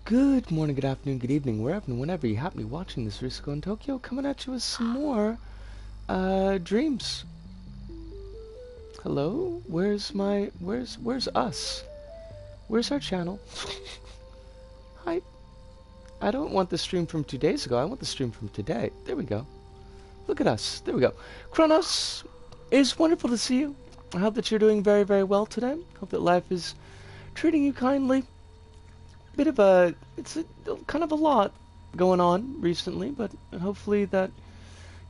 Good morning, good afternoon, good evening, wherever and whenever you happen to be watching this Risco in Tokyo, coming at you with some more, dreams. Hello? Where's us? Where's our channel? Hi. I don't want the stream from 2 days ago, I want the stream from today. There we go. Look at us. There we go. Kronos, it's wonderful to see you. I hope that you're doing very, very well today. Hope that life is treating you kindly. It's kind of a lot going on recently, but hopefully that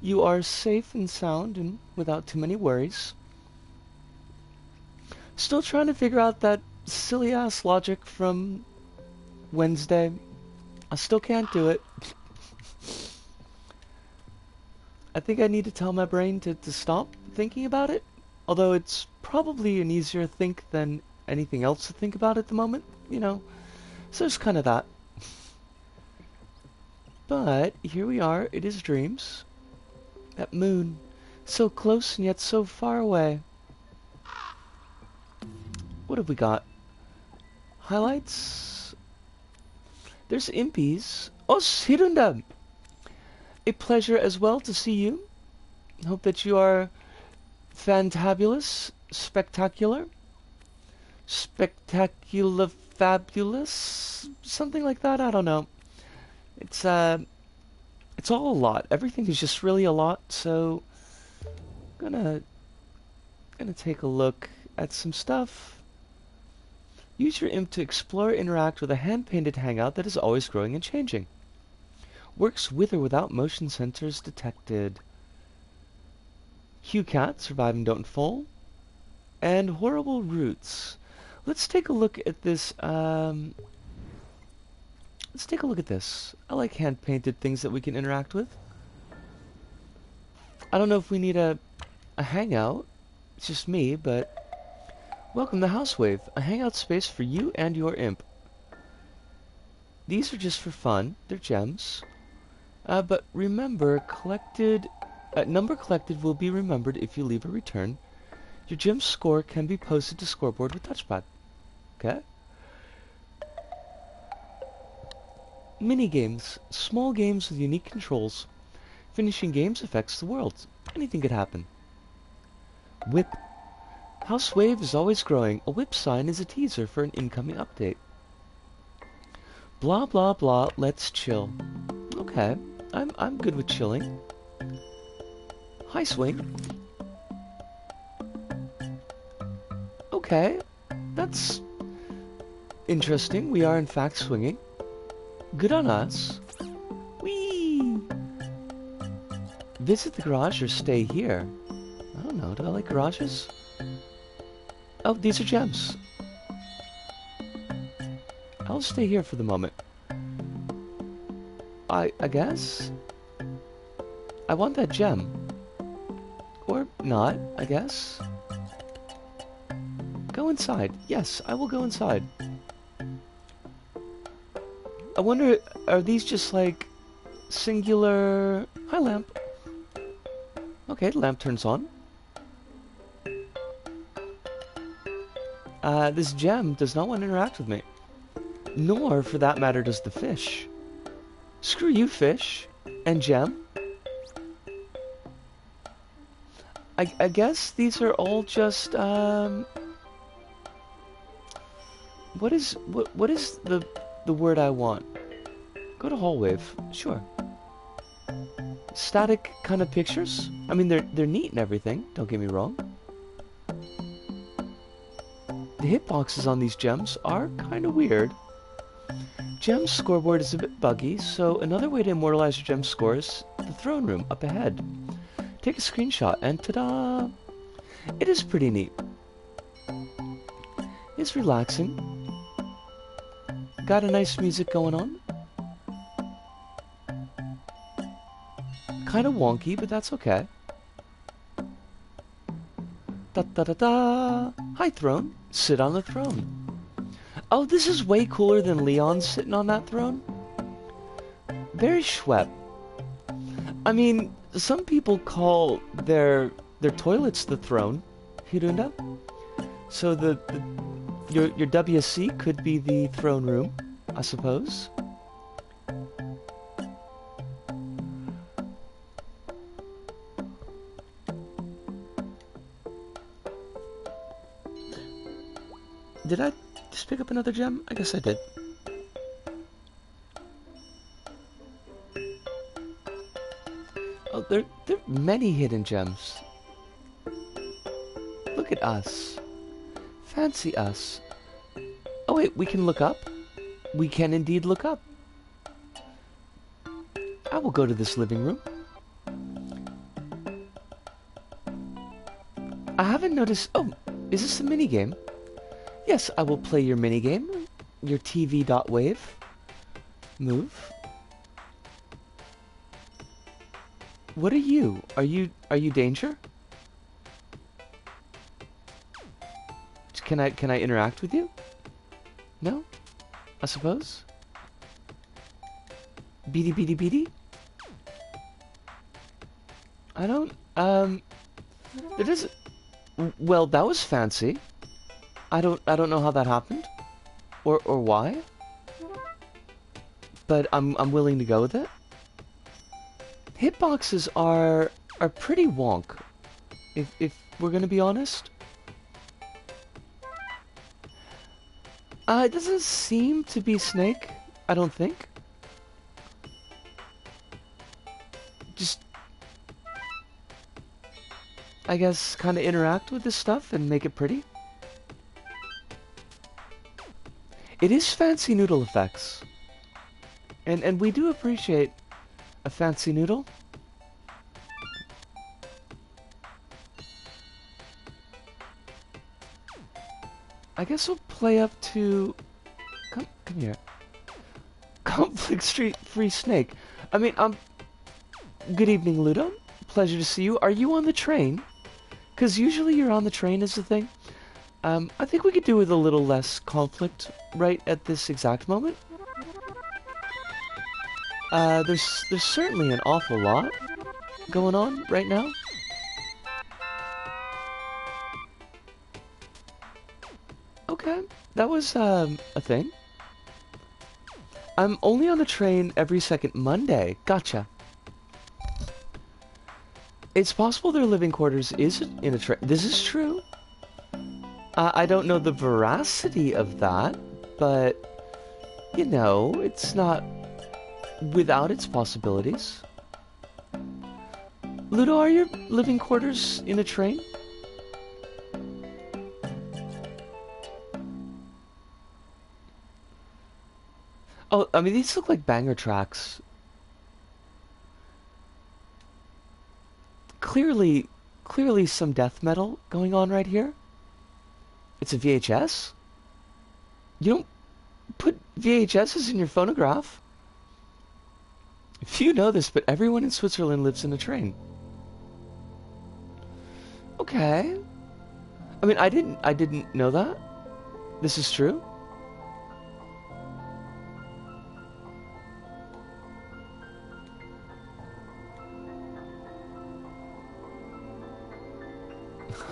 you are safe and sound and without too many worries. Still trying to figure out that silly ass logic from Wednesday. I still can't do it. I think I need to tell my brain to stop thinking about it, although it's probably an easier think than anything else to think about at the moment, you know. So it's kind of that. But here we are, it is dreams. That moon, so close and yet so far away. What have we got? Highlights? There's impies. Oh, Hirunda! A pleasure as well to see you. Hope that you are fantabulous, spectacular, fabulous, something like that. I don't know. It's all a lot. Everything is just really a lot. So, gonna take a look at some stuff. Use your imp to explore, interact with a hand-painted hangout that is always growing and changing. Works with or without motion sensors detected. Hugh Cat, Survive and Don't Fall. And Horrible Roots. Let's take a look at this, let's take a look at this. I like hand-painted things that we can interact with. I don't know if we need a hangout. It's just me, but... Welcome to Housewave, a hangout space for you and your imp. These are just for fun. They're gems. But remember, number collected will be remembered if you leave a return. Your gem score can be posted to scoreboard with touchpad. Okay? Mini-games. Small games with unique controls. Finishing games affects the world. Anything could happen. Whip. Housewave is always growing. A whip sign is a teaser for an incoming update. Blah blah blah, let's chill. Okay, I'm good with chilling. Hi swing. Okay, that's interesting. We are in fact swinging. Good on us. Whee! Visit the garage or stay here. I don't know, do I like garages? Oh, these are gems. I'll stay here for the moment. I guess? I want that gem. Or not, I guess. Go inside. Yes, I will go inside. I wonder, are these just like singular... Hi, lamp. Okay, the lamp turns on. This gem does not want to interact with me. Nor, for that matter, does the fish. Screw you, fish. And gem. I guess these are all just, What is the word I want? Go to Hallwave. Sure. Static kind of pictures? I mean, they're neat and everything, don't get me wrong. The hitboxes on these gems are kind of weird. Gem scoreboard is a bit buggy, so another way to immortalize your gem score is the throne room up ahead. Take a screenshot and ta-da! It is pretty neat. It's relaxing. Got a nice music going on. Kind of wonky, but that's okay. Da-da-da-da! Hi, throne. Sit on the throne. Oh, this is way cooler than Leon sitting on that throne. Very schwep. I mean, some people call their toilets the throne, Hirunda. So your WC could be the throne room. I suppose. Did I just pick up another gem? I guess I did. Oh, there are many hidden gems. Look at us. Fancy us. Oh wait, we can look up? We can indeed look up. I will go to this living room. I haven't noticed... Oh, is this a minigame? Yes, I will play your minigame. Your TV.wave. Move. What are you? Are you danger? Can I interact with you? No? I suppose? Beady beady beady? I don't there is... Well, that was fancy. I don't know how that happened. Or why. But I'm willing to go with it. Hitboxes are pretty wonk. If we're gonna be honest. It doesn't seem to be Snake, I don't think. Just, I guess, kind of interact with this stuff and make it pretty. It is fancy noodle effects. And we do appreciate a fancy noodle. I guess we'll play up to... Come here. Conflict Street Free Snake. I mean, good evening, Ludo. Pleasure to see you. Are you on the train? Because usually you're on the train is the thing. I think we could do with a little less conflict right at this exact moment. There's certainly an awful lot going on right now. Okay, that was a thing. I'm only on the train every second Monday. Gotcha. It's possible their living quarters is in a train. This is true. I don't know the veracity of that, but, you know, it's not without its possibilities. Ludo, are your living quarters in a train? Oh, I mean, these look like banger tracks. Clearly some death metal going on right here. It's a VHS? You don't put VHSs in your phonograph. If you know this, but everyone in Switzerland lives in a train. Okay. I mean, I didn't know that. This is true.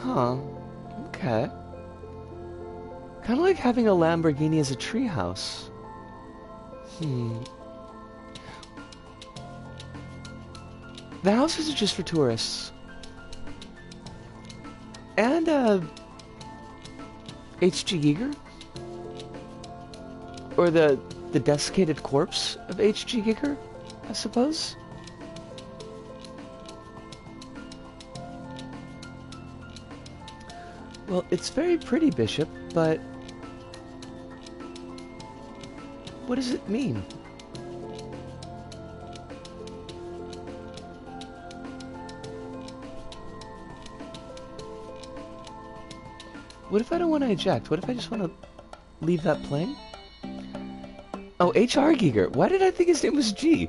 Huh. Okay. Kind of like having a Lamborghini as a treehouse. The houses are just for tourists. And, H.G. Giger? Or the desiccated corpse of H.G. Giger, I suppose? Well, it's very pretty, Bishop, but... what does it mean? What if I don't want to eject? What if I just want to leave that playing? Oh, H.R. Giger. Why did I think his name was G?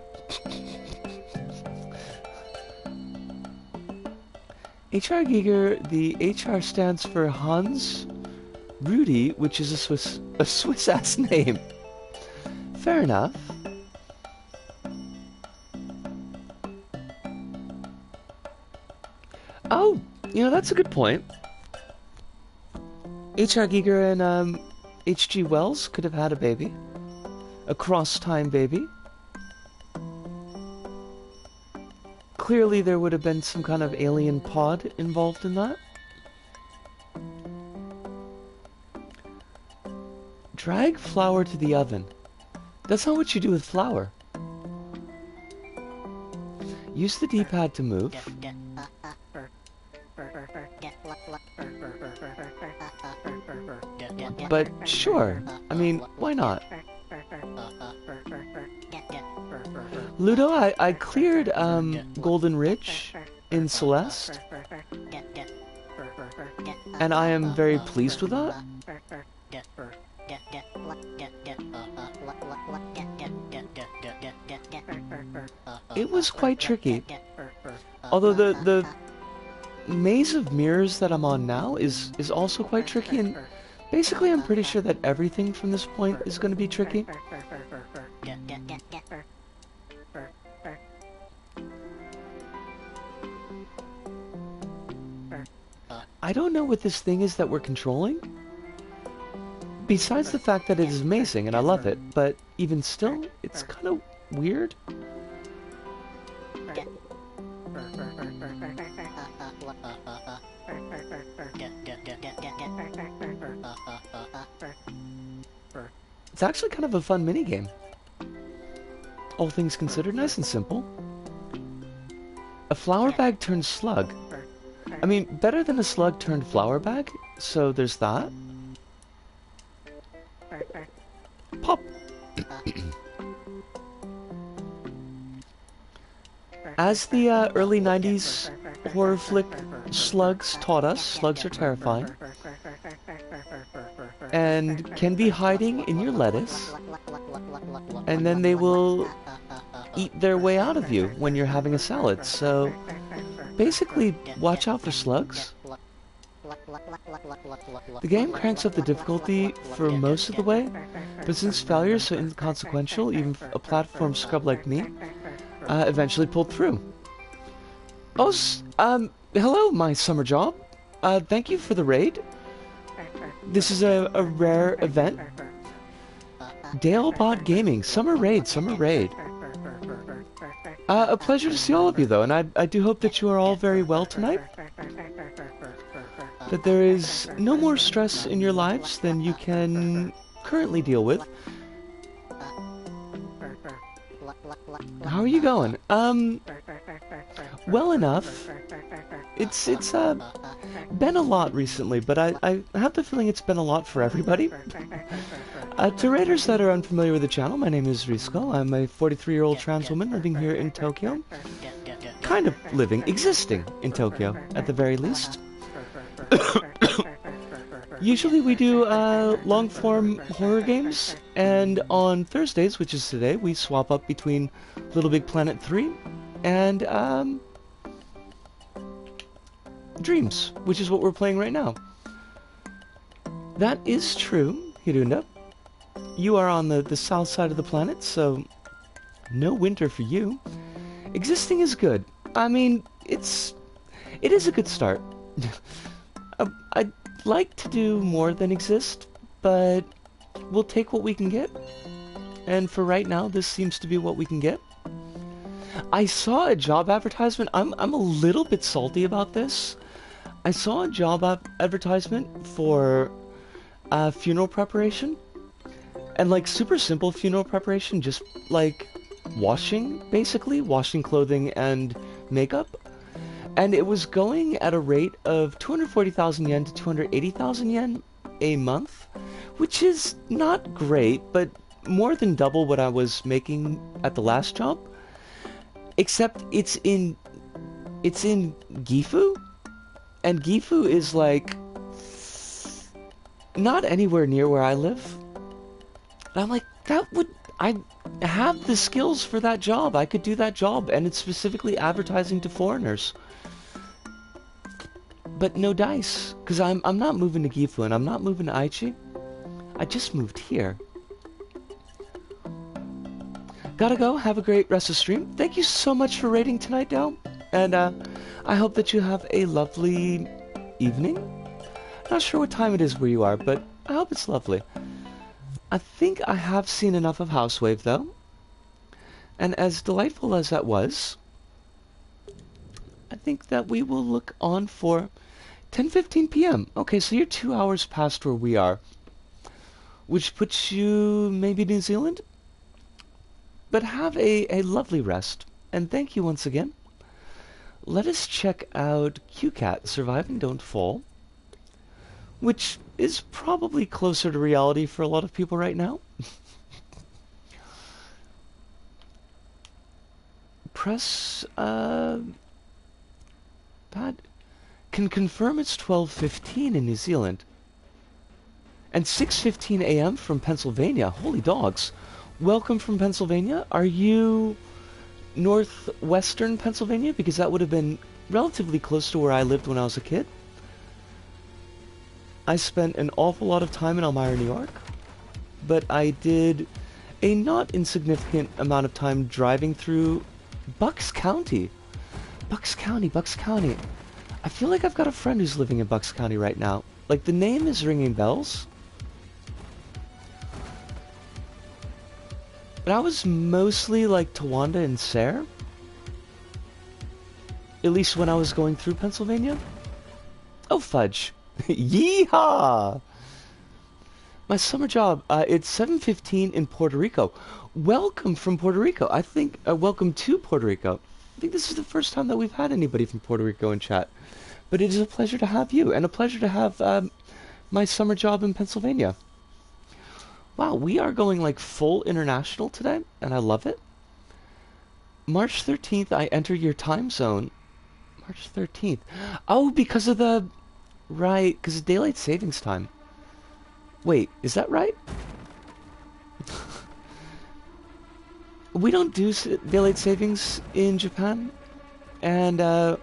H.R. Giger, the H.R. stands for Hans Rudy, which is a Swiss-ass name. Fair enough. Oh, you know, that's a good point. H.R. Giger and H.G. Wells could have had a baby. across time, baby. Clearly there would have been some kind of alien pod involved in that. Drag flour to the oven. That's not what you do with flour. Use the D-pad to move. But sure, I mean, why not? Ludo, I cleared Golden Ridge in Celeste, and I am very pleased with that. It was quite tricky. Although the maze of mirrors that I'm on now is also quite tricky, and basically I'm pretty sure that everything from this point is going to be tricky. I don't know what this thing is that we're controlling. Besides the fact that it is amazing and I love it, but even still, it's kind of weird. It's actually kind of a fun minigame. All things considered, nice and simple. A flour bag turned slug. I mean, better than a slug turned flour bag, so there's that. Pop! As the early 90s horror flick Slugs taught us, slugs are terrifying. And can be hiding in your lettuce. And then they will eat their way out of you when you're having a salad. So, basically, watch out for slugs. The game cranks up the difficulty for most of the way, but since failure is so inconsequential, even a platform scrub like me eventually pulled through. Oh, hello, my summer job. Thank you for the raid. This is a rare event. Dalebot Gaming, summer raid, summer raid. A pleasure to see all of you, though, and I do hope that you are all very well tonight. That there is no more stress in your lives than you can currently deal with. How are you going? Well enough. It's been a lot recently, but I have the feeling it's been a lot for everybody. To raiders that are unfamiliar with the channel, my name is Risco. I'm a 43-year-old trans woman living here in Tokyo. Kind of living, existing in Tokyo, at the very least. Usually we do long-form horror games, and on Thursdays, which is today, we swap up between Little Big Planet 3 and Dreams, which is what we're playing right now. That is true, Hirunda. You are on the south side of the planet, so no winter for you. Existing is good. I mean, it is a good start. I'd like to do more than exist, but we'll take what we can get. And for right now, this seems to be what we can get. I saw a job advertisement. I'm a little bit salty about this. I saw a job advertisement for funeral preparation. And like super simple funeral preparation, just like washing, basically. Washing clothing and makeup. And it was going at a rate of 240,000 yen to 280,000 yen a month, which is not great, but more than double what I was making at the last job. Except it's in Gifu, and Gifu is like not anywhere near where I live. And I'm like, I have the skills for that job. I could do that job, and it's specifically advertising to foreigners. But no dice, because I'm not moving to Gifu, and I'm not moving to Aichi. I just moved here. Gotta go. Have a great rest of the stream. Thank you so much for raiding tonight, Dale. And I hope that you have a lovely evening. Not sure what time it is where you are, but I hope it's lovely. I think I have seen enough of Housewave, though. And as delightful as that was, I think that we will look on for 10:15 p.m. Okay, so you're 2 hours past where we are, which puts you maybe New Zealand? But have a lovely rest, and thank you once again. Let us check out QCat, Survive and Don't Fall, which is probably closer to reality for a lot of people right now. Press, pad, can confirm it's 12:15 in New Zealand. And 6:15 a.m. from Pennsylvania. Holy dogs. Welcome from Pennsylvania. Are you northwestern Pennsylvania? Because that would have been relatively close to where I lived when I was a kid. I spent an awful lot of time in Elmira, New York, but I did a not insignificant amount of time driving through Bucks County. Bucks County, Bucks County. I feel like I've got a friend who's living in Bucks County right now. Like, the name is ringing bells. But I was mostly like Towanda and Sayre. At least when I was going through Pennsylvania. Oh, fudge. Yeehaw! My summer job, it's 7:15 in Puerto Rico. Welcome from Puerto Rico. I think, welcome to Puerto Rico. I think this is the first time that we've had anybody from Puerto Rico in chat. But it is a pleasure to have you, and a pleasure to have my summer job in Pennsylvania. Wow, we are going like full international today, and I love it. March 13th, I enter your time zone. March 13th. Oh, because of the... Right, because of daylight savings time. Wait, is that right? We don't do daylight savings in Japan, and I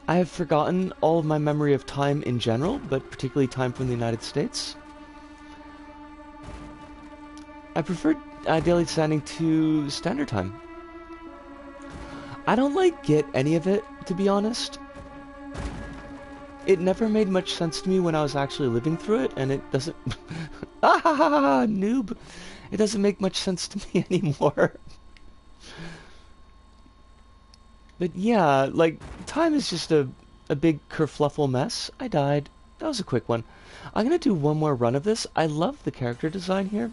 have forgotten all of my memory of time in general, but particularly time from the United States. I prefer daylight standing to standard time. I don't get any of it, to be honest. It never made much sense to me when I was actually living through it, and it doesn't... Ah ha ha ha, noob! It doesn't make much sense to me anymore. But yeah, time is just a big kerfluffle mess. I died. That was a quick one. I'm gonna do one more run of this. I love the character design here.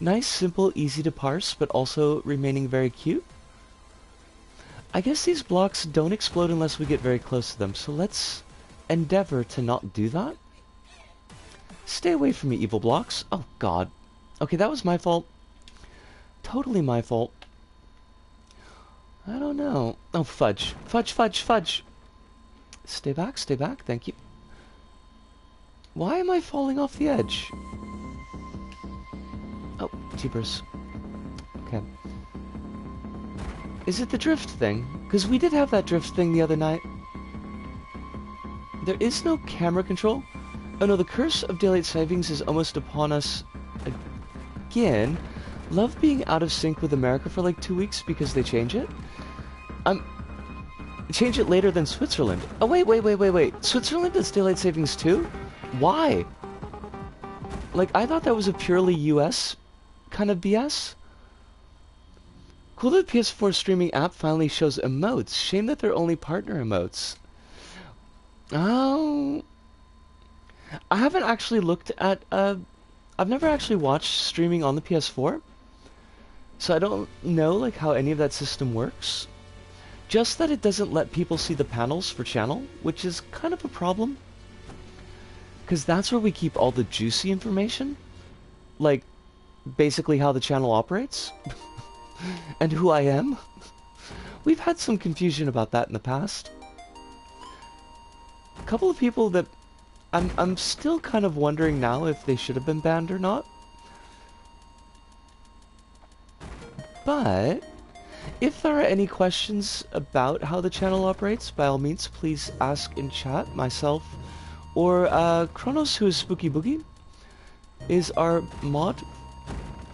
Nice, simple, easy to parse, but also remaining very cute. I guess these blocks don't explode unless we get very close to them, so let's endeavor to not do that. Stay away from me, evil blocks. Oh, God. Okay, that was my fault. Totally my fault. I don't know. Oh, fudge. Fudge, fudge, fudge. Stay back, thank you. Why am I falling off the edge? Oh, jeepers. Okay. Is it the drift thing? Because we did have that drift thing the other night. There is no camera control. Oh no, the curse of daylight savings is almost upon us again. Love being out of sync with America for 2 weeks because they change it. Change it later than Switzerland. Oh wait. Switzerland does daylight savings too? Why? I thought that was a purely US kind of BS. Cool that the PS4 streaming app finally shows emotes. Shame that they're only partner emotes. Oh. I haven't actually looked at, I've never actually watched streaming on the PS4. So I don't know, how any of that system works. Just that it doesn't let people see the panels for channel, which is kind of a problem. Because that's where we keep all the juicy information. Basically how the channel operates. And who I am. We've had some confusion about that in the past. A couple of people that I'm still kind of wondering now if they should have been banned or not. But if there are any questions about how the channel operates, by all means, please ask in chat. Myself or Kronos, who is Spooky Boogie, is our mod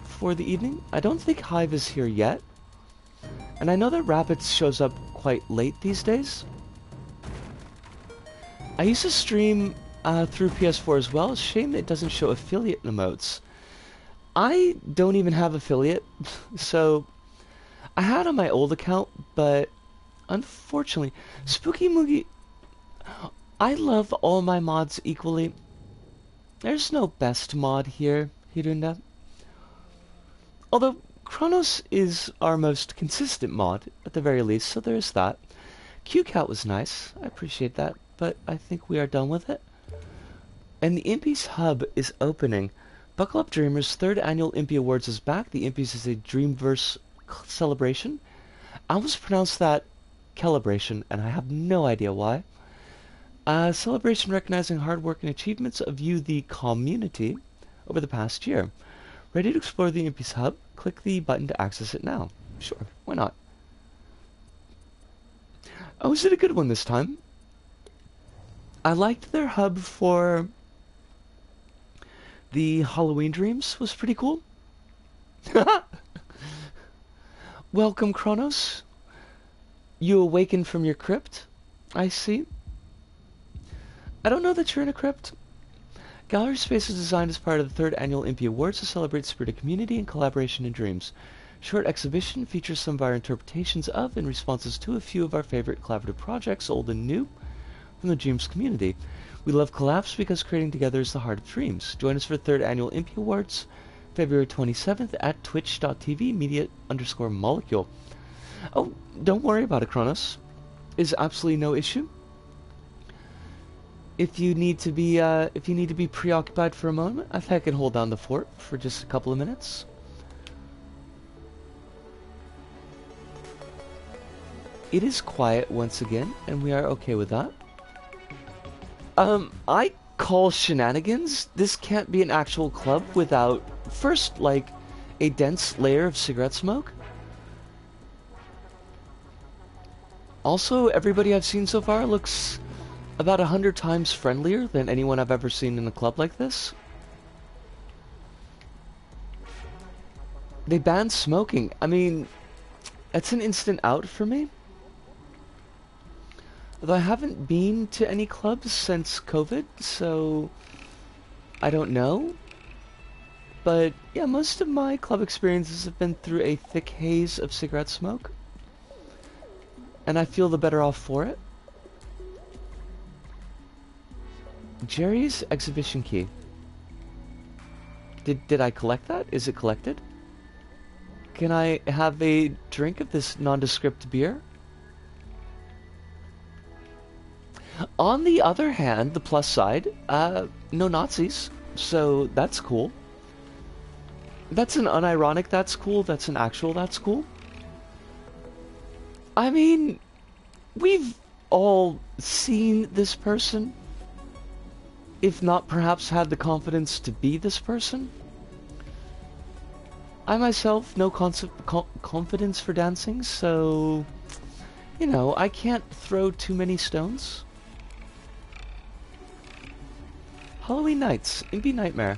for the evening. I don't think Hive is here yet. And I know that Rapids shows up quite late these days. I used to stream through PS4 as well. It's a shame that it doesn't show affiliate emotes. I don't even have affiliate, so I had on my old account, but unfortunately, Spooky Moogie, I love all my mods equally. There's no best mod here, Hirunda. Although Kronos is our most consistent mod, at the very least, so there's that. QCat was nice, I appreciate that, but I think we are done with it. And the Impies Hub is opening. Buckle Up Dreamers' third annual Impy Awards is back. The Impies is a Dreamverse celebration. I almost pronounced that calibration, and I have no idea why. A celebration recognizing hard work and achievements of you, the community, over the past year. Ready to explore the Impies Hub? Click the button to access it now. Sure, why not? Oh, is it a good one this time? I liked their hub for the Halloween Dreams, was pretty cool. Welcome, Kronos. You awakened from your crypt, I see. I don't know that you're in a crypt. Gallery Space is designed as part of the third annual Impy Awards to celebrate spirit of community and collaboration in dreams. Short exhibition features some of our interpretations of and responses to a few of our favorite collaborative projects, old and new, from the Dreams community. We love collabs because creating together is the heart of dreams. Join us for the third annual Impy Awards, February 27th at twitch.tv media_molecule. Oh, don't worry about it, Kronos. Is absolutely no issue. If you need to be preoccupied for a moment, I think I can hold down the fort for just a couple of minutes. It is quiet once again, and we are okay with that. I call shenanigans. This can't be an actual club without first, like, a dense layer of cigarette smoke. Also, everybody I've seen so far looks about 100 times friendlier than anyone I've ever seen in a club like this. They banned smoking. I mean, that's an instant out for me. Although I haven't been to any clubs since COVID, so I don't know. But yeah, most of my club experiences have been through a thick haze of cigarette smoke. And I feel the better off for it. Jerry's exhibition key. Did I collect that? Is it collected? Can I have a drink of this nondescript beer? On the other hand, the plus side, no Nazis, so that's cool. That's an unironic that's cool, that's an actual that's cool. I mean, we've all seen this person, if not perhaps had the confidence to be this person. I myself, no confidence for dancing, so, you know, I can't throw too many stones. Halloween Nights, Impy Nightmare.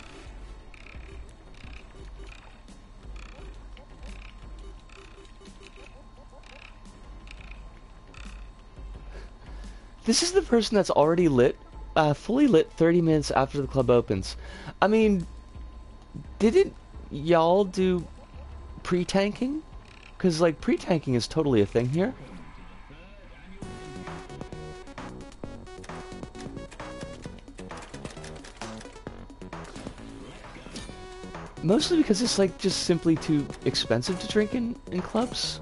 This is the person that's already lit, fully lit 30 minutes after the club opens. I mean, didn't y'all do pre-tanking? Because, like, pre-tanking is totally a thing here. Mostly because it's, like, just simply too expensive to drink in clubs.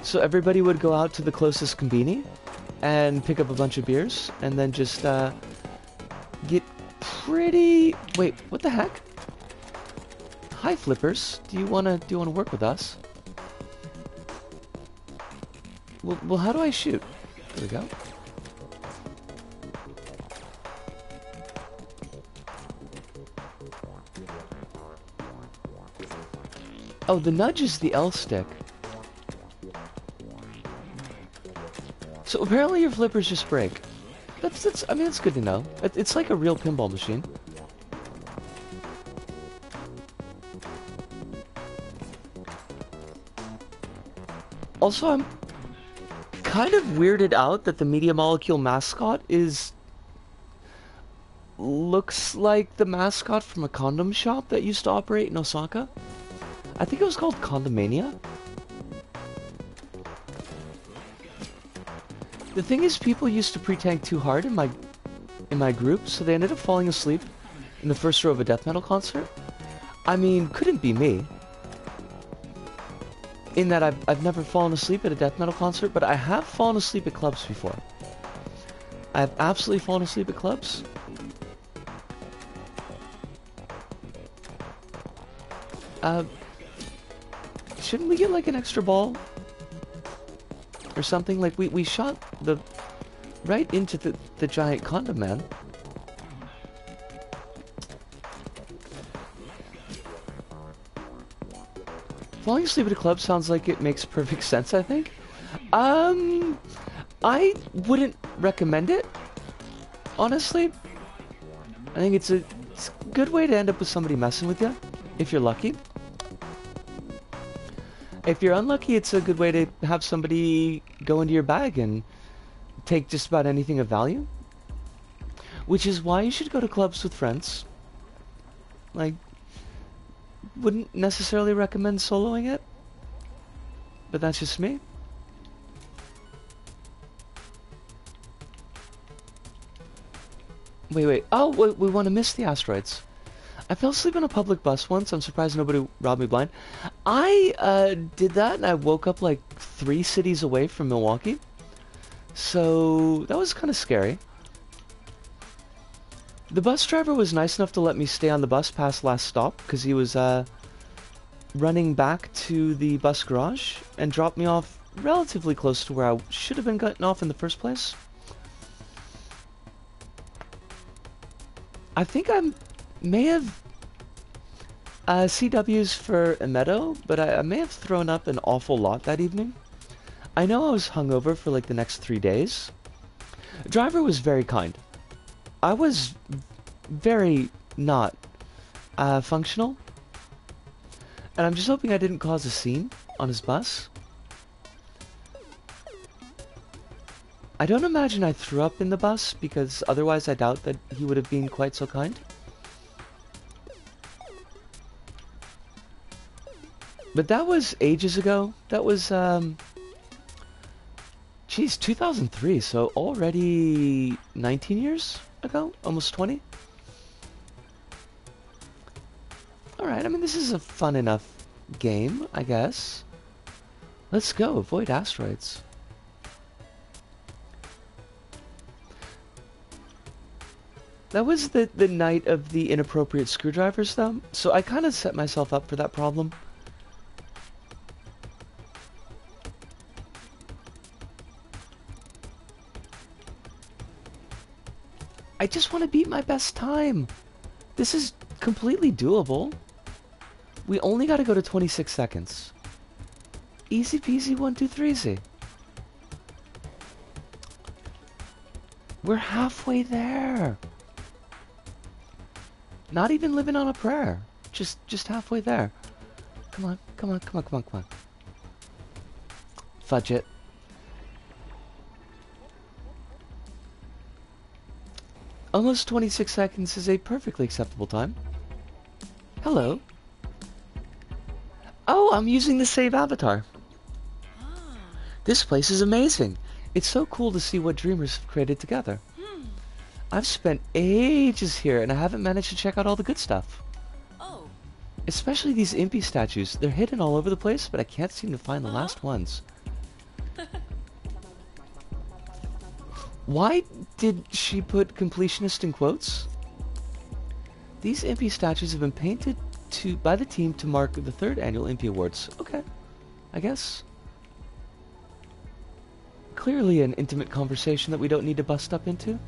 So everybody would go out to the closest conveni and pick up a bunch of beers and then just get pretty... Wait, what the heck? Hi, Flippers. Do you wanna work with us? Well, how do I shoot? There we go. Oh, the nudge is the L stick. So apparently your flippers just break. I mean, it's good to know. It's like a real pinball machine. Also, I'm kind of weirded out that the Media Molecule mascot looks like the mascot from a condom shop that used to operate in Osaka. I think it was called Condomania. The thing is, people used to pre-tank too hard in my group, so they ended up falling asleep in the first row of a death metal concert. I mean, couldn't be me. In that I've never fallen asleep at a death metal concert, but I have fallen asleep at clubs before. I have absolutely fallen asleep at clubs. Shouldn't we get like an extra ball? Or something? Like we shot the right into the giant condom man. Falling asleep at a club sounds like it makes perfect sense, I think. I wouldn't recommend it, honestly. I think it's a good way to end up with somebody messing with you, if you're lucky. If you're unlucky, it's a good way to have somebody go into your bag and take just about anything of value. Which is why you should go to clubs with friends. Like, wouldn't necessarily recommend soloing it, but that's just me. Wait. Oh, we want to miss the asteroids. I fell asleep on a public bus once. I'm surprised nobody robbed me blind. I did that and I woke up like 3 cities away from Milwaukee. So that was kind of scary. The bus driver was nice enough to let me stay on the bus past last stop because he was running back to the bus garage and dropped me off relatively close to where I should have been gotten off in the first place. I think I may have CWs for a meadow, but I may have thrown up an awful lot that evening. I know I was hungover for like the next 3 days. The driver was very kind. I was very not functional. And I'm just hoping I didn't cause a scene on his bus. I don't imagine I threw up in the bus, because otherwise I doubt that he would have been quite so kind. But that was ages ago. That was, geez, 2003, so already 19 years ago? Almost 20? Alright, I mean, this is a fun enough game, I guess. Let's go, avoid asteroids. That was the night of the inappropriate screwdrivers, though, so I kind of set myself up for that problem. I just want to beat my best time. This is completely doable. We only got to go to 26 seconds. Easy peasy 1, 2, 3 easy. We're halfway there. Not even living on a prayer. Just halfway there. Come on, come on, come on, come on, come on. Fudge it. Almost 26 seconds is a perfectly acceptable time. Hello. Oh, I'm using the save avatar. This place is amazing. It's so cool to see what dreamers have created together. I've spent ages here and I haven't managed to check out all the good stuff. Oh. Especially these impy statues. They're hidden all over the place, but I can't seem to find the last ones. Why did she put completionist in quotes? These impy statues have been painted by the team to mark the 3rd annual Impy Awards. Okay, I guess. Clearly an intimate conversation that we don't need to bust up into.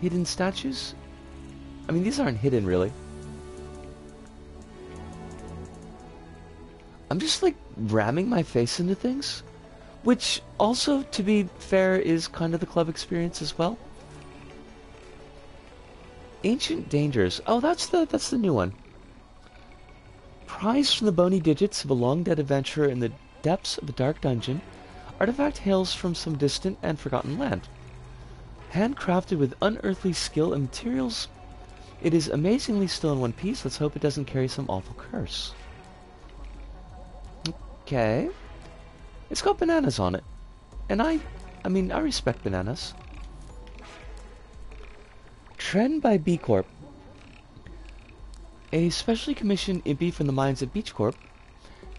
Hidden statues? I mean, these aren't hidden, really. I'm just, like, ramming my face into things. Which, also, to be fair, is kind of the club experience as well. Ancient Dangers. Oh, that's the new one. Prize from the bony digits of a long-dead adventurer in the depths of a dark dungeon. Artifact hails from some distant and forgotten land. Handcrafted with unearthly skill and materials, it is amazingly still in one piece. Let's hope it doesn't carry some awful curse. Okay. It's got bananas on it. And I respect bananas. Trend by B Corp. A specially commissioned impy from the mines at Beach Corp,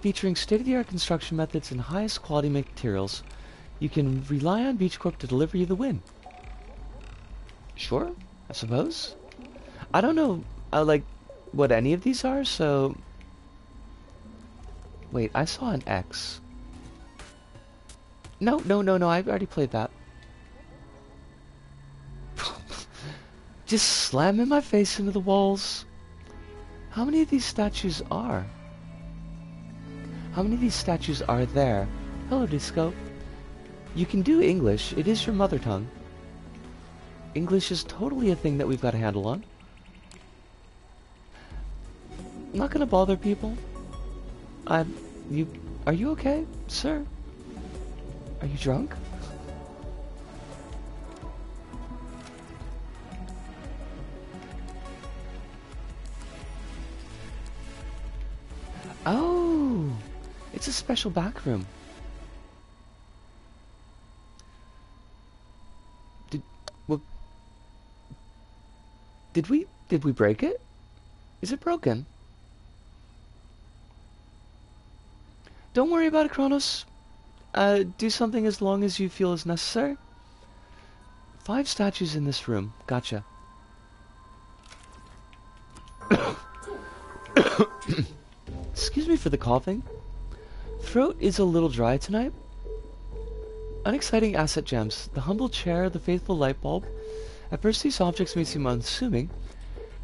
featuring state-of-the-art construction methods and highest quality materials. You can rely on Beach Corp to deliver you the win. Sure, I suppose. I don't know, like, what any of these are, so... Wait, I saw an X. No, I already played that. Just slamming my face into the walls. How many of these statues are? How many of these statues are there? Hello, Disco. You can do English. It is your mother tongue. English is totally a thing that we've got a handle on. I'm not gonna bother people. Are you okay, sir? Are you drunk? Oh, it's a special back room. Did we break it? Is it broken? Don't worry about it, Kronos. Do something as long as you feel is necessary. 5 statues in this room. Gotcha. Excuse me for the coughing. Throat is a little dry tonight. Unexciting asset gems. The humble chair, the faithful light bulb. At first these objects may seem unassuming.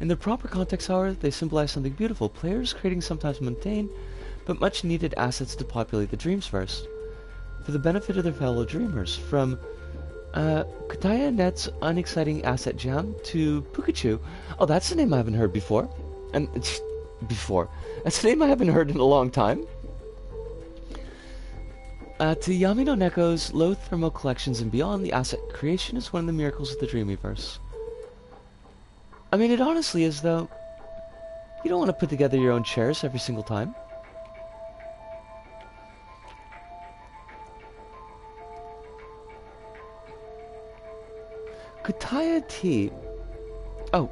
In their proper context, however, they symbolize something beautiful. Players creating sometimes mundane, but much needed assets to populate the Dreamsverse, for the benefit of their fellow dreamers. From PtaER Net's unexciting asset gem to Pikachu. Oh, that's a name I haven't heard before. And that's a name I haven't heard in a long time. To Yamino Neko's low thermal collections and beyond, the asset creation is one of the miracles of the Dreamyverse. I mean, it honestly is, though. You don't want to put together your own chairs every single time. Kutaya T. Oh.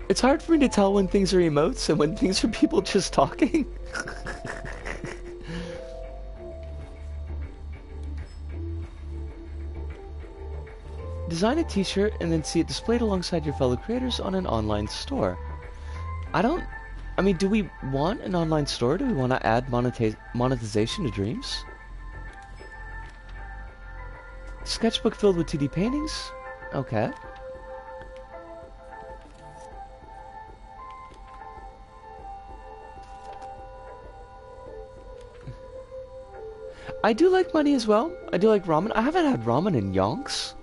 It's hard for me to tell when things are emotes and when things are people just talking. Design a t-shirt and then see it displayed alongside your fellow creators on an online store. I mean, do we want an online store? Do we want to add monetization to Dreams? Sketchbook filled with 2D paintings? Okay. I do like money as well. I do like ramen. I haven't had ramen in yonks.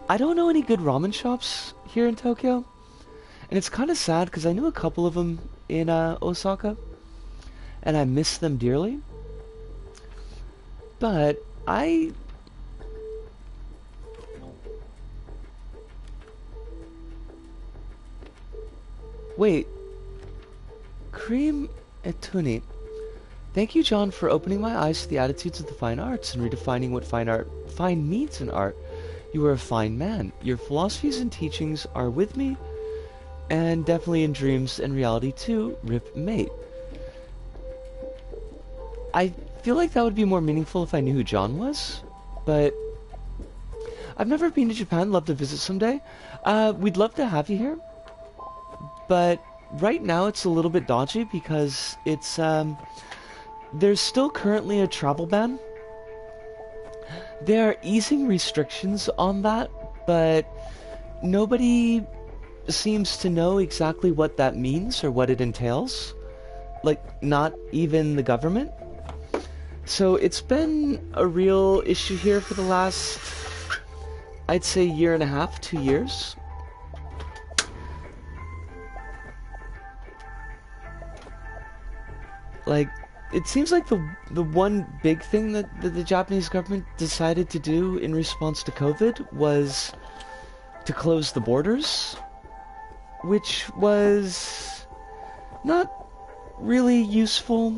I don't know any good ramen shops here in Tokyo. And it's kind of sad because I knew a couple of them in Osaka. And I miss them dearly. But Wait. Cream Etuni. Thank you, John, for opening my eyes to the attitudes of the fine arts and redefining what fine means in art. You are a fine man. Your philosophies and teachings are with me, and definitely in dreams and reality too. Rip mate. I feel like that would be more meaningful if I knew who John was, but I've never been to Japan. Love to visit someday. We'd love to have you here, but right now it's a little bit dodgy because it's there's still currently a travel ban. They are easing restrictions on that, but nobody seems to know exactly what that means or what it entails. Like, not even the government. So it's been a real issue here for the last, I'd say, 1.5 years, 2 years. Like, it seems like the one big thing that the Japanese government decided to do in response to COVID was to close the borders, which was not really useful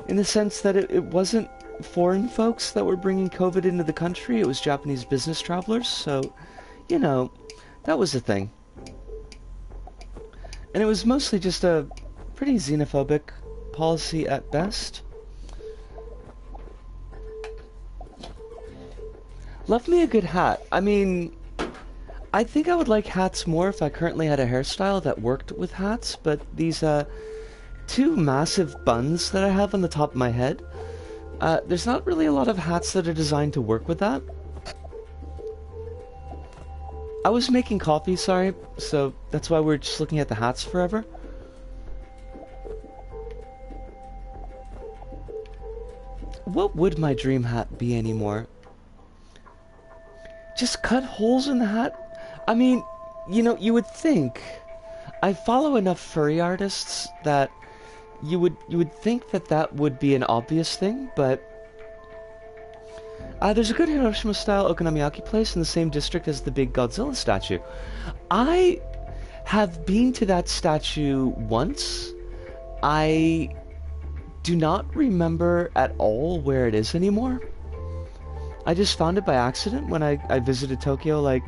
in the sense that it wasn't foreign folks that were bringing COVID into the country, it was Japanese business travelers, so, you know, that was the thing. And it was mostly just a pretty xenophobic policy at best. Love me a good hat. I mean, I think I would like hats more if I currently had a hairstyle that worked with hats, but these two massive buns that I have on the top of my head, there's not really a lot of hats that are designed to work with that. I was making coffee, sorry, so that's why we're just looking at the hats forever. What would my dream hat be anymore? Just cut holes in the hat? I mean, you know, you would think... I follow enough furry artists that you would think that that would be an obvious thing, but... there's a good Hiroshima-style okonomiyaki place in the same district as the big Godzilla statue. I have been to that statue once. I do not remember at all where it is anymore. I just found it by accident when I visited Tokyo, like,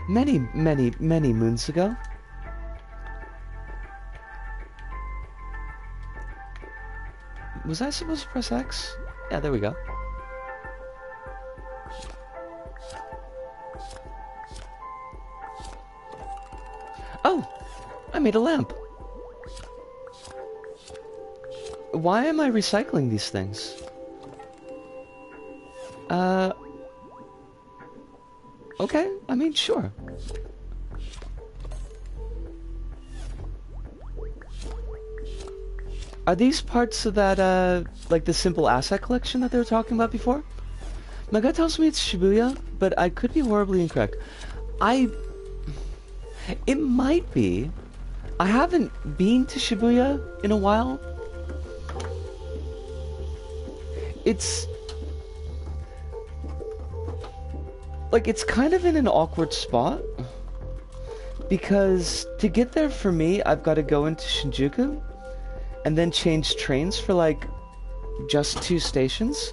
many moons ago. Was I supposed to press X? Yeah, there we go. Oh! I made a lamp! Why am I recycling these things? Okay, I mean, sure. Are these parts of that, like the simple asset collection that they were talking about before? My gut tells me it's Shibuya, but I could be horribly incorrect. It might be. I haven't been to Shibuya in a while. It's... like, it's kind of in an awkward spot. Because to get there for me, I've got to go into Shinjuku. And then change trains for, like, just 2 stations.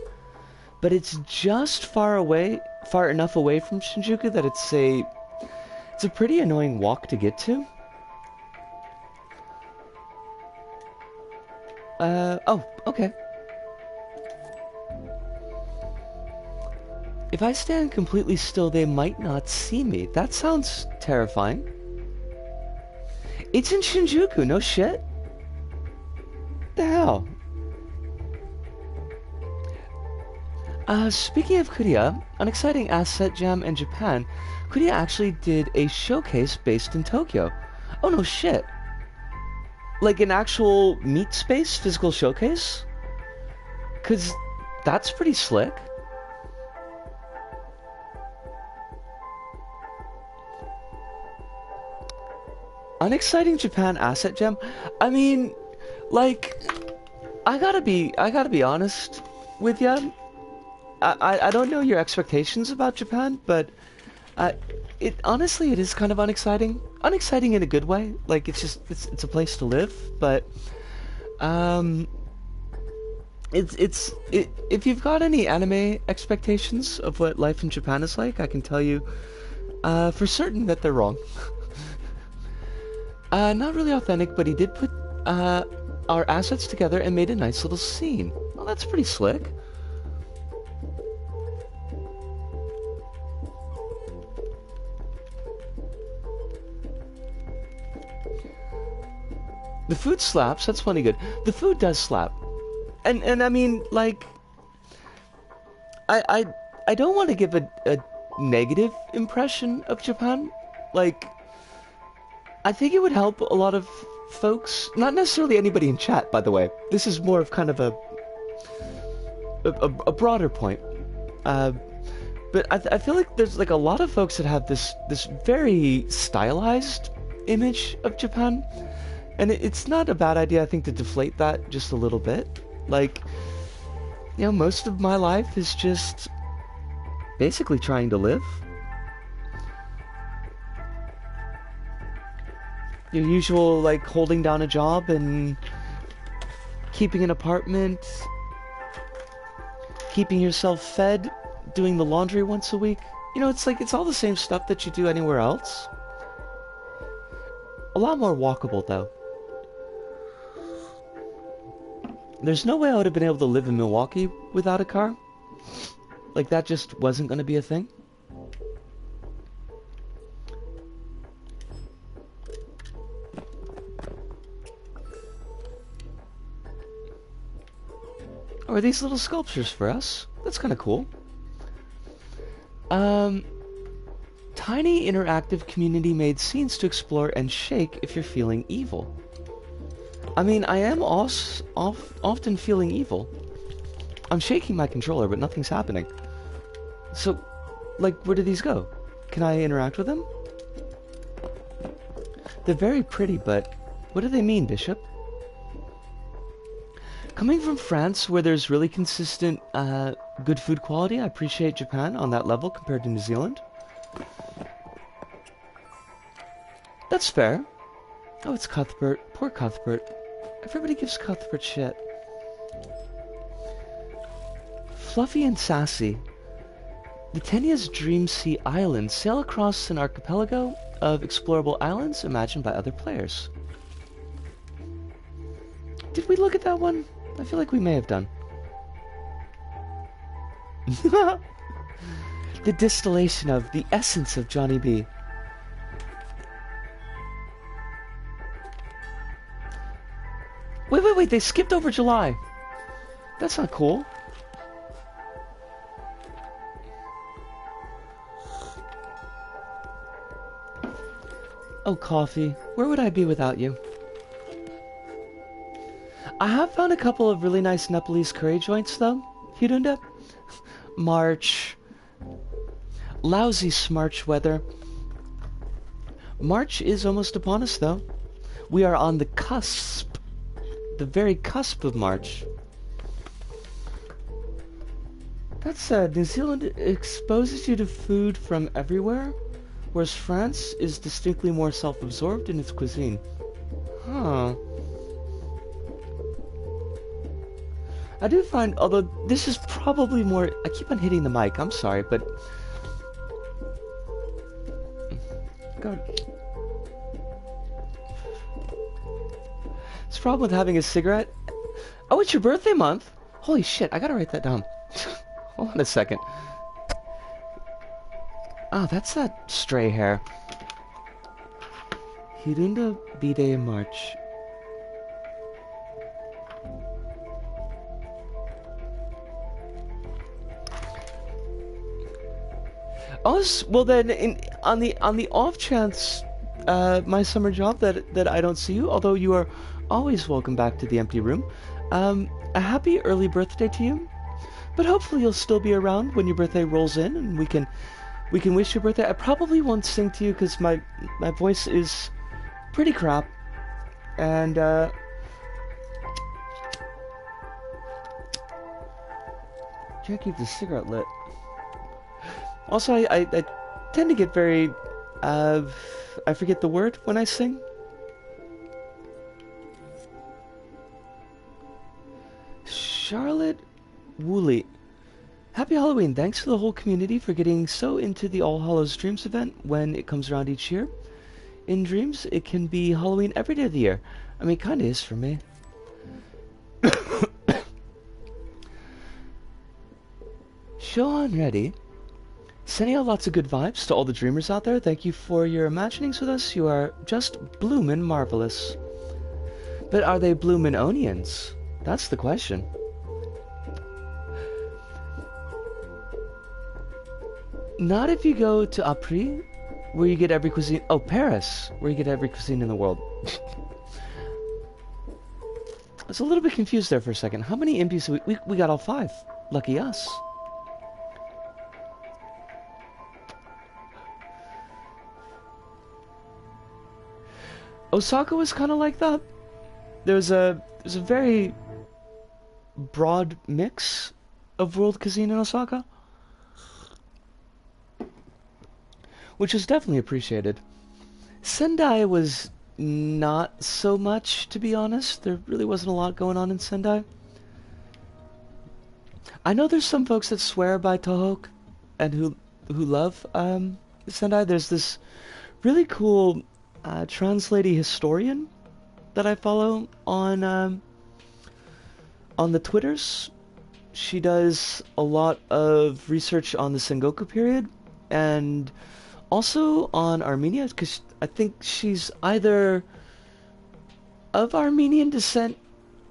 But it's just far enough away from Shinjuku that it's a pretty annoying walk to get to. Oh, okay. If I stand completely still, they might not see me. That sounds terrifying. It's in Shinjuku, no shit. The hell? Speaking of Korea, an exciting asset jam in Japan, Korea actually did a showcase based in Tokyo. Oh no shit. Like an actual meat space physical showcase? 'Cause that's pretty slick. An exciting Japan asset jam? I mean, like, I gotta be honest with ya. I don't know your expectations about Japan, but honestly it is kind of unexciting. Unexciting in a good way. Like it's a place to live, but if you've got any anime expectations of what life in Japan is like, I can tell you for certain that they're wrong. Not really authentic, but he did put our assets together and made a nice little scene. Well, that's pretty slick. The food slaps, that's funny good. The food does slap. And I mean, like, I don't want to give a negative impression of Japan. Like, I think it would help a lot of folks, not necessarily anybody in chat, by the way. This is more of kind of a broader point. But I feel like there's like a lot of folks that have this very stylized image of Japan. And it's not a bad idea, I think, to deflate that just a little bit. Like, you know, most of my life is just basically trying to live. Your usual, like, holding down a job and keeping an apartment, keeping yourself fed, doing the laundry once a week. You know, it's like, it's all the same stuff that you do anywhere else. A lot more walkable, though. There's no way I would have been able to live in Milwaukee without a car. Like, that just wasn't going to be a thing. Oh, are these little sculptures for us? That's kind of cool. Tiny interactive community-made scenes to explore and shake if you're feeling evil. I mean, I am often feeling evil. I'm shaking my controller, but nothing's happening. So, like, where do these go? Can I interact with them? They're very pretty, but what do they mean, Bishop? Coming from France, where there's really consistent, good food quality, I appreciate Japan on that level compared to New Zealand. That's fair. Oh, it's Cuthbert. Poor Cuthbert. Everybody gives Cuthbert shit. Fluffy and sassy. The Tenia's Dream Sea Islands sail across an archipelago of explorable islands imagined by other players. Did we look at that one? I feel like we may have done. The distillation of the essence of Johnny B. Wait, they skipped over July. That's not cool. Oh, coffee. Where would I be without you? I have found a couple of really nice Nepalese curry joints, though. Hirunda. March. Lousy smarch weather. March is almost upon us, though. We are on the cusp. The very cusp of March. That said, New Zealand exposes you to food from everywhere, whereas France is distinctly more self-absorbed in its cuisine. Huh. I do find, although this is probably more... I keep on hitting the mic, I'm sorry, but... God. This problem with having a cigarette... Oh, it's your birthday month? Holy shit, I gotta write that down. Hold on a second. Oh, that's that stray hair. Hirunda B-Day in March. Oh, well then, on the off chance, my summer job that I don't see you, although you are always welcome back to the empty room. A happy early birthday to you. But hopefully you'll still be around when your birthday rolls in, and we can wish your birthday. I probably won't sing to you because my voice is pretty crap, and can't keep the cigarette lit. Also, I tend to get very I forget the word when I sing. Charlotte Woolley. Happy Halloween. Thanks to the whole community for getting so into the All Hallows Dreams event when it comes around each year. In Dreams, it can be Halloween every day of the year. I mean, it kind of is for me. Sean Reddy. Sending out lots of good vibes to all the dreamers out there. Thank you for your imaginings with us. You are just bloomin' marvelous. But are they bloomin' onions? That's the question. Not if you go to Apri, where you get every cuisine... Oh, Paris, where you get every cuisine in the world. I was a little bit confused there for a second. How many impies we got all 5. Lucky us. Osaka was kind of like that. There's a very broad mix of world cuisine in Osaka, which was definitely appreciated. Sendai was not so much, to be honest. There really wasn't a lot going on in Sendai. I know there's some folks that swear by Tohoku and who love Sendai. There's this really cool trans lady historian that I follow on the Twitters. She does a lot of research on the Sengoku period and also on Armenia, because I think she's either of Armenian descent,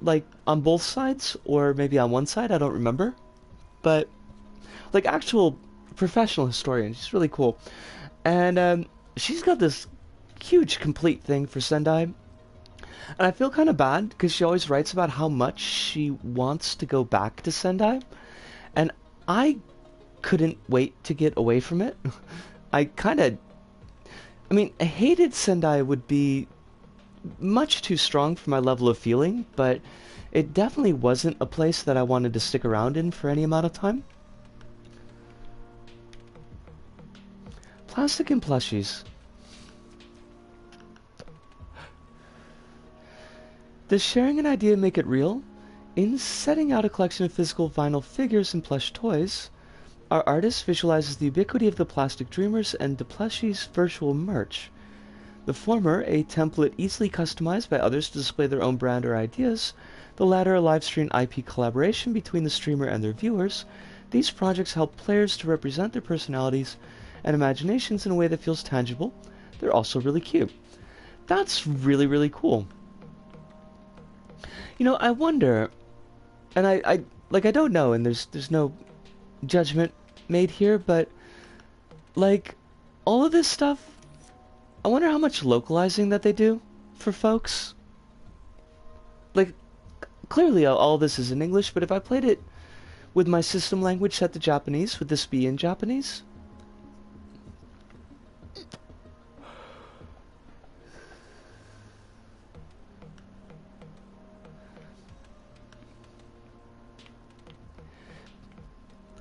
like on both sides, or maybe on one side. I don't remember, but like actual professional historian. She's really cool, and she's got this huge complete thing for Sendai, and I feel kind of bad because she always writes about how much she wants to go back to Sendai, and I couldn't wait to get away from it. I mean, I hated Sendai would be much too strong for my level of feeling, but it definitely wasn't a place that I wanted to stick around in for any amount of time. Plastic and plushies. Does sharing an idea make it real? In setting out a collection of physical vinyl figures and plush toys, our artist visualizes the ubiquity of the plastic dreamers and the plushies' virtual merch. The former, a template easily customized by others to display their own brand or ideas, the latter a live-streamed IP collaboration between the streamer and their viewers. These projects help players to represent their personalities and imaginations in a way that feels tangible. They're also really cute. That's really, really cool. You know, I wonder, and I don't know, and there's no judgment made here, but like all of this stuff, I wonder how much localizing that they do for folks. Like, clearly all this is in English, but if I played it with my system language set to Japanese, would this be in Japanese?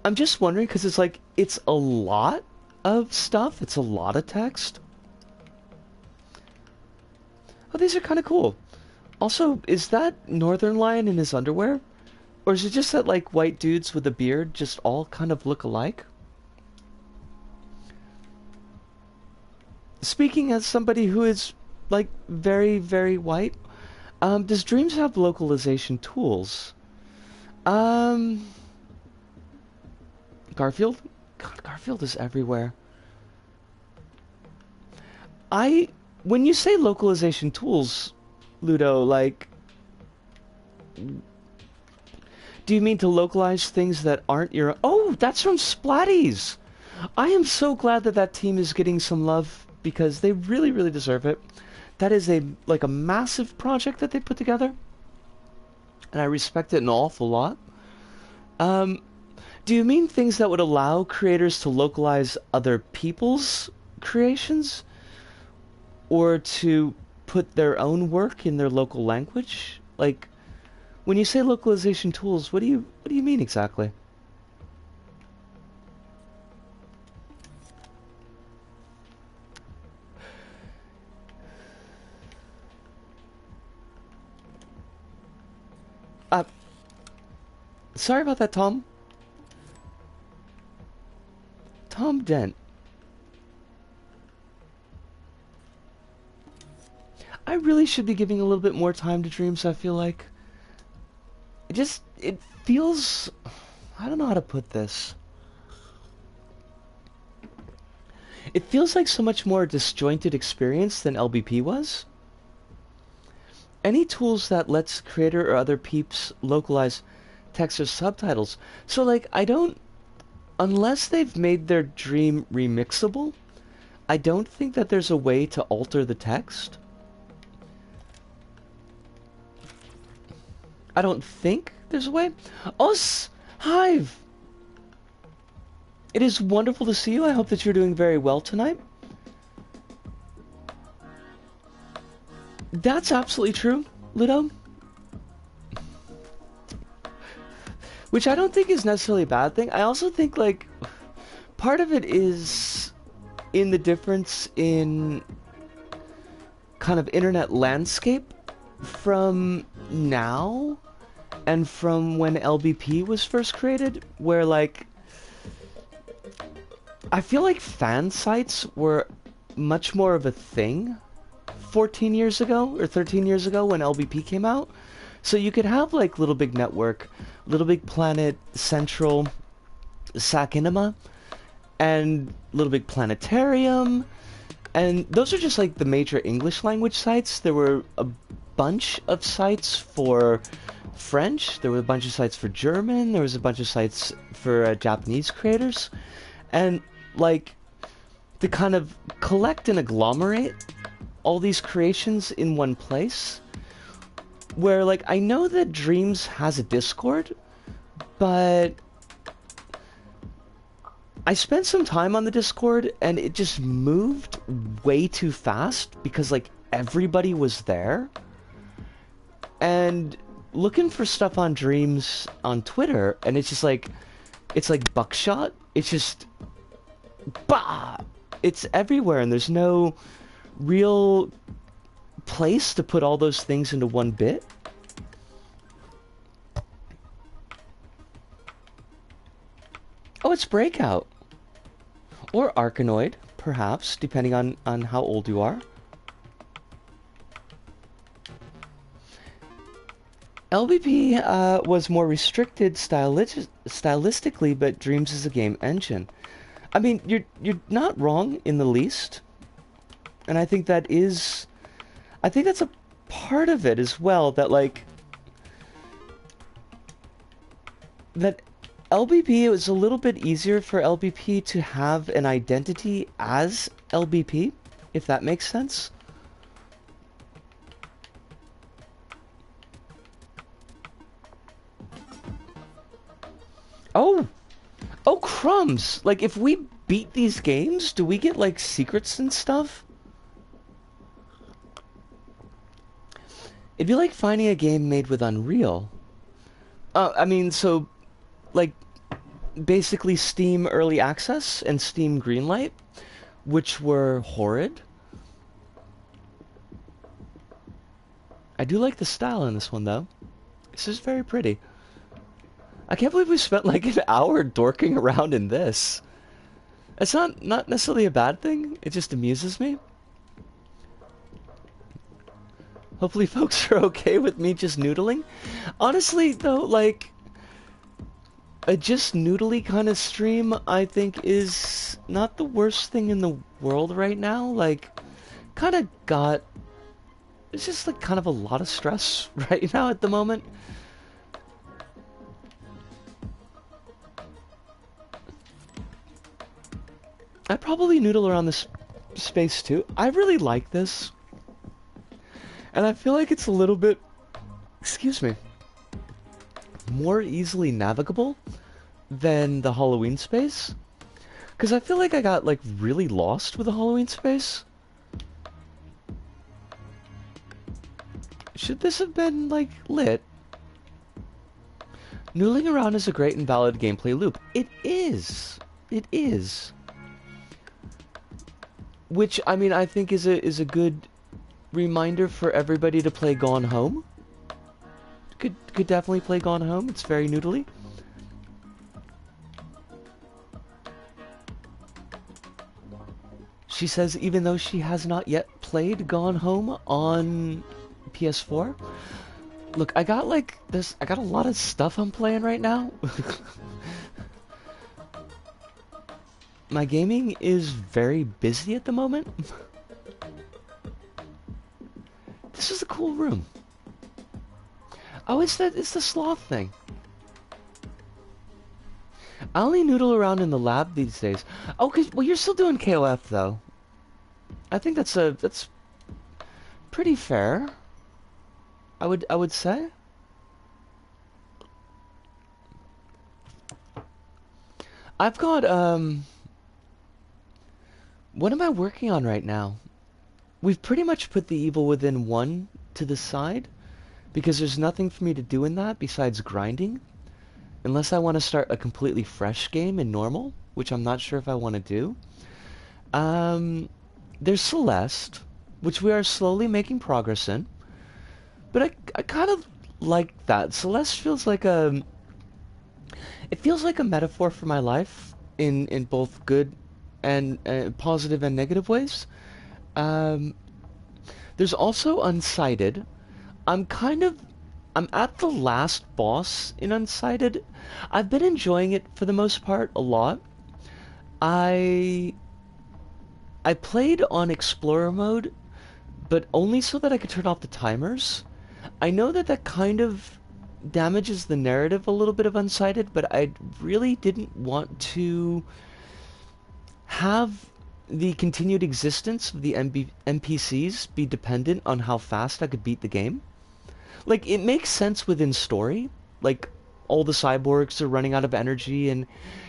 I'm just wondering because it's like, it's a lot of stuff. It's a lot of text. Oh, these are kind of cool. Also, is that Northern Lion in his underwear? Or is it just that, like, white dudes with a beard just all kind of look alike? Speaking as somebody who is, like, very, very white, does Dreams have localization tools? Um... Garfield? God, Garfield is everywhere. When you say localization tools, Ludo, like, do you mean to localize things that aren't your... Oh, that's from Splatties! I am so glad that that team is getting some love because they really, really deserve it. That is a massive project that they put together, and I respect it an awful lot. Do you mean things that would allow creators to localize other people's creations? Or to put their own work in their local language? Like, when you say localization tools, what do you mean exactly? Uh, Sorry about that, Tom. Tom Dent. I really should be giving a little bit more time to dreams, I feel like. It feels... I don't know how to put this. It feels like so much more disjointed experience than LBP was. Any tools that lets creator or other peeps localize text or subtitles. So like, unless they've made their dream remixable, I don't think that there's a way to alter the text. I don't think there's a way. Us! Hive! It is wonderful to see you. I hope that you're doing very well tonight. That's absolutely true, Ludo. Which I don't think is necessarily a bad thing. I also think, like, part of it is in the difference in kind of internet landscape from now and from when LBP was first created, where, like, I feel like fan sites were much more of a thing 14 years ago or 13 years ago when LBP came out. So you could have, like, Little Big Network, Little Big Planet, Central, Sakinema, and Little Big Planetarium, and those are just like the major English language sites. There were a bunch of sites for French, there were a bunch of sites for German, there was a bunch of sites for Japanese creators, and like to kind of collect and agglomerate all these creations in one place, where, like, I know that Dreams has a Discord, but I spent some time on the Discord and it just moved way too fast because, like, everybody was there. And looking for stuff on Dreams on Twitter, and it's just like, it's like buckshot. It's just, bah! It's everywhere, and there's no real place to put all those things into one bit. Oh, it's Breakout. Or Arkanoid, perhaps, depending on how old you are. LBP was more restricted stylistically, but Dreams is a game engine. I mean, you're not wrong in the least, and I think that's a part of it as well. That, like, that LBP, it was a little bit easier for LBP to have an identity as LBP, if that makes sense. Oh! Oh, crumbs! Like, if we beat these games, do we get, like, secrets and stuff? It'd be like finding a game made with Unreal. I mean, so, like, basically Steam Early Access and Steam Greenlight, which were horrid. I do like the style in this one, though. This is very pretty. I can't believe we spent like an hour dorking around in this. It's not necessarily a bad thing, it just amuses me. Hopefully folks are okay with me just noodling. Honestly, though, like, a just noodly kind of stream, I think, is not the worst thing in the world right now. Like, kind of got... It's just, like, kind of a lot of stress right now at the moment. I probably noodle around this space, too. I really like this. And I feel like it's a little bit... Excuse me. More easily navigable than the Halloween space. Because I feel like I got, like, really lost with the Halloween space. Should this have been, like, lit? Noodling around is a great and valid gameplay loop. It is. It is. Which, I mean, I think is a good reminder for everybody to play Gone Home. Could definitely play Gone Home. It's very noodly. She says even though she has not yet played Gone Home on PS4. Look, I got like this. I got a lot of stuff I'm playing right now. My gaming is very busy at the moment. This is a cool room. Oh, it's the sloth thing. I only noodle around in the lab these days. Oh, well, you're still doing KOF though. I think that's pretty fair. I would say. I've got what am I working on right now? we've pretty much put the evil within one to the side because there's nothing for me to do in that besides grinding, unless I want to start a completely fresh game in normal, which I'm not sure if I want to do. Um, there's Celeste, which we are slowly making progress in, but I kind of like that. Celeste feels like it feels like a metaphor for my life in both good and positive and negative ways. Um, there's also Unsighted. I'm kind of I'm at the last boss in Unsighted. I've been enjoying it for the most part a lot. I I played on Explorer mode, but only so that I could turn off the timers. I know that that kind of damages the narrative a little bit of Unsighted, but I really didn't want to have the continued existence of the NPCs be dependent on how fast I could beat the game. Like, it makes sense within story. Like, all the cyborgs are running out of energy, and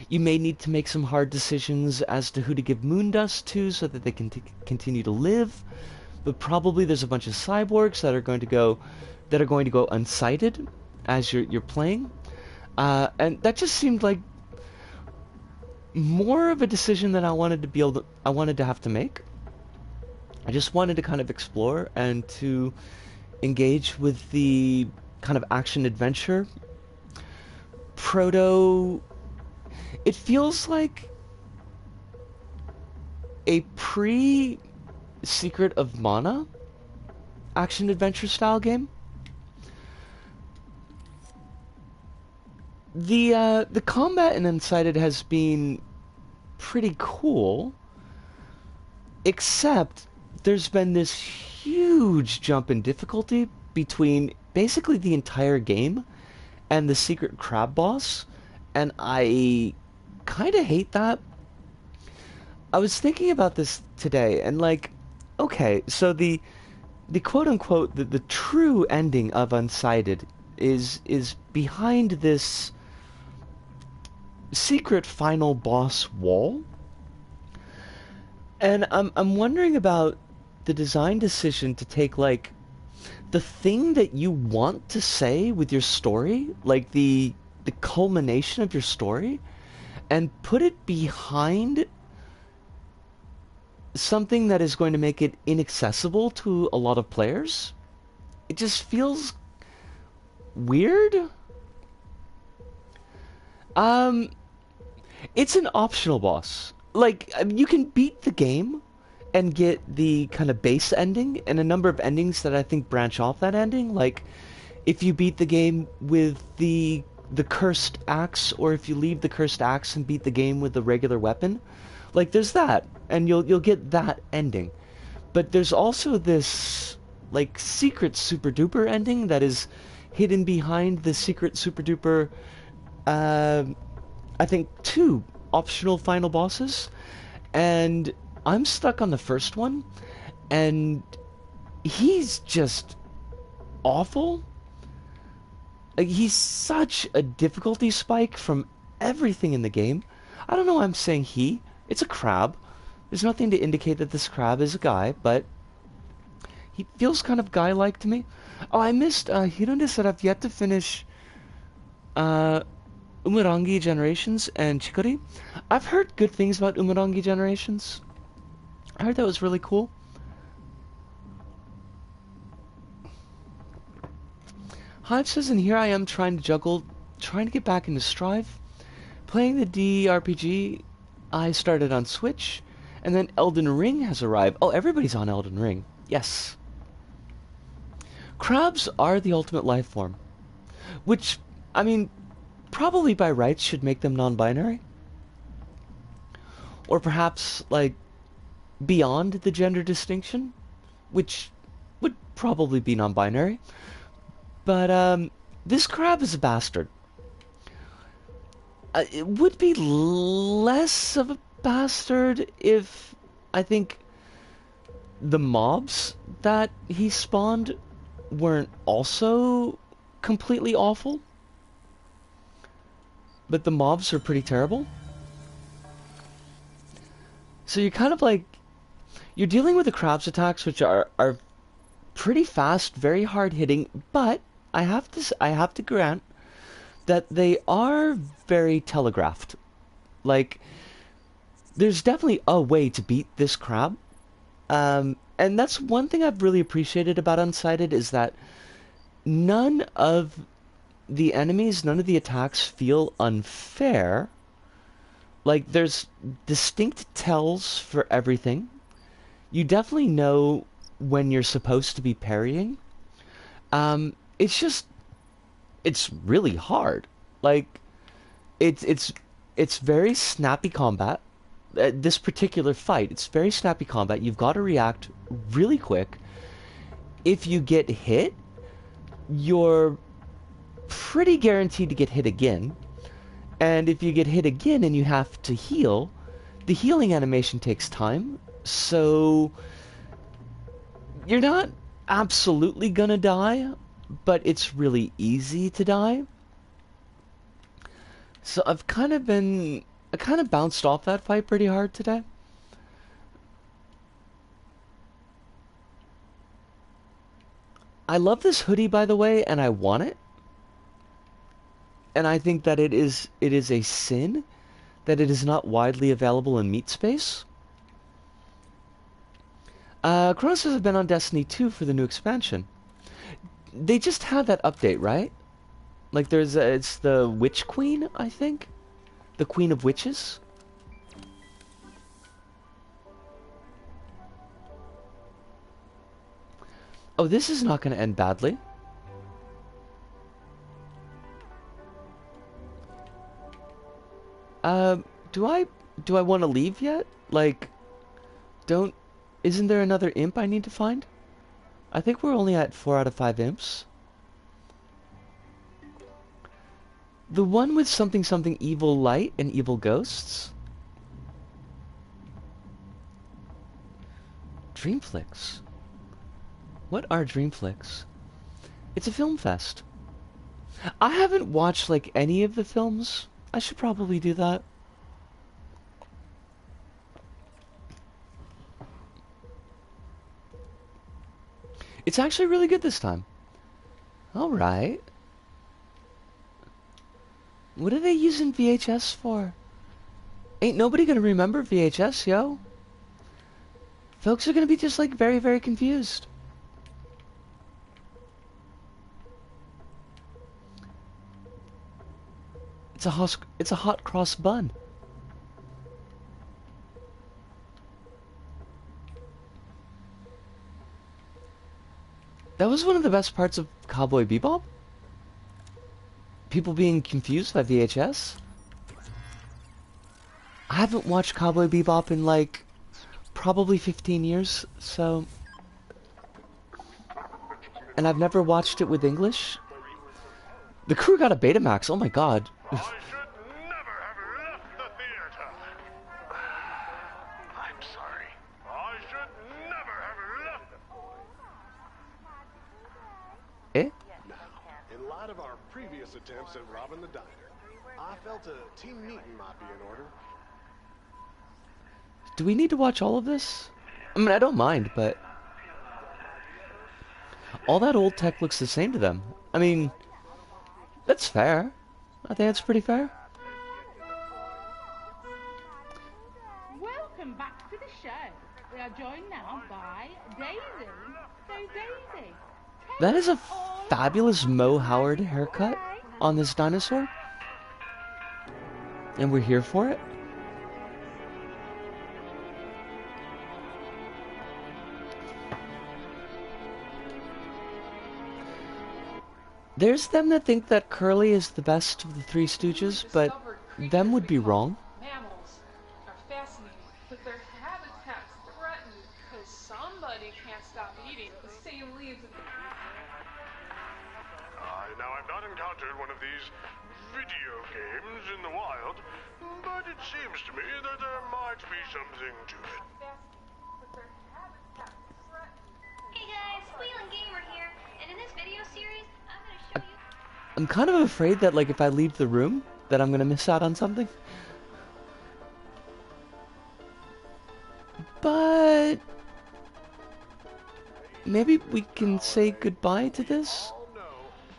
you may need to make some hard decisions as to who to give moon dust to so that they can continue to live. But probably there's a bunch of cyborgs that are going to go unsighted as you're playing. And that just seemed like more of a decision that I wanted to have to make. I just wanted to kind of explore and to engage with the kind of action adventure proto. It feels like a pre Secret of Mana action adventure style game. The combat in Unsighted has been pretty cool, except there's been this huge jump in difficulty between basically the entire game and the secret crab boss, and I kind of hate that. I was thinking about this today, and like, okay, so the quote unquote the true ending of Unsighted is behind this secret final boss wall. And I'm wondering about the design decision to take like the thing that you want to say with your story, like the culmination of your story, and put it behind something that is going to make it inaccessible to a lot of players. It just feels weird. Um, it's an optional boss. Like, I mean, you can beat the game and get the kind of base ending and a number of endings that I think branch off that ending. Like, if you beat the game with the cursed axe, or if you leave the cursed axe and beat the game with the regular weapon, like there's that, and you'll get that ending. But there's also this like secret super duper ending that is hidden behind the secret super duper. I think two optional final bosses, and I'm stuck on the first one, and he's just awful. Like, he's such a difficulty spike from everything in the game. I don't know why I'm saying he. It's a crab. There's nothing to indicate that this crab is a guy, but he feels kind of guy-like to me. Oh, I missed, Hirunde said I've yet to finish, Umurangi Generations and Chikori. I've heard good things about Umurangi Generations. I heard that was really cool. Hive says, and here I am trying to get back into Strive. Playing the DRPG I started on Switch, and then Elden Ring has arrived. Oh, everybody's on Elden Ring. Yes. Crabs are the ultimate life form, which, I mean, probably by rights should make them non-binary. Or perhaps, like, beyond the gender distinction, which would probably be non-binary. But, this crab is a bastard. It would be less of a bastard if, I think, the mobs that he spawned weren't also completely awful. But the mobs are pretty terrible. So you're kind of like, You're dealing with the crab's attacks, which are pretty fast, very hard hitting, but I have to grant that they are very telegraphed. Like, there's definitely a way to beat this crab. And that's one thing I've really appreciated about Unsighted is that none of the enemies, none of the attacks feel unfair. Like, there's distinct tells for everything. You definitely know when you're supposed to be parrying. It's just, it's really hard. Like, it's very snappy combat. This particular fight, it's very snappy combat. You've got to react really quick. If you get hit, you're pretty guaranteed to get hit again. And if you get hit again and you have to heal, the healing animation takes time. So you're not absolutely gonna die, but it's really easy to die. So I kind of bounced off that fight pretty hard today. I love this hoodie, by the way, and I want it. And I think that it is a sin that it is not widely available in Meat Space. Kronos has been on Destiny 2 for the new expansion. They just had that update, right? Like it's the Witch Queen, I think? The Queen of Witches? Oh, this is not going to end badly. Do I want to leave yet? Like, isn't there another imp I need to find? I think we're only at 4 out of 5 imps. The one with something evil light and evil ghosts? Dreamflix. What are Dreamflix? It's a film fest. I haven't watched, like, any of the films. I should probably do that. It's actually really good this time. Alright. What are they using VHS for? Ain't nobody gonna remember VHS, yo. Folks are gonna be just, like, very, very confused. It's a hot cross bun. That was one of the best parts of Cowboy Bebop. People being confused by VHS. I haven't watched Cowboy Bebop in like probably 15 years, so... And I've never watched it with English. The crew got a Betamax, oh my god. I should never have left the theater. I'm sorry. I should never have left. Eh? Now, in light of our previous attempts at robbing the diner, I felt a team meeting might be in order. Do we need to watch all of this? I mean, I don't mind, but... all that old tech looks the same to them. I mean, that's fair. I think that's pretty fair. Welcome back to the show. We are joined now by Daisy. So Daisy, That is a fabulous Mo Howard haircut on this dinosaur. And we're here for it. There's them that think that Curly is the best of the Three Stooges, but them would be wrong. Mammals are fascinating, but their habitats threatened because somebody can't stop eating the same leaves. Now, I've not encountered one of these video games in the wild, but it seems to me that there might be something to it. But their habitats threatened. Hey guys, Wheelin' Gamer here, and in this video series, I'm gonna show you... I'm kind of afraid that, like, if I leave the room, that I'm gonna miss out on something. But maybe we can say goodbye to this? All know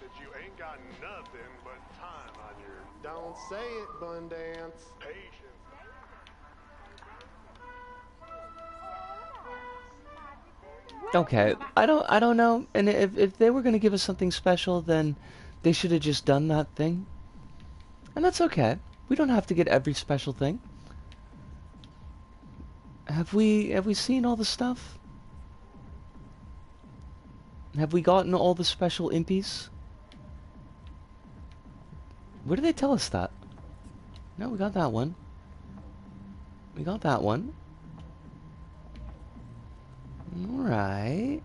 that you ain't got nothing but time on your... Don't say it, Bundance. Patience. Okay, I don't know. And if they were gonna give us something special, then they should have just done that thing. And that's okay. We don't have to get every special thing. Have we seen all the stuff? Have we gotten all the special impies? Where did they tell us that? No, we got that one. We got that one. Alright.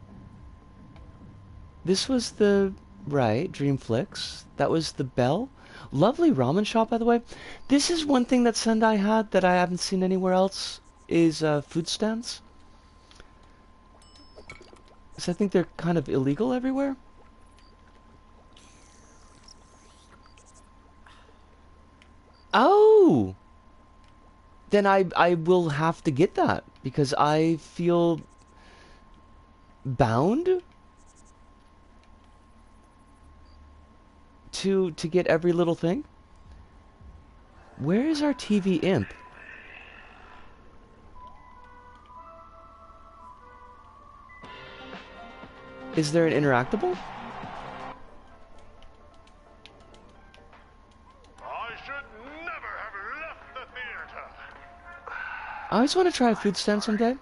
This was the... Right, Dreamflix. That was the bell. Lovely ramen shop, by the way. This is one thing that Sendai had that I haven't seen anywhere else, is food stands. Because I think they're kind of illegal everywhere. Oh! Then I will have to get that, because I feel bound to get every little thing. Where is our TV imp? Is there an interactable? I should never have left the theater. I always want to try a food stand someday.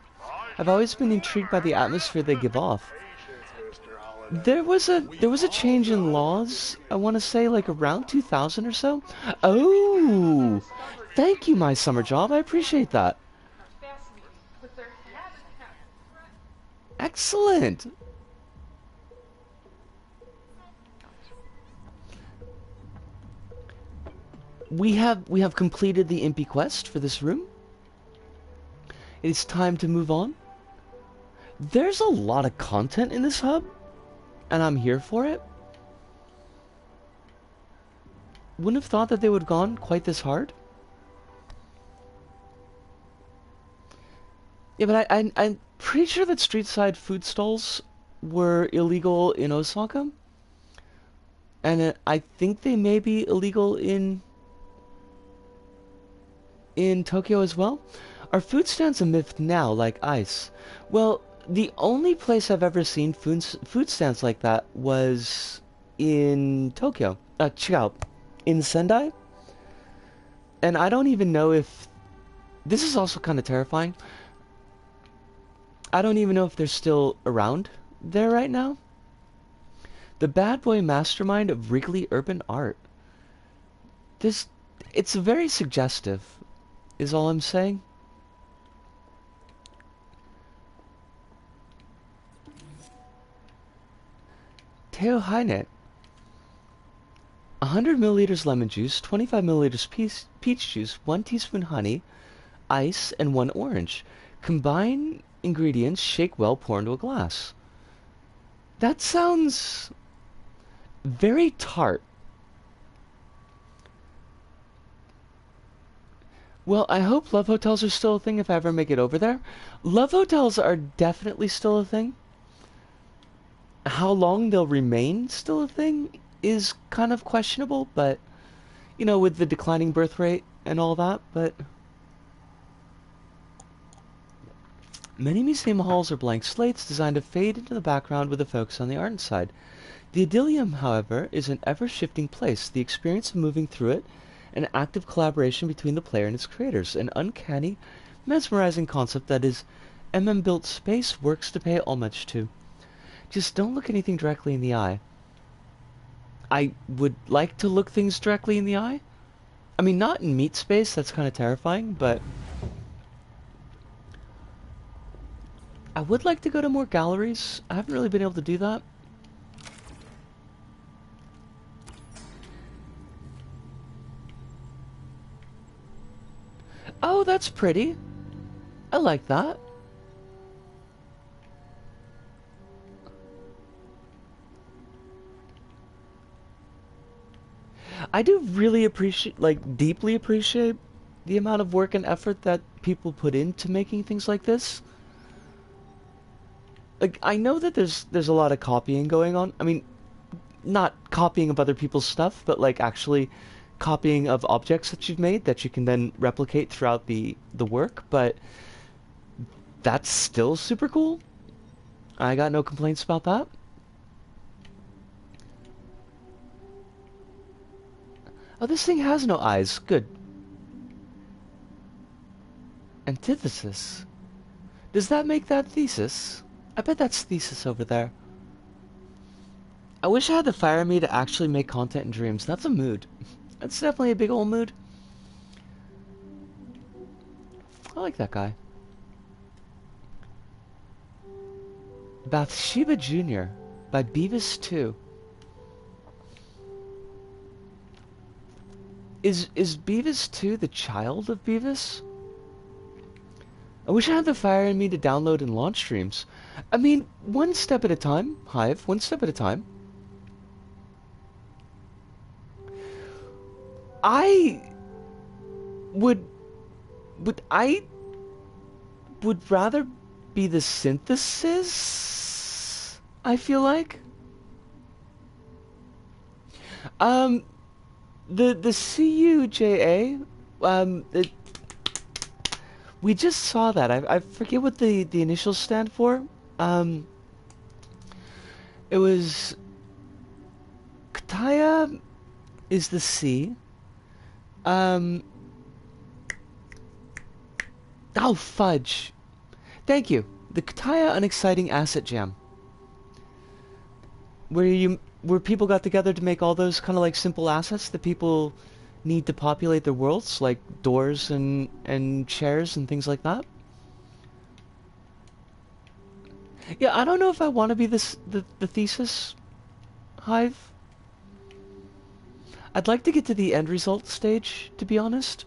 I've always been intrigued by the atmosphere they give off. Patience, Mr. Holiday. There was a change in laws, I want to say like around 2000 or so. Oh! Thank you, my summer job. I appreciate that. Are fascinating, but their habitat threatened. Excellent. We have completed the Impy quest for this room. It's time to move on. There's a lot of content in this hub, and I'm here for it. Wouldn't have thought that they would have gone quite this hard. Yeah, but I'm pretty sure that street side food stalls were illegal in Osaka. And I think they may be illegal in Tokyo as well. Are food stands a myth now, like ice? Well, the only place I've ever seen food stands like that was in Tokyo. Chigago. In Sendai. And I don't even know if... This is also kind of terrifying. I don't even know if they're still around there right now. The bad boy mastermind of Wrigley Urban Art. It's very suggestive, is all I'm saying. Teo Heinet. 100 milliliters lemon juice, 25 milliliters peach juice, 1 teaspoon honey, ice, and 1 orange. Combine ingredients, shake well, pour into a glass. That sounds very tart. Well, I hope love hotels are still a thing if I ever make it over there. Love hotels are definitely still a thing. How long they'll remain still a thing is kind of questionable, but, you know, with the declining birth rate and all that, but... Many museum halls are blank slates designed to fade into the background with a focus on the art inside. The Idyllium, however, is an ever-shifting place, the experience of moving through it, an active collaboration between the player and its creators, an uncanny, mesmerizing concept that is MM-built space works to pay homage to. Just don't look anything directly in the eye. I would like to look things directly in the eye. I mean, not in meat space, that's kind of terrifying, but... I would like to go to more galleries. I haven't really been able to do that. Oh, that's pretty. I like that. I do really appreciate, like, deeply appreciate the amount of work and effort that people put into making things like this. Like, I know that there's a lot of copying going on. I mean, not copying of other people's stuff, but like actually copying of objects that you've made that you can then replicate throughout the work, but that's still super cool. I got no complaints about that. Oh, this thing has no eyes. Good. Antithesis. Does that make that thesis? I bet that's thesis over there. I wish I had the fire in me to actually make content in dreams. That's a mood. That's definitely a big old mood. I like that guy. Bathsheba Jr. by Beavis 2. Is Beavis 2 the child of Beavis? I wish I had the fire in me to download and launch streams. I mean, one step at a time, Hive, one step at a time. I would rather be the synthesis, I feel like. The CUJA, we just saw that. I forget what the initials stand for. It was PtaER is the C. Oh, fudge. Thank you. The PtaER Unexciting Asset Jam. Where people got together to make all those kind of like simple assets that people need to populate their worlds, like doors and chairs and things like that. Yeah, I don't know if I want to be the thesis, Hive. I'd like to get to the end result stage, to be honest.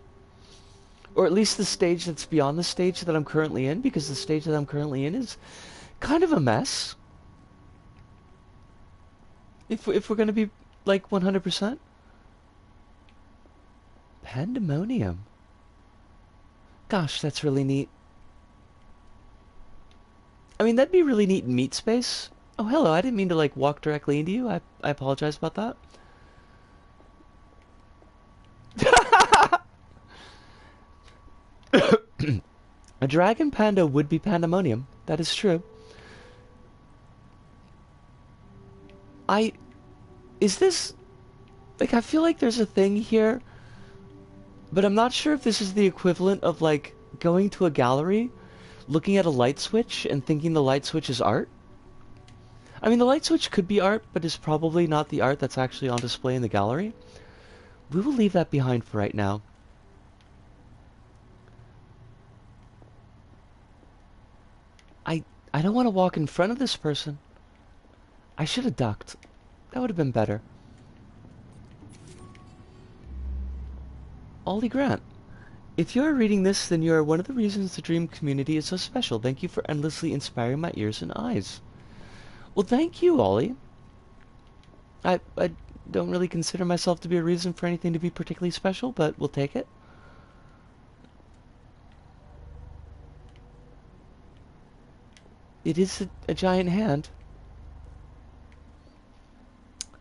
Or at least the stage that's beyond the stage that I'm currently in, because the stage that I'm currently in is kind of a mess. If we're going to be, like, 100%. Pandemonium. Gosh, that's really neat. I mean, that'd be really neat in Meat Space. Oh, hello, I didn't mean to, like, walk directly into you. I apologize about that. A dragon panda would be pandemonium. That is true. Is this... Like, I feel like there's a thing here, but I'm not sure if this is the equivalent of, like, going to a gallery, looking at a light switch, and thinking the light switch is art. I mean, the light switch could be art, but is probably not the art that's actually on display in the gallery. We will leave that behind for right now. I don't want to walk in front of this person. I should have ducked. That would have been better. Ollie Grant. If you're reading this, then you are one of the reasons the Dream community is so special. Thank you for endlessly inspiring my ears and eyes. Well, thank you, Ollie. I don't really consider myself to be a reason for anything to be particularly special, but we'll take it. It is a giant hand.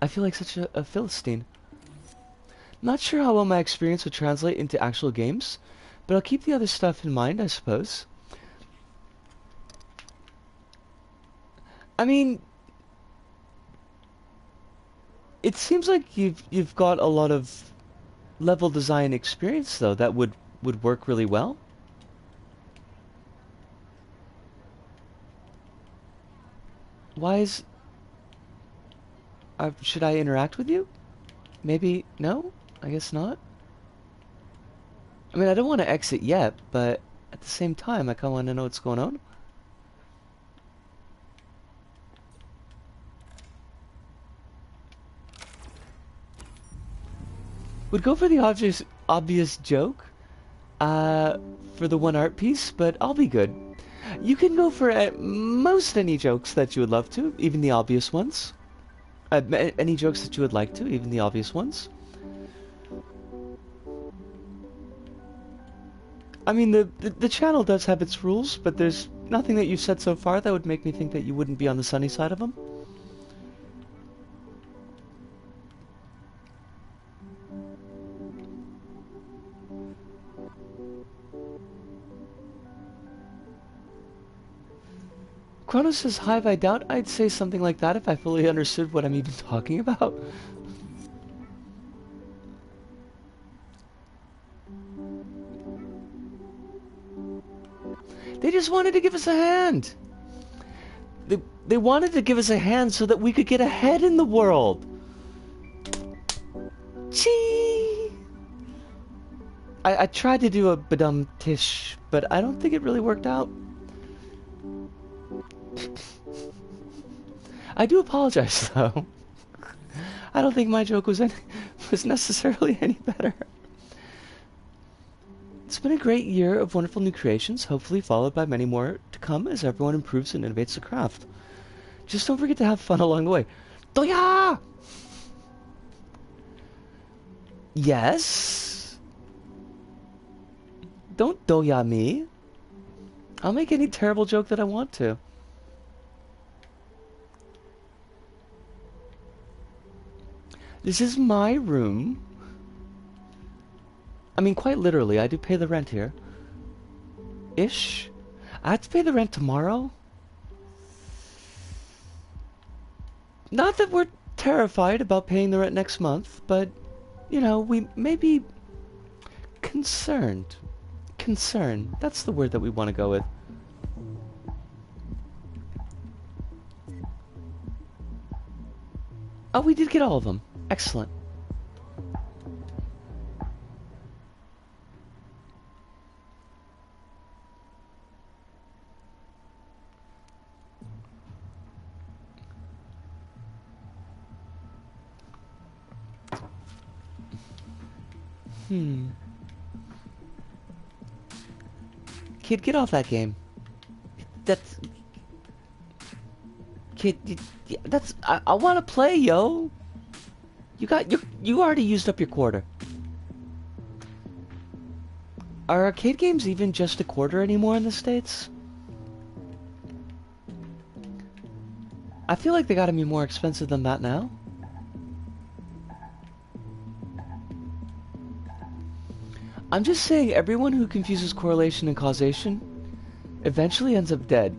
I feel like such a Philistine. Not sure how well my experience would translate into actual games, but I'll keep the other stuff in mind, I suppose. I mean, it seems like you've got a lot of level design experience, though, that would work really well. Why is... should I interact with you? Maybe... no? I guess not. I mean, I don't want to exit yet, but at the same time, I kind of want to know what's going on. Would go for the obvious joke for the one art piece, but I'll be good. You can go for most any jokes that you would love to, even the obvious ones. Any jokes that you would like to, even the obvious ones. I mean, the channel does have its rules, but there's nothing that you've said so far that would make me think that you wouldn't be on the sunny side of them. Chronos says, Hive, I doubt I'd say something like that if I fully understood what I'm even talking about. They just wanted to give us a hand. They wanted to give us a hand so that we could get ahead in the world. Chee! I tried to do a badum tish, but I don't think it really worked out. I do apologize, though. I don't think my joke was necessarily any better. It's been a great year of wonderful new creations, hopefully followed by many more to come as everyone improves and innovates the craft. Just don't forget to have fun along the way. Doya! Yes? Don't doya me. I'll make any terrible joke that I want to. This is my room. I mean, quite literally, I do pay the rent here. Ish. I have to pay the rent tomorrow. Not that we're terrified about paying the rent next month, but, you know, we may be concerned. Concern. That's the word that we want to go with. Oh, we did get all of them. Excellent. Kid, get off that game. That's... Kid, that's... I want to play, yo. You already used up your quarter. Are arcade games even just a quarter anymore in the States? I feel like they gotta be more expensive than that now. I'm just saying everyone who confuses correlation and causation eventually ends up dead.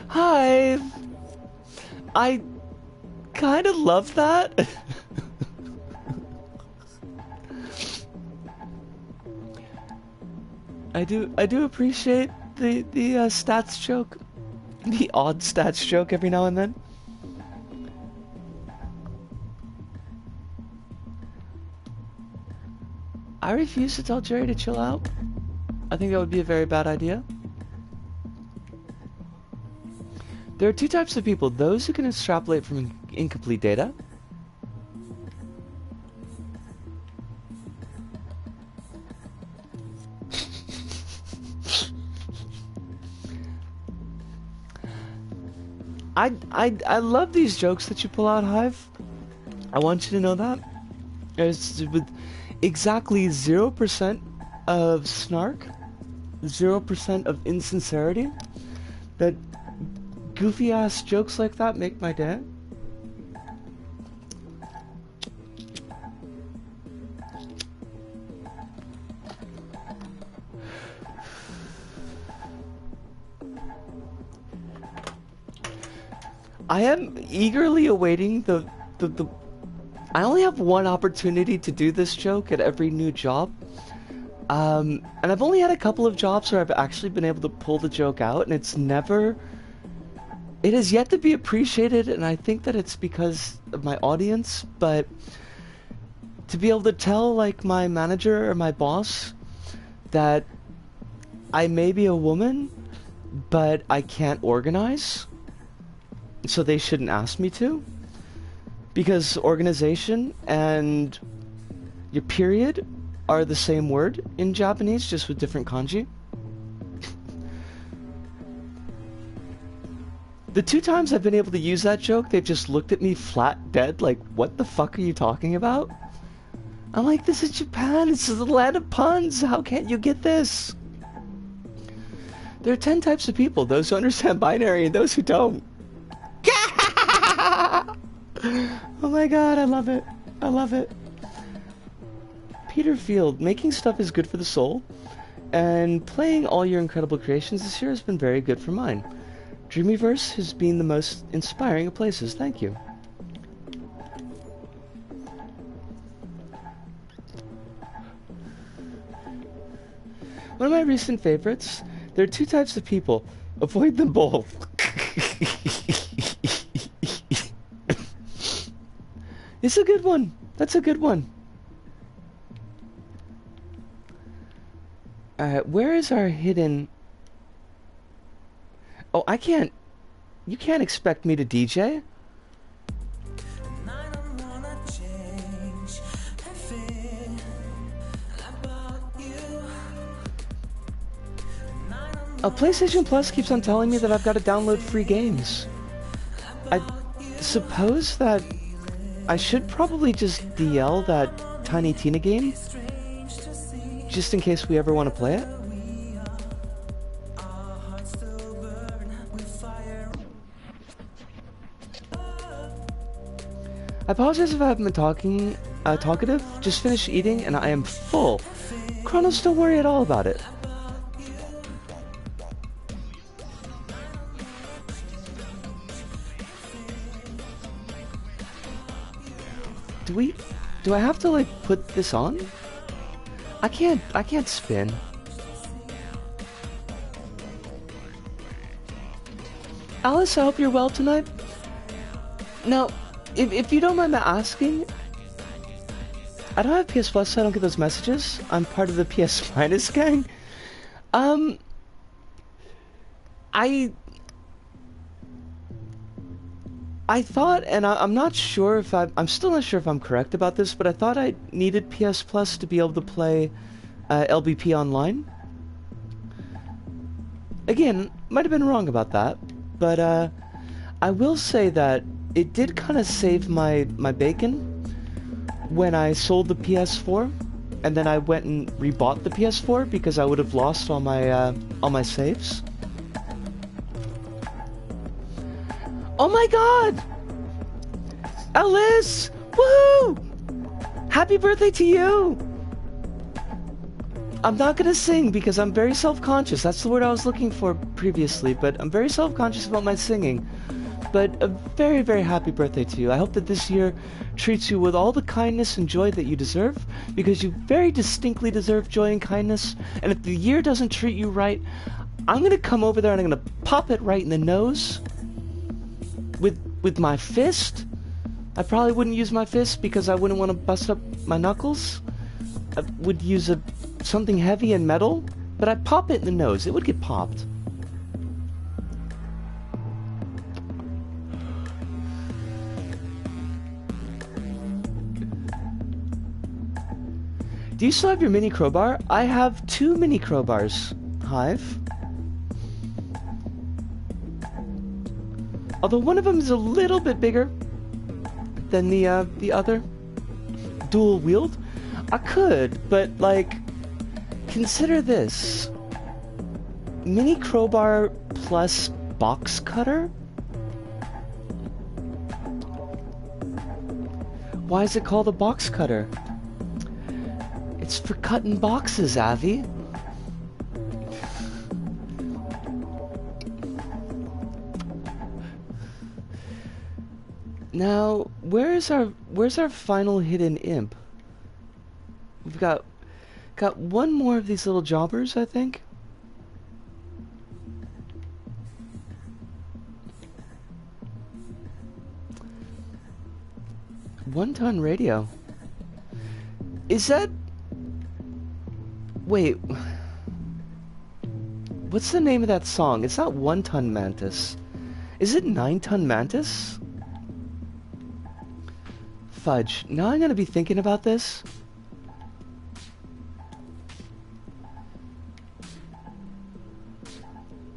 Hi! I kind of love that. I do appreciate the stats joke. The odd stats joke every now and then. I refuse to tell Jerry to chill out. I think that would be a very bad idea. There are two types of people. Those who can extrapolate from incomplete data. I love these jokes that you pull out, Hive. I want you to know that. It's with exactly 0% of snark, 0% of insincerity, that goofy ass jokes like that make my day. I am eagerly awaiting the I only have one opportunity to do this joke at every new job. And I've only had a couple of jobs where I've actually been able to pull the joke out, and it has yet to be appreciated, and I think that it's because of my audience, but to be able to tell, like, my manager or my boss that I may be a woman, but I can't organize, so they shouldn't ask me to, because organization and your period are the same word in Japanese, just with different kanji. The 2 times I've been able to use that joke, they've just looked at me flat dead like, what the fuck are you talking about? I'm like, this is Japan, this is the land of puns, how can't you get this? There are 10 types of people, those who understand binary and those who don't. Oh my god, I love it. I love it. Peter Field, making stuff is good for the soul, and playing all your incredible creations this year has been very good for mine. Dreamyverse has been the most inspiring of places. Thank you. One of my recent favorites, there are 2 types of people. Avoid them both. It's a good one. That's a good one. Alright, where is our hidden... Oh, I can't... You can't expect me to DJ? PlayStation Plus keeps on telling me that I've got to download free games. I suppose that I should probably just DL that Tiny Tina game, just in case we ever want to play it. I apologize if I haven't been talkative. Just finished eating and I am full. Kronos, don't worry at all about it. Do I have to like put this on? I can't spin. Alice, I hope you're well tonight. Now, if you don't mind me asking, I don't have PS Plus, so I don't get those messages. I'm part of the PS Minus gang. I thought, and I'm not sure if I'm still not sure if I'm correct about this, but I thought I needed PS Plus to be able to play LBP online. Again, might have been wrong about that, but I will say that it did kind of save my bacon when I sold the PS4, and then I went and rebought the PS4 because I would have lost all my saves. Oh my god! Alice! Woohoo! Happy birthday to you! I'm not gonna sing because I'm very self-conscious. That's the word I was looking for previously, but I'm very self-conscious about my singing. But a very, very happy birthday to you. I hope that this year treats you with all the kindness and joy that you deserve, because you very distinctly deserve joy and kindness. And if the year doesn't treat you right, I'm gonna come over there and I'm gonna pop it right in the nose. With my fist. I probably wouldn't use my fist because I wouldn't want to bust up my knuckles. I would use something heavy and metal, but I'd pop it in the nose. It would get popped. Do you still have your mini crowbar? I have 2 mini crowbars, Hive. Although one of them is a little bit bigger than the other. Dual wield? I could, but like, consider this. Mini crowbar plus box cutter? Why is it called a box cutter? It's for cutting boxes, Avi. Now, where's our final hidden imp? We've got one more of these little jobbers, I think. One-ton radio. Is that... Wait. What's the name of that song? It's not One-Ton Mantis. Is it 9-Ton Mantis? Fudge. Now I'm gonna be thinking about this.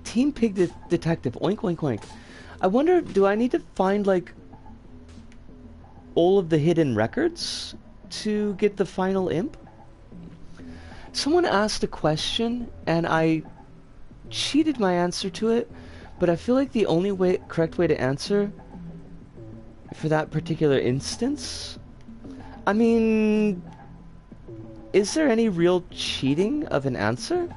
Team Pig Detective. Oink, oink, oink. I wonder, do I need to find, like, all of the hidden records to get the final imp? Someone asked a question, and I cheated my answer to it, but I feel like the only correct way to answer for that particular instance... I mean... Is there any real cheating of an answer?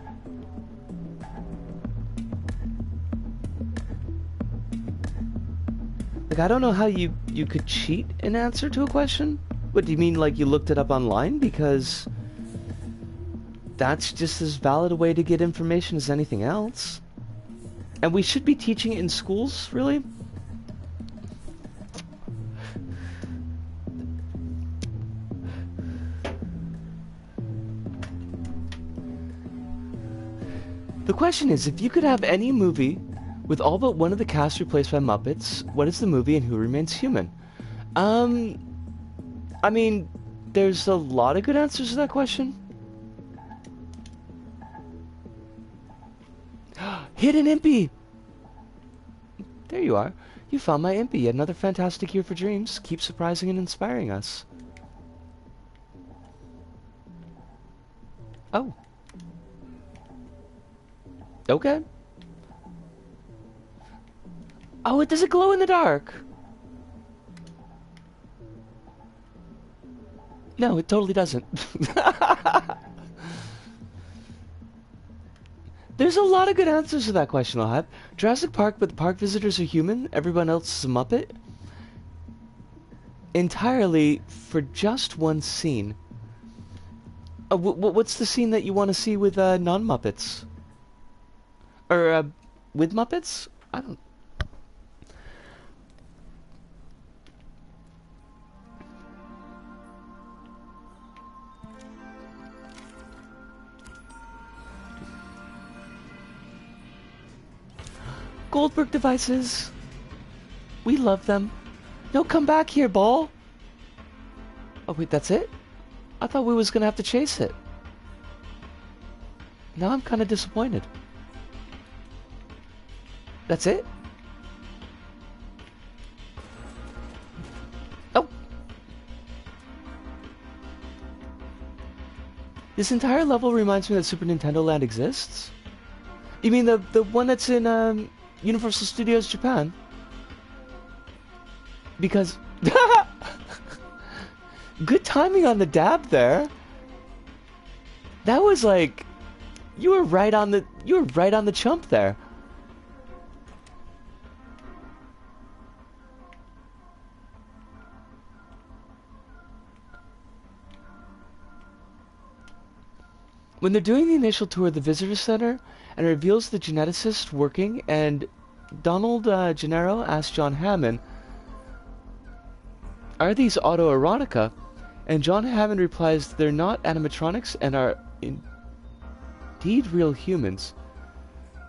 Like, I don't know how you could cheat an answer to a question. What, do you mean, like, you looked it up online? Because that's just as valid a way to get information as anything else. And we should be teaching it in schools, really? The question is, if you could have any movie with all but one of the cast replaced by Muppets, what is the movie and who remains human? I mean, there's a lot of good answers to that question. Hidden Impy! There you are. You found my Impy. Yet another fantastic year for dreams. Keep surprising and inspiring us. Oh. Okay. Oh, it does it glow in the dark? No, it totally doesn't. There's a lot of good answers to that question, I'll have. Jurassic Park, but the park visitors are human, everyone else is a Muppet? Entirely for just one scene. What's the scene that you want to see with non-Muppets? Or with Muppets? I don't... Goldberg devices. We love them. No, come back here, ball. Oh, wait, that's it? I thought we was gonna have to chase it. Now I'm kind of disappointed. That's it? Oh. This entire level reminds me that Super Nintendo Land exists? You mean the one that's in Universal Studios Japan? Because good timing on the dab there. That was like you were right on the chump there. When they're doing the initial tour of the visitor center and it reveals the geneticist working, and Donald Gennaro asks John Hammond, "Are these autoerotica?" And John Hammond replies, "They're not animatronics and are indeed real humans."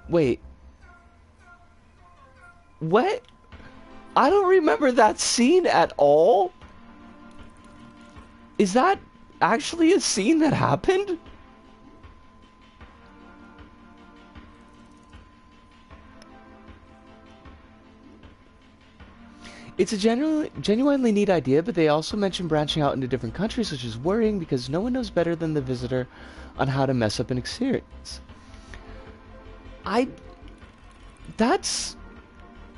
Wait. What? I don't remember that scene at all. Is that actually a scene that happened? It's a genuinely neat idea, but they also mention branching out into different countries, which is worrying because no one knows better than the visitor on how to mess up an experience. That's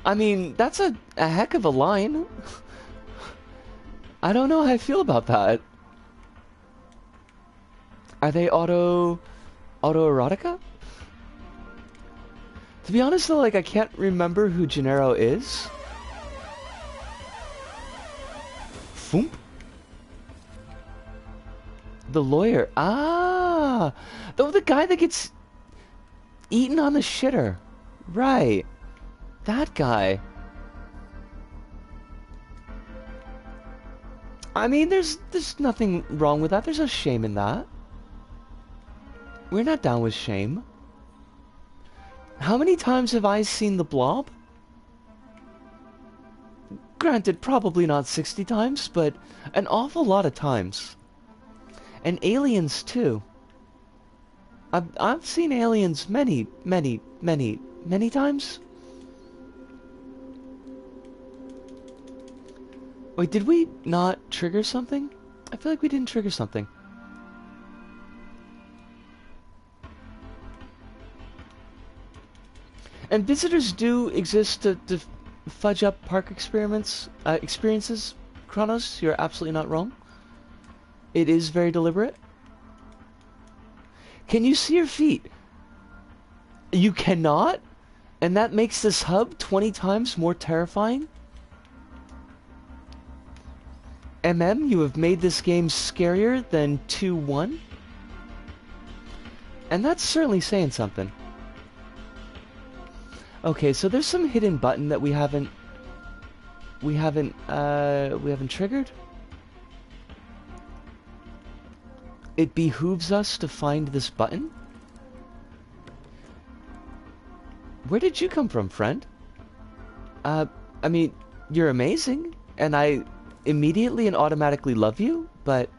a heck of a line. I don't know how I feel about that. Are they autoerotica? To be honest though, like, I can't remember who Gennaro is. Foomp? The lawyer. Ah! The guy that gets eaten on the shitter. Right. That guy. I mean, there's nothing wrong with that. There's no shame in that. We're not down with shame. How many times have I seen The Blob? Granted, probably not 60 times, but an awful lot of times. And Aliens, too. I've seen Aliens many times. Wait, did we not trigger something? I feel like we didn't trigger something. And visitors do exist to fudge up park experiences. Kronos, you're absolutely not wrong. It is very deliberate. Can you see your feet? You cannot? And that makes this hub 20 times more terrifying? You have made this game scarier than 2-1? And that's certainly saying something. Okay, so there's some hidden button that we haven't triggered. It behooves us to find this button. Where did you come from, friend? I mean, you're amazing, and I immediately and automatically love you, but...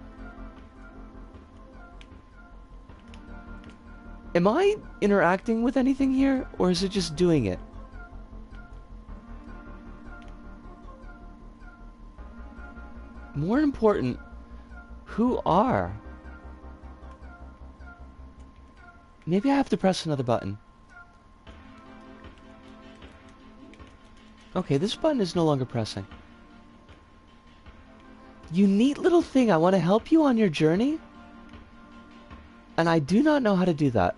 Am I interacting with anything here, or is it just doing it? More important, who are? Maybe I have to press another button. Okay, this button is no longer pressing. You neat little thing, I want to help you on your journey. And I do not know how to do that.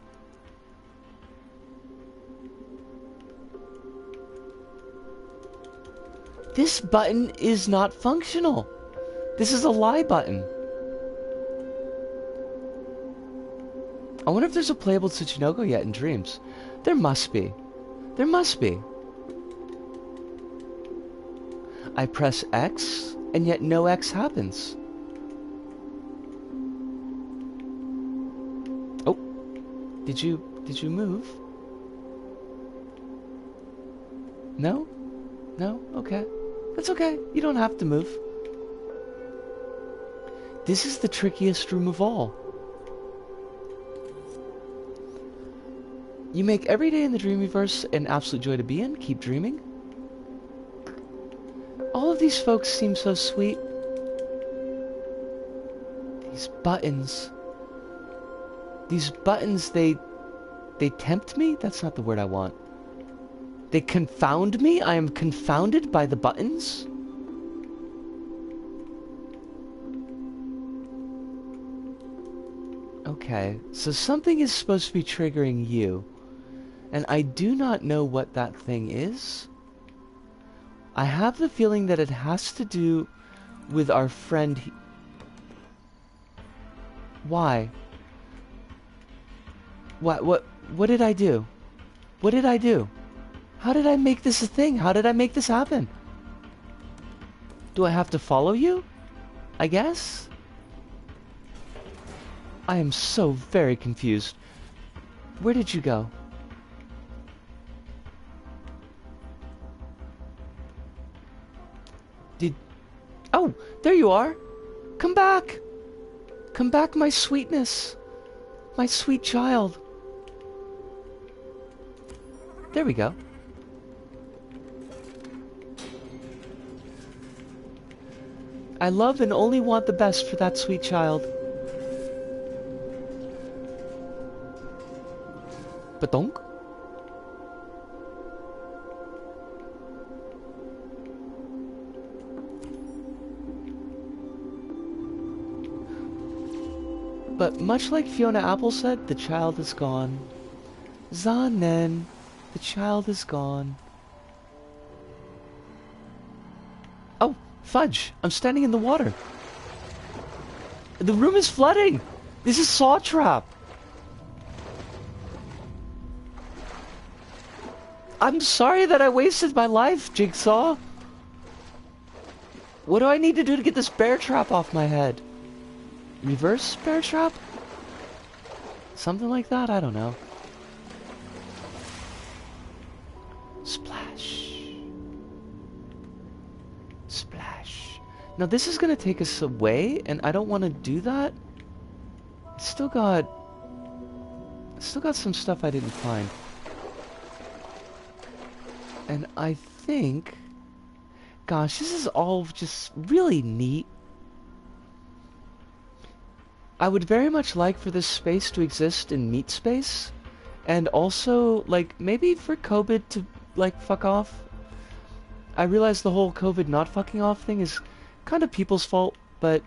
This button is not functional. This is a lie button. I wonder if there's a playable Tsuchinogo yet in Dreams. There must be. There must be. I press X, and yet no X happens. Oh. Did you move? No? No? Okay. That's okay. You don't have to move. This is the trickiest room of all. You make every day in the Dreamyverse an absolute joy to be in. Keep dreaming. All of these folks seem so sweet. These buttons. These buttons, they tempt me? That's not the word I want. They confound me? I am confounded by the buttons? Okay, so something is supposed to be triggering you. And I do not know what that thing is. I have the feeling that it has to do with our friend. Why? What did I do? What did I do? How did I make this a thing? How did I make this happen? Do I have to follow you? I guess? I am so very confused. Where did you go? Oh, there you are. Come back. Come back, my sweetness. My sweet child. There we go. I love and only want the best for that sweet child. Badonk? But much like Fiona Apple said, the child is gone. Zanen, the child is gone. Oh, fudge! I'm standing in the water. The room is flooding! This is Saw Trap! I'm sorry that I wasted my life, Jigsaw. What do I need to do to get this bear trap off my head? Reverse bear trap? Something like that? I don't know. Splash. Splash. Now this is gonna take us away, and I don't want to do that. It's still got some stuff I didn't find. And I think... gosh, this is all just really neat. I would very much like for this space to exist in meat space, and also, like, maybe for COVID to, like, fuck off. I realize the whole COVID not fucking off thing is kind of people's fault, but...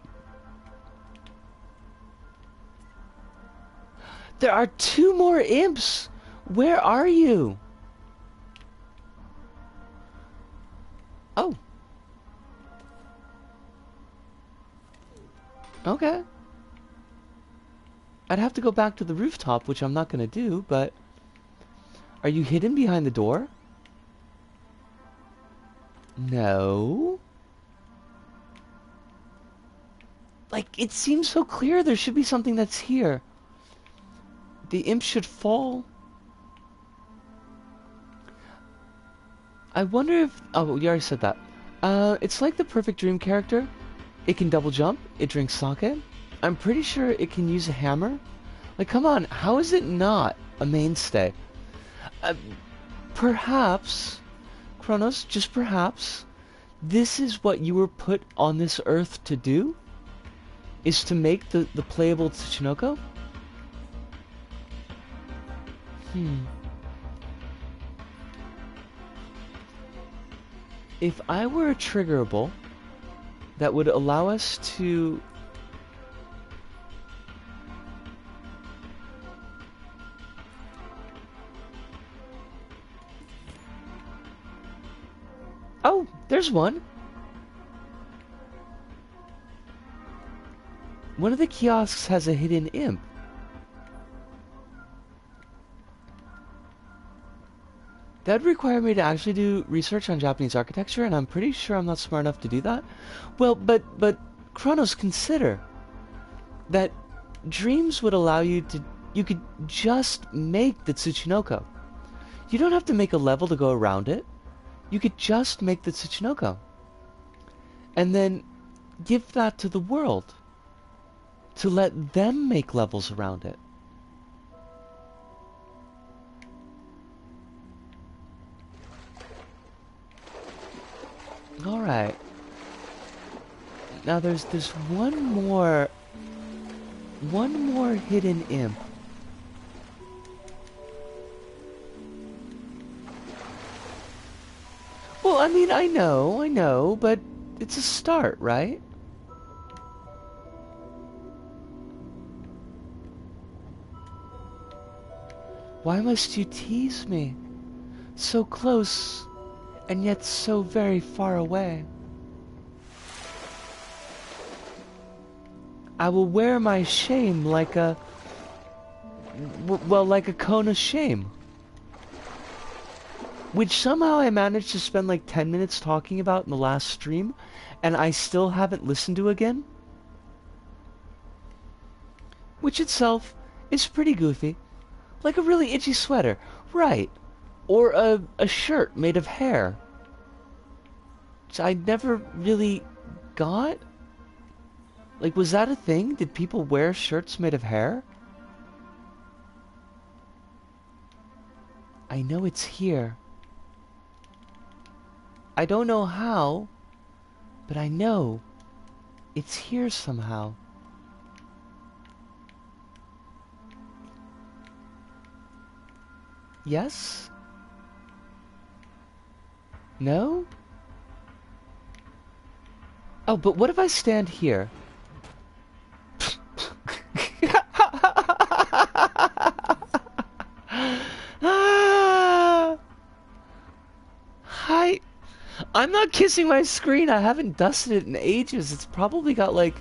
There are 2 more imps! Where are you? Oh. Okay. I'd have to go back to the rooftop, which I'm not gonna do, but... Are you hidden behind the door? No. Like, it seems so clear there should be something that's here. The imp should fall. I wonder if... Oh, you already said that. It's like the perfect dream character. It can double jump. It drinks sake. I'm pretty sure it can use a hammer. Like, come on. How is it not a mainstay? Perhaps, Kronos, just perhaps, this is what you were put on this earth to do? Is to make the playable Tsuchinoko? If I were a triggerable that would allow us to... Oh, there's one. One of the kiosks has a hidden imp. That would require me to actually do research on Japanese architecture, and I'm pretty sure I'm not smart enough to do that. Well, but Kronos, consider that dreams would allow you to... You could just make the Tsuchinoko. You don't have to make a level to go around it. You could just make the Tsuchinoko. And then give that to the world. To let them make levels around it. Alright. Now there's one more hidden imp. Well, I mean, I know, but it's a start, right? Why must you tease me? So close, and yet so very far away. I will wear my shame like a... well, like a cone of shame. Which somehow I managed to spend like 10 minutes talking about in the last stream, and I still haven't listened to again. Which itself is pretty goofy. Like a really itchy sweater. Right. Or a shirt made of hair. Which I never really got. Like, was that a thing? Did people wear shirts made of hair? I know it's here. I don't know how, but I know it's here somehow. Yes? No? Oh, but what if I stand here? Hi. I'm not kissing my screen. I haven't dusted it in ages. It's probably got like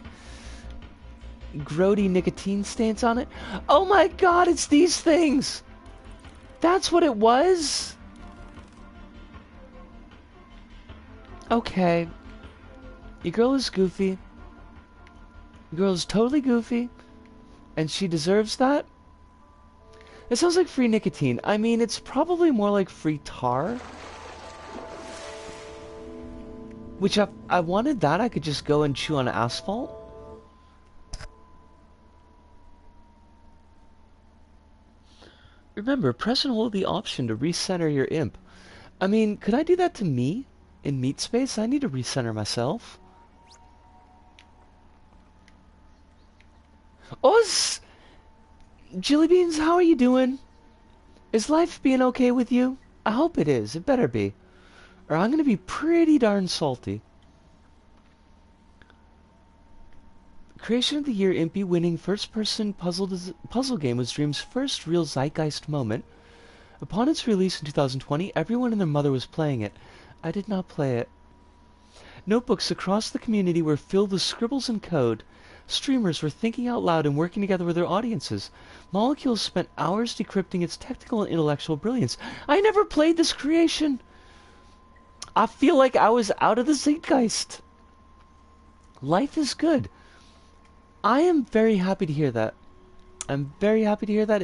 grody nicotine stains on it. Oh my god, it's these things. That's what it was? Okay. Your girl is goofy. Your girl is totally goofy. And she deserves that? It sounds like free nicotine. I mean, it's probably more like free tar. Which if I wanted that, I could just go and chew on asphalt. Remember, press and hold the option to recenter your imp. I mean, could I do that to me? in meat space. I need to recenter myself. Oz! Jilly Beans, how are you doing? Is life being okay with you? I hope it is. It better be. Or I'm gonna be pretty darn salty. Creation of the Year Impy winning first-person puzzle game was Dream's first real zeitgeist moment. Upon its release in 2020, everyone and their mother was playing it. I did not play it. Notebooks across the community were filled with scribbles and code. Streamers were thinking out loud and working together with their audiences. Molecules spent hours decrypting its technical and intellectual brilliance. I never played this creation! I feel like I was out of the zeitgeist. Life is good. I am very happy to hear that. I'm very happy to hear that.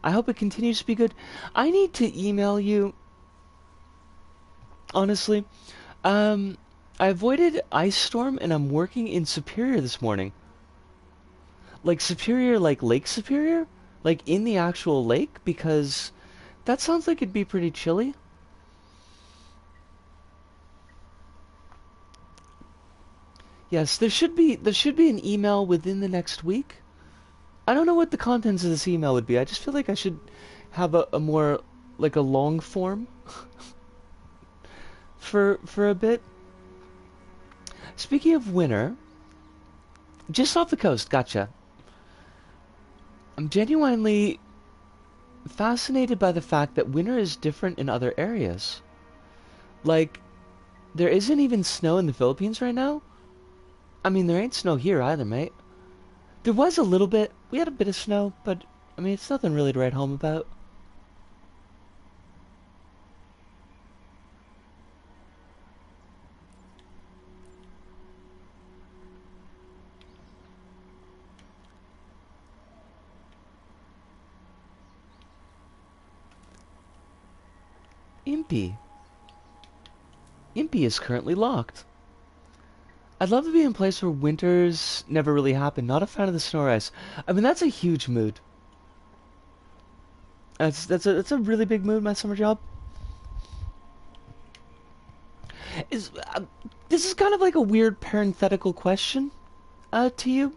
I hope it continues to be good. I need to email you. Honestly. I avoided Ice Storm and I'm working in Superior this morning. Like Superior, like Lake Superior? Like in the actual lake? Because that sounds like it'd be pretty chilly. Yes, there should be an email within the next week. I don't know what the contents of this email would be. I just feel like I should have a more like a long form for a bit. Speaking of winter, just off the coast, gotcha. I'm genuinely fascinated by the fact that winter is different in other areas. Like, there isn't even snow in the Philippines right now. I mean, there ain't snow here either, mate. There was a little bit. We had a bit of snow, but, I mean, it's nothing really to write home about. Impy. Impy is currently locked. I'd love to be in a place where winters never really happen. Not a fan of the snow or ice. I mean, that's a huge mood. That's a really big mood, my summer job. This is kind of like a weird parenthetical question to you.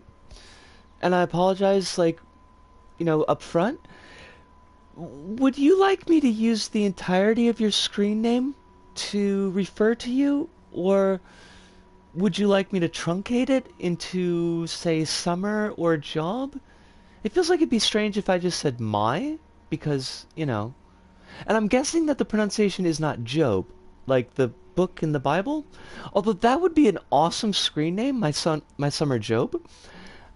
And I apologize, like, you know, up front. Would you like me to use the entirety of your screen name to refer to you? Or would you like me to truncate it into, say, summer or job? It feels like it'd be strange if I just said my, because, you know. And I'm guessing that the pronunciation is not Job, like the book in the Bible. Although that would be an awesome screen name, my summer Job.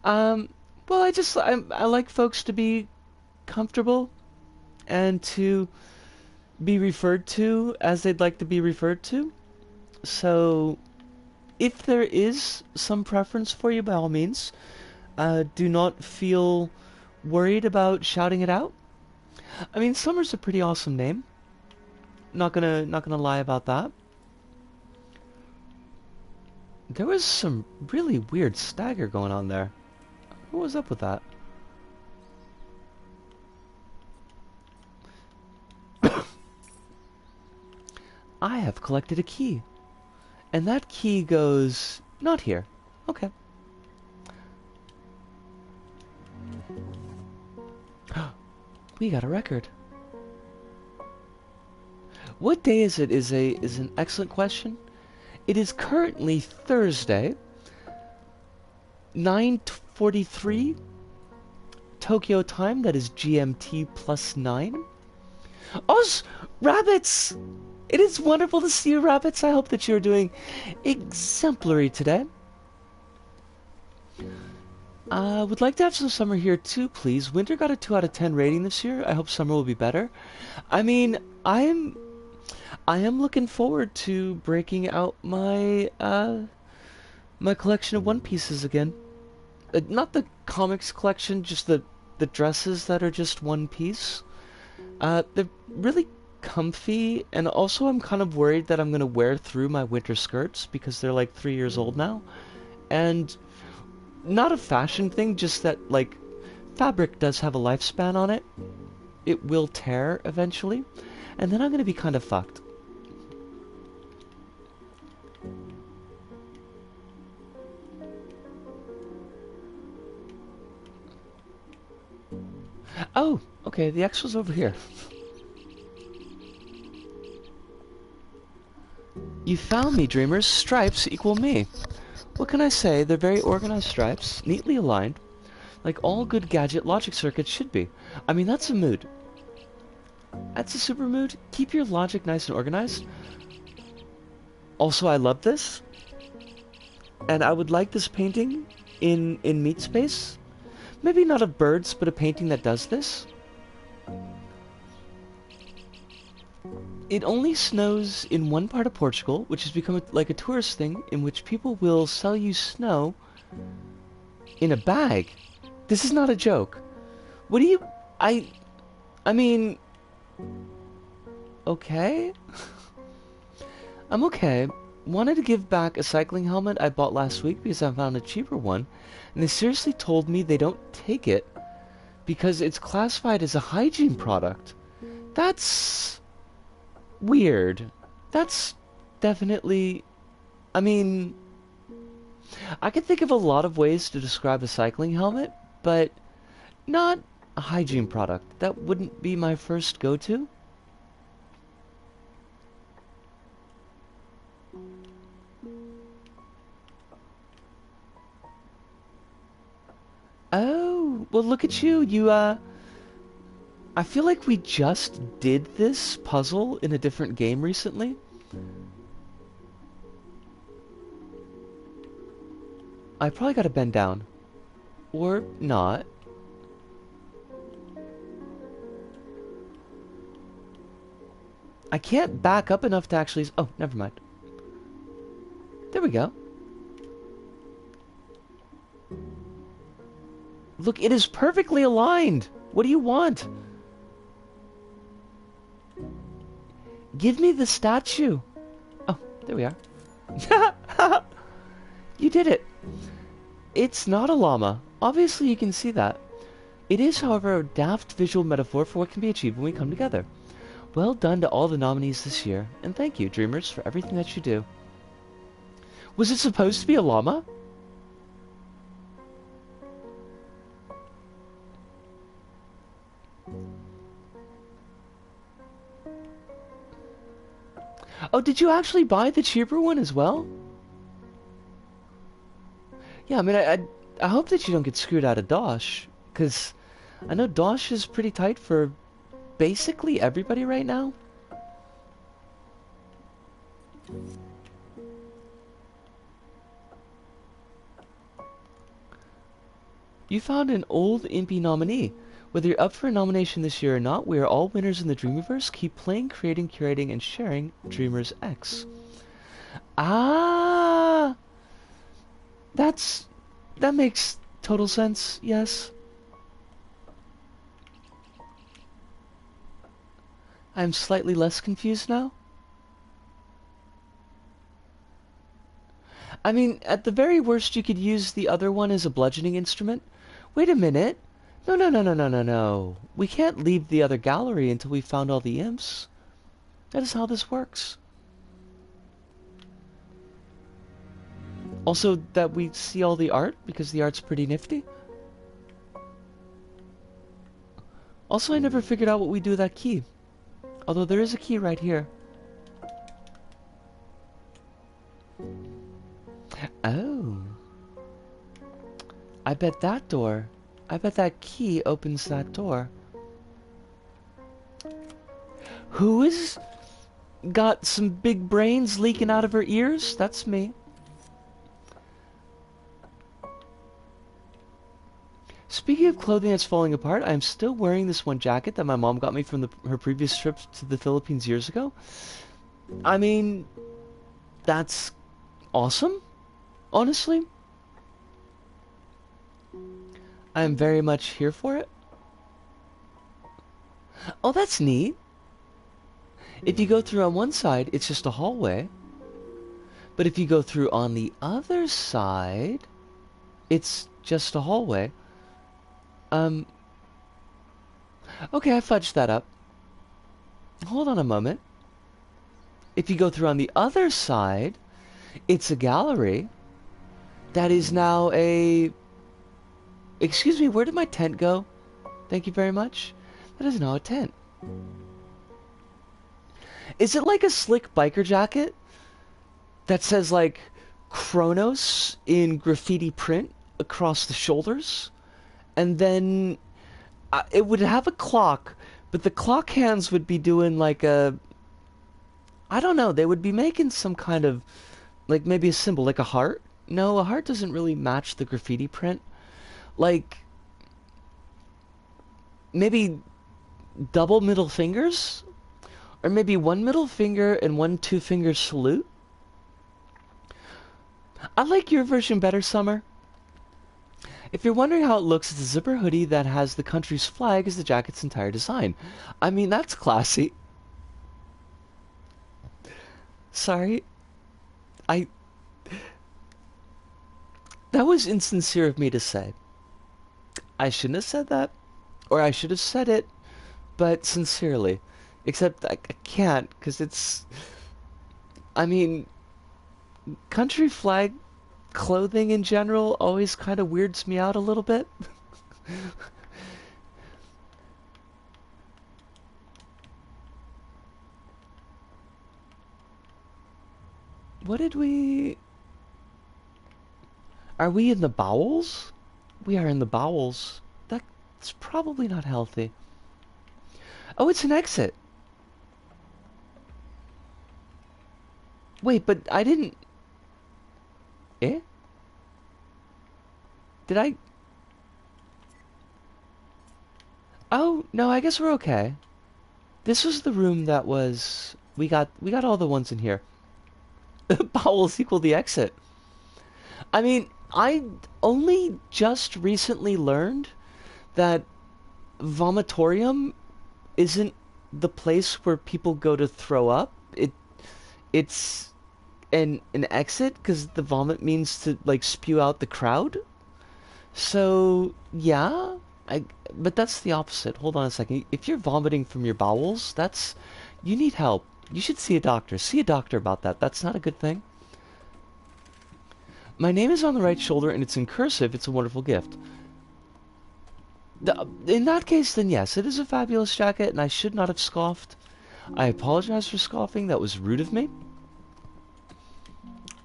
Well, I like folks to be comfortable and to be referred to as they'd like to be referred to. So if there is some preference for you, by all means, do not feel worried about shouting it out. I mean, Summer's a pretty awesome name. Not gonna lie about that. There was some really weird stagger going on there. What was up with that? I have collected a key. And that key goes not here. Okay. We got a record. What day is it is an excellent question. It is currently Thursday, 9:43 Tokyo time. That is GMT +9. Oz! Rabbits! It is wonderful to see you, Rabbits. I hope that you're doing exemplary today. Would like to have some summer here too, please. Winter got a 2 out of 10 rating this year. I hope summer will be better. I mean, I am looking forward to breaking out my my collection of One Pieces again. Not the comics collection, just the dresses that are just one piece. They're really comfy, and also I'm kind of worried that I'm gonna wear through my winter skirts because they're like 3 years old now. And not a fashion thing, just that, like, fabric does have a lifespan on it. It will tear eventually, and then I'm gonna be kind of fucked. Oh, okay, the X was over here. You found me, dreamers. Stripes equal me. What can I say? They're very organized stripes, neatly aligned, like all good gadget logic circuits should be. I mean, that's a mood. That's a super mood. Keep your logic nice and organized. Also, I love this. And I would like this painting in Meat Space. Maybe not of birds, but a painting that does this. It only snows in one part of Portugal, which has become like a tourist thing, in which people will sell you snow in a bag. This is not a joke. What do you... I mean... Okay? I'm okay. Wanted to give back a cycling helmet I bought last week because I found a cheaper one, and they seriously told me they don't take it because it's classified as a hygiene product. That's weird. That's definitely... I mean... I can think of a lot of ways to describe a cycling helmet, but not a hygiene product. That wouldn't be my first go-to. Oh, well look at you. I feel like we just did this puzzle in a different game recently. I probably gotta bend down. Or not. I can't back up enough to actually... Oh, never mind. There we go. Look, it is perfectly aligned. What do you want? Give me the statue. Oh, there we are. You did it. It's not a llama. Obviously, you can see that. It is, however, a daft visual metaphor for what can be achieved when we come together. Well done to all the nominees this year, and thank you, Dreamers, for everything that you do. Was it supposed to be a llama? Oh, did you actually buy the cheaper one as well? Yeah, I mean, I hope that you don't get screwed out of Dosh, because I know Dosh is pretty tight for basically everybody right now. You found an old Impy nominee. Whether you're up for a nomination this year or not, we are all winners in the Dreamiverse. Keep playing, creating, curating, and sharing Dreamers X. Ah! That makes total sense, yes. I'm slightly less confused now. I mean, at the very worst, you could use the other one as a bludgeoning instrument. Wait a minute. No, no, no, no, no, no, no. We can't leave the other gallery until we've found all the imps. That is how this works. Also, that we see all the art, because the art's pretty nifty. Also, I never figured out what we do with that key. Although there is a key right here. Oh. I bet that key opens that door. Who is got some big brains leaking out of her ears? That's me. Speaking of clothing that's falling apart, I'm still wearing this one jacket that my mom got me from her previous trip to the Philippines years ago. I mean, that's awesome, honestly. I'm very much here for it. Oh, that's neat. If you go through on one side, it's just a hallway. But if you go through on the other side, it's just a hallway. Okay, I fudged that up. Hold on a moment. If you go through on the other side, it's a gallery that is now a... Excuse me, where did my tent go? Thank you very much. That is now a tent. Is it like a slick biker jacket that says like Kronos in graffiti print across the shoulders? And then it would have a clock, but the clock hands would be doing like a... I don't know, they would be making some kind of, like maybe a symbol, like a heart? No, a heart doesn't really match the graffiti print. Like, maybe double middle fingers? Or maybe one middle finger and one two-finger salute? I like your version better, Summer. If you're wondering how it looks, it's a zipper hoodie that has the country's flag as the jacket's entire design. I mean, that's classy. Sorry. That was insincere of me to say. I shouldn't have said that. Or I should have said it, but sincerely. Except I can't, because it's... I mean, country flag clothing in general always kind of weirds me out a little bit. What did we... Are we in the bowels? We are in the bowels. That's probably not healthy. Oh, it's an exit. Wait, but I didn't... Eh? Did I... Oh, no, I guess we're okay. This was the room that was... We got all the ones in here. Bowels equal the exit. I mean, I only just recently learned that vomitorium isn't the place where people go to throw up. It's an exit because the vomit means to like spew out the crowd. So yeah, but that's the opposite. Hold on a second. If you're vomiting from your bowels, you need help. You should see a doctor. See a doctor about that. That's not a good thing. My name is on the right shoulder and it's in cursive. It's a wonderful gift. In that case, then yes, it is a fabulous jacket and I should not have scoffed. I apologize for scoffing. That was rude of me.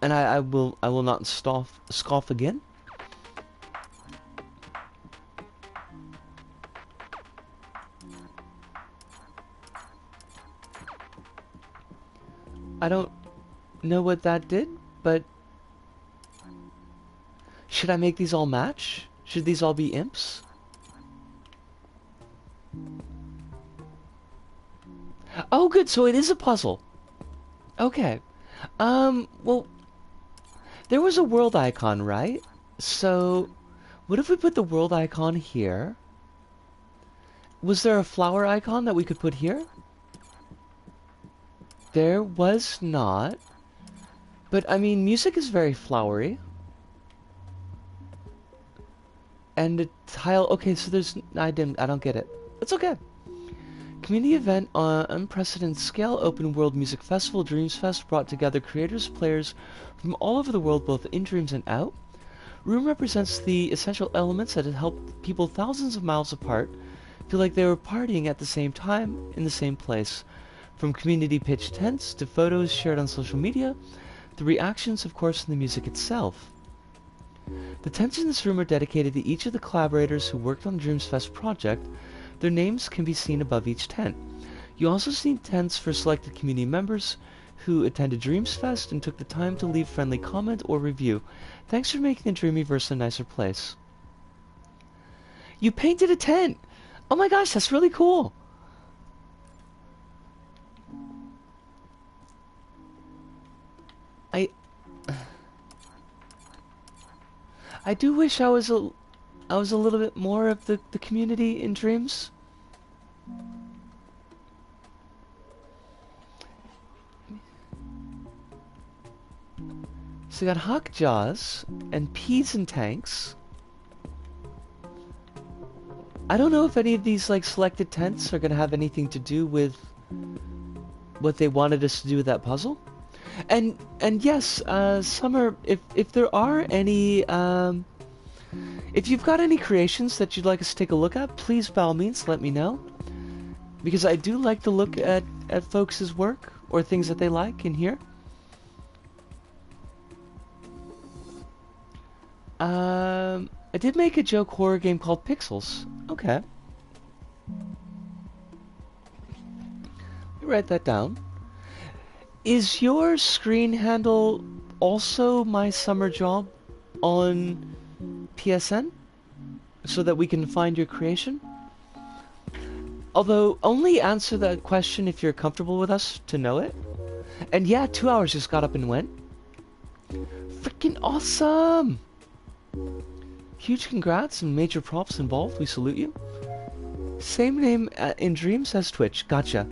And I will not scoff again. I don't know what that did, but should I make these all match? Should these all be imps? Oh, good. So it is a puzzle. Okay. Well, there was a world icon, right? So, what if we put the world icon here? Was there a flower icon that we could put here? There was not. But, I mean, music is very flowery. And a tile... Okay, so there's... I don't get it. It's okay. Community event on unprecedented scale, open world music festival, Dreams Fest brought together creators, players from all over the world, both in Dreams and out. Room represents the essential elements that have helped people thousands of miles apart feel like they were partying at the same time in the same place. From community pitched tents to photos shared on social media, the reactions, of course, and the music itself. The tents in this room are dedicated to each of the collaborators who worked on the Dreams Fest project. Their names can be seen above each tent. You also see tents for selected community members who attended Dreams Fest and took the time to leave friendly comment or review. Thanks for making the Dreamyverse a nicer place. You painted a tent! Oh my gosh, that's really cool! I do wish I was a little bit more of the community in Dreams. So we got Hawk Jaws and Peas and Tanks. I don't know if any of these like selected tents are gonna have anything to do with what they wanted us to do with that puzzle. And yes, Summer, if there are any If you've got any creations that you'd like us to take a look at, please by all means let me know. Because I do like to look at folks' work or things that they like in here. I did make a joke horror game called Pixels. Okay. Let me write that down. Is your screen handle also My Summer Job on PSN? So that we can find your creation? Although, only answer that question if you're comfortable with us to know it. And yeah, 2 hours just got up and went. Freaking awesome! Huge congrats and major props involved. We salute you. Same name in Dreams as Twitch. Gotcha.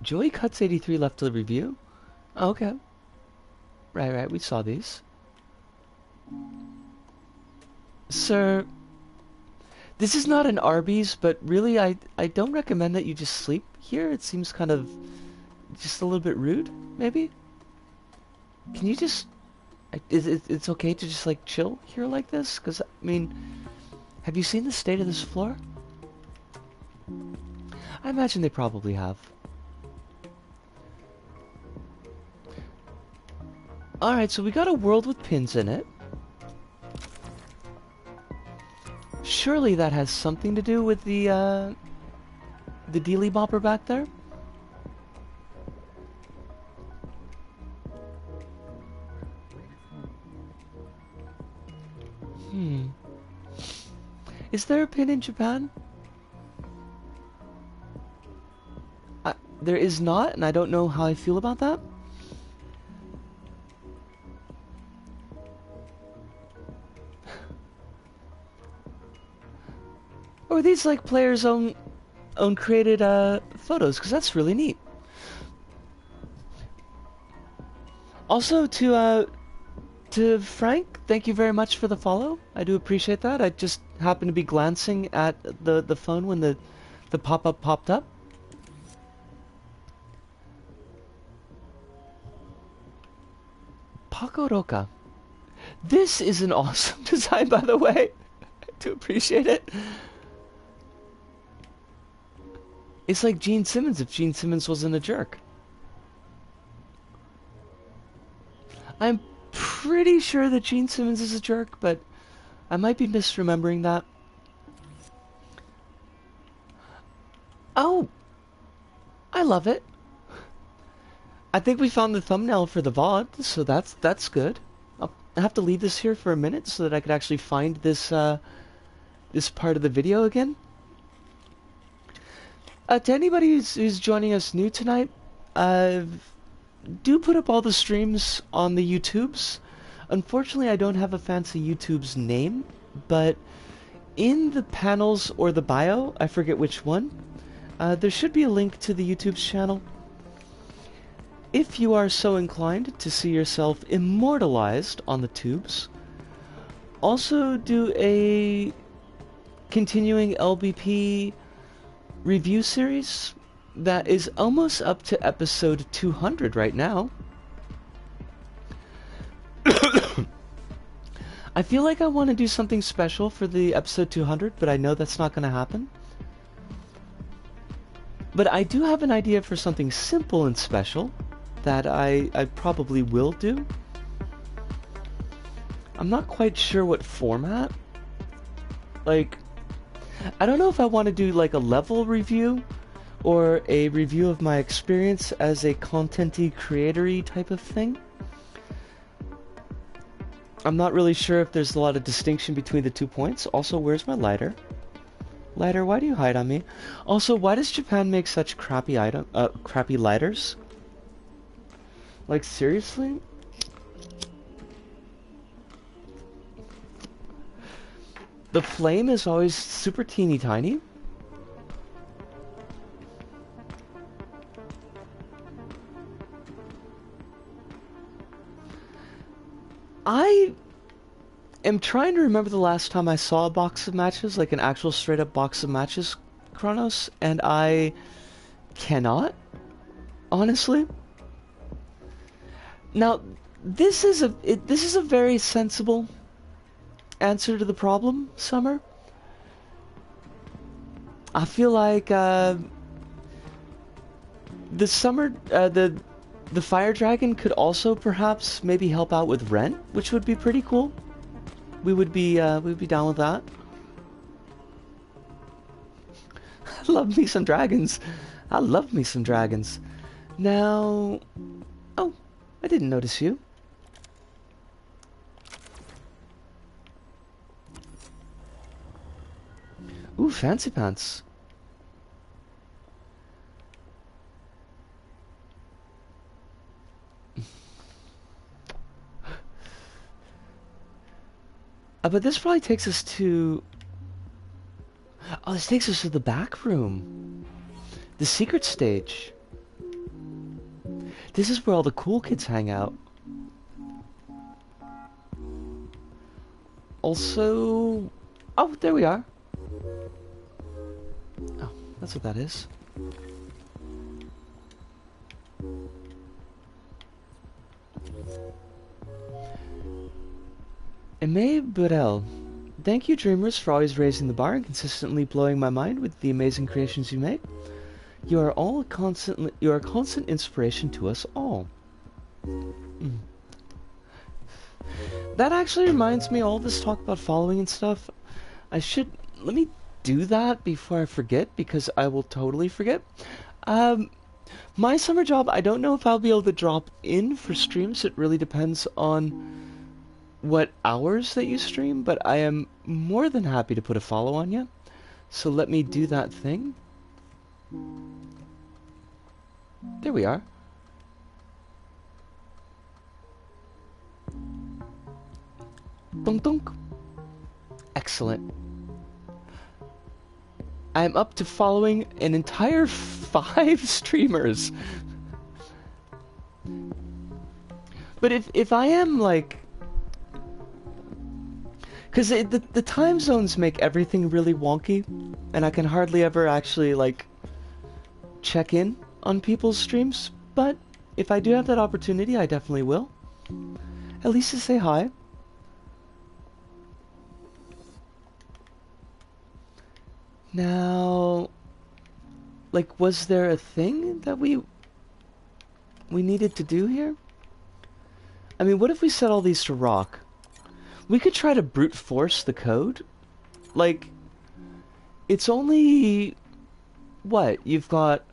Joey Cuts 83 left a review. Oh, okay. Right, we saw these. Sir, this is not an Arby's, but really I don't recommend that you just sleep here. It seems kind of just a little bit rude, maybe? Can you just... It's okay to just like chill here like this? Because, I mean, have you seen the state of this floor? I imagine they probably have. Alright, so we got a world with pins in it. Surely that has something to do with the dealy bopper back there? Is there a pin in Japan? There is not, and I don't know how I feel about that. Or are these like players' own created photos? Because that's really neat. Also to Frank, thank you very much for the follow. I do appreciate that. I just happened to be glancing at the phone when the pop-up popped up. Paco Roca. This is an awesome design, by the way. I do appreciate it. It's like Gene Simmons if Gene Simmons wasn't a jerk. I'm pretty sure that Gene Simmons is a jerk, but I might be misremembering that. Oh! I love it. I think we found the thumbnail for the VOD, so that's good. I'll have to leave this here for a minute so that I could actually find this this part of the video again. To anybody who's joining us new tonight, do put up all the streams on the YouTubes. Unfortunately, I don't have a fancy YouTube's name, but in the panels or the bio, I forget which one, there should be a link to the YouTube's channel. If you are so inclined to see yourself immortalized on the tubes, also do a continuing LBP review series that is almost up to episode 200 right now. I feel like I want to do something special for the episode 200, but I know that's not going to happen. But I do have an idea for something simple and special that I probably will do. I'm not quite sure what format. Like, I don't know if I want to do like a level review or a review of my experience as a content-y, creator-y type of thing. I'm not really sure if there's a lot of distinction between the 2 points. Also, where's my lighter? Lighter, why do you hide on me? Also, why does Japan make such crappy lighters? Like, seriously? The flame is always super teeny tiny. I am trying to remember the last time I saw a box of matches, like an actual straight up box of matches, Chronos, and I cannot, honestly. Now, this is a very sensible answer to the problem, Summer. I feel like the fire dragon could also perhaps maybe help out with rent, which would be pretty cool. We'd be down with that. I love me some dragons. I love me some dragons. Now, oh, I didn't notice you. Ooh, fancy pants. But this probably takes us to... Oh, this takes us to the back room. The secret stage. This is where all the cool kids hang out. Also... Oh, there we are. Oh, that's what that is. Aimé Burel. Thank you, dreamers, for always raising the bar and consistently blowing my mind with the amazing creations you make. You are a constant inspiration to us all. That actually reminds me, all this talk about following and stuff. Let me do that before I forget, because I will totally forget. My summer job, I don't know if I'll be able to drop in for streams. It really depends on what hours that you stream, but I am more than happy to put a follow on you. So let me do that thing. There we are. Dunk dunk. Excellent. I'm up to following an entire 5 streamers. But if I am like... Because the time zones make everything really wonky, and I can hardly ever actually, like, check in on people's streams. But if I do have that opportunity, I definitely will. At least to say hi. Now, like, was there a thing that we needed to do here? I mean, what if we set all these to rock? We could try to brute force the code. Like, it's only... What? You've got...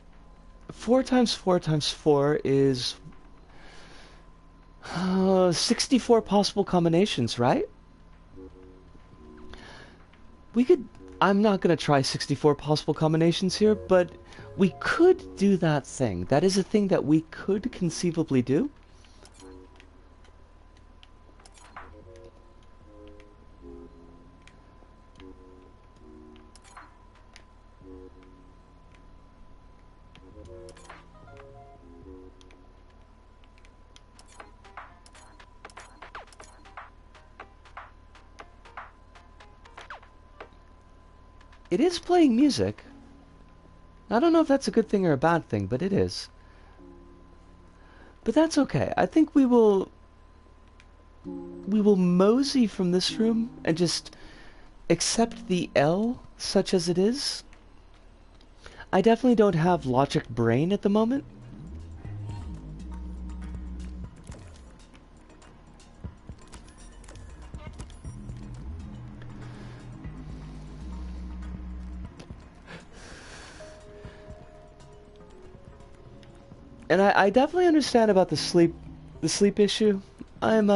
4 times 4 times 4 is... 64 possible combinations, right? We could... I'm not gonna try 64 possible combinations here, but we could do that thing. That is a thing that we could conceivably do. It is playing music. I don't know if that's a good thing or a bad thing, but it is. But that's okay. I think we will mosey from this room and just accept the L such as it is. I definitely don't have logic brain at the moment. And I definitely understand about the sleep issue. I'm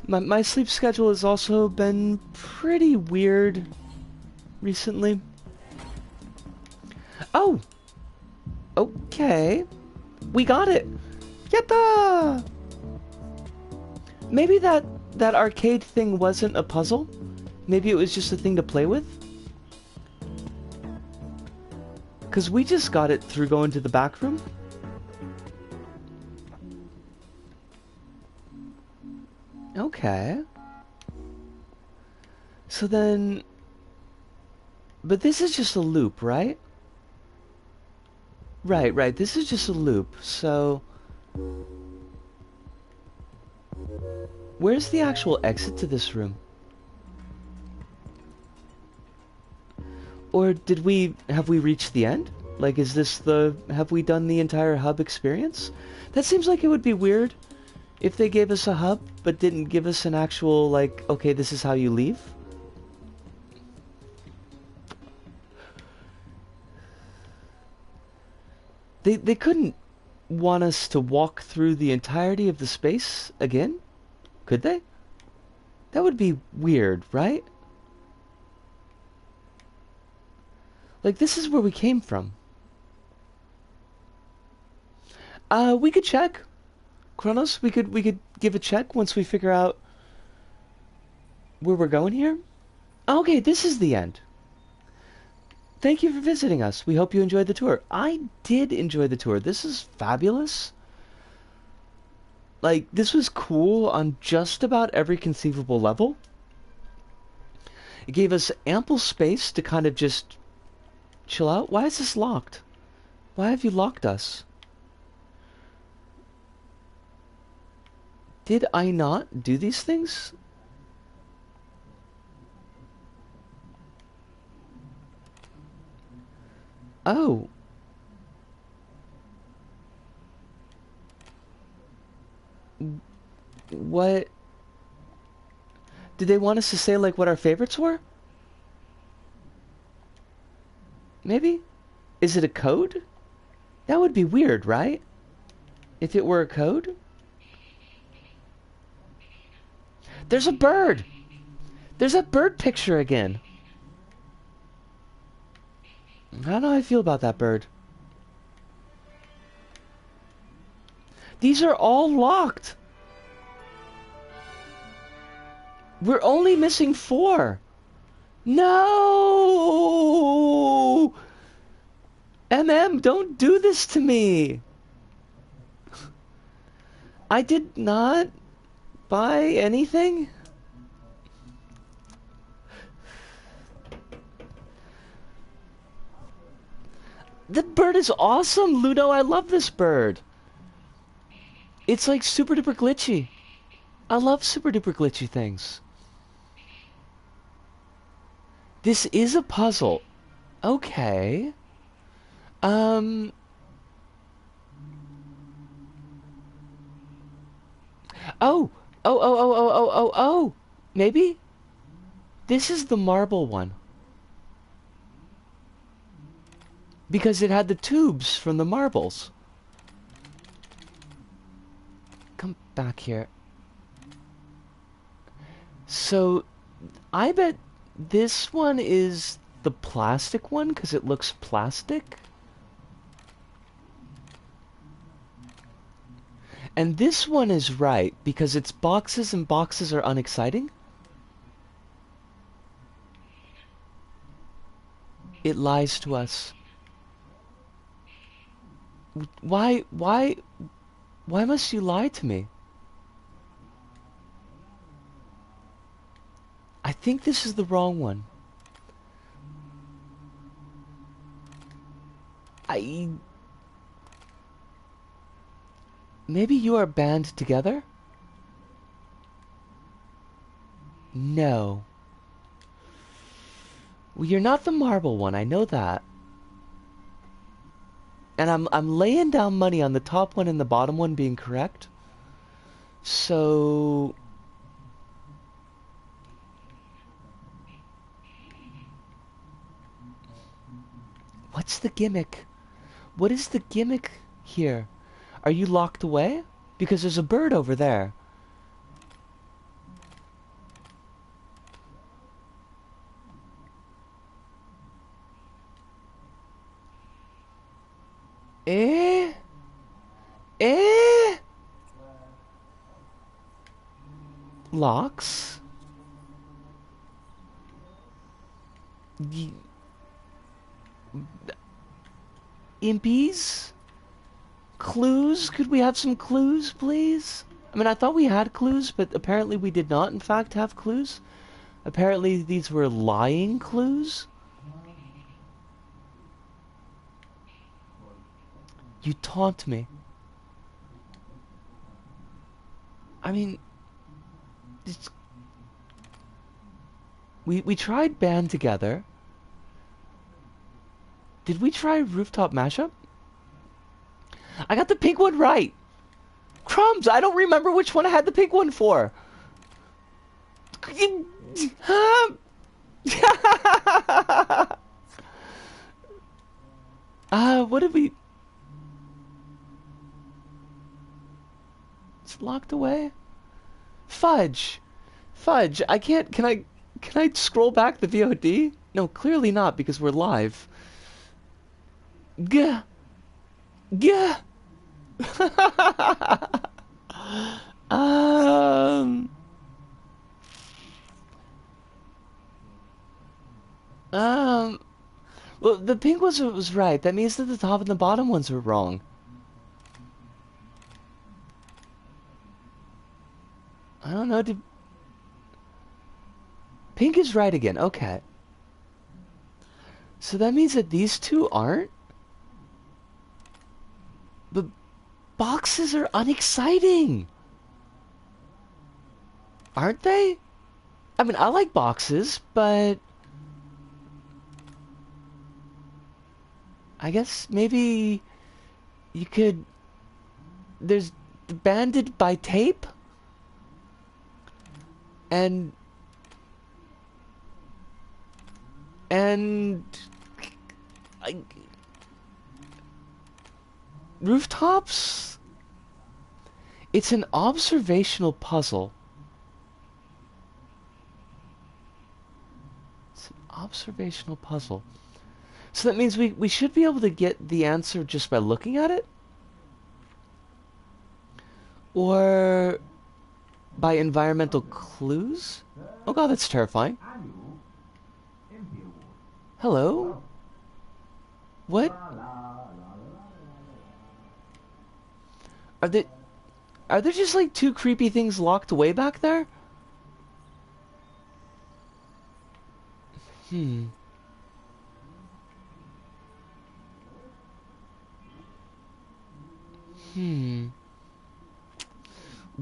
my sleep schedule has also been pretty weird recently. Oh, okay, we got it. Yatta! Maybe that arcade thing wasn't a puzzle. Maybe it was just a thing to play with. Because we just got it through going to the back room. Okay. So then... But this is just a loop, right? Right, right. This is just a loop. So... Where's the actual exit to this room? Or have we reached the end? Like, is this have we done the entire hub experience? That seems like it would be weird if they gave us a hub, but didn't give us an actual, like, okay, this is how you leave. They couldn't want us to walk through the entirety of the space again? Could they? That would be weird, right? Like, this is where we came from. We could check. Kronos, we could give a check once we figure out where we're going here. Okay, this is the end. Thank you for visiting us. We hope you enjoyed the tour. I did enjoy the tour. This is fabulous. Like, this was cool on just about every conceivable level. It gave us ample space to kind of just chill out. Why is this locked? Why have you locked us? Did I not do these things? Oh. What? Did they want us to say, like, what our favorites were? Maybe? Is it a code? That would be weird, right? If it were a code? There's a bird! There's that bird picture again. I don't know how I feel about that bird. These are all locked. We're only missing 4. No! Don't do this to me. I did not buy anything. The bird is awesome, Ludo. I love this bird. It's like super duper glitchy. I love super duper glitchy things. This is a puzzle. Okay. Oh, oh. Maybe? This is the marble one. Because it had the tubes from the marbles. Come back here. So, I bet this one is the plastic one because it looks plastic. And this one is right because it's boxes and boxes are unexciting. It lies to us. Why must you lie to me? I think this is the wrong one. Maybe you are band together? No. Well, you're not the marble one, I know that. And I'm laying down money on the top one and the bottom one being correct. So... What's the gimmick? What is the gimmick here? Are you locked away? Because there's a bird over there. Eh? Eh? Locks? Impies? Clues? Could we have some clues, please? I mean, I thought we had clues, but apparently we did not, in fact, have clues. Apparently these were lying clues. You taunt me. I mean, it's... We tried band together. Did we try rooftop mashup? I got the pink one right. Crumbs, I don't remember which one I had the pink one for. What did we... It's locked away? Fudge. Fudge, I can't... Can I scroll back the VOD? No, clearly not, because we're live. Gah. Gah. um... Well, the pink was right. That means that the top and the bottom ones were wrong. I don't know, Pink is right again, okay. So that means that these two aren't? But boxes are unexciting! Aren't they? I mean, I like boxes, but... I guess maybe you could... There's banded by tape? And rooftops? It's an observational puzzle. It's an observational puzzle. So that means we should be able to get the answer just by looking at it? Or by environmental clues? Oh god, that's terrifying. Hello? What? Are there just like two creepy things locked away back there?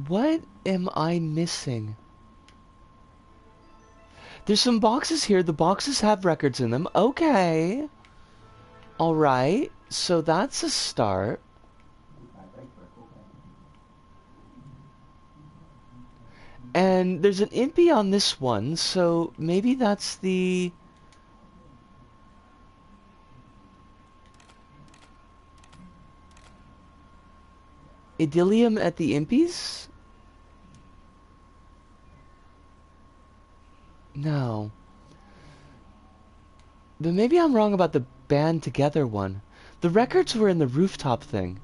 What am I missing? There's some boxes here. The boxes have records in them. Okay. Alright. So that's a start. And there's an impy on this one, so maybe that's the... Idyllium at the impies? No. But maybe I'm wrong about the band together one. The records were in the rooftop thing.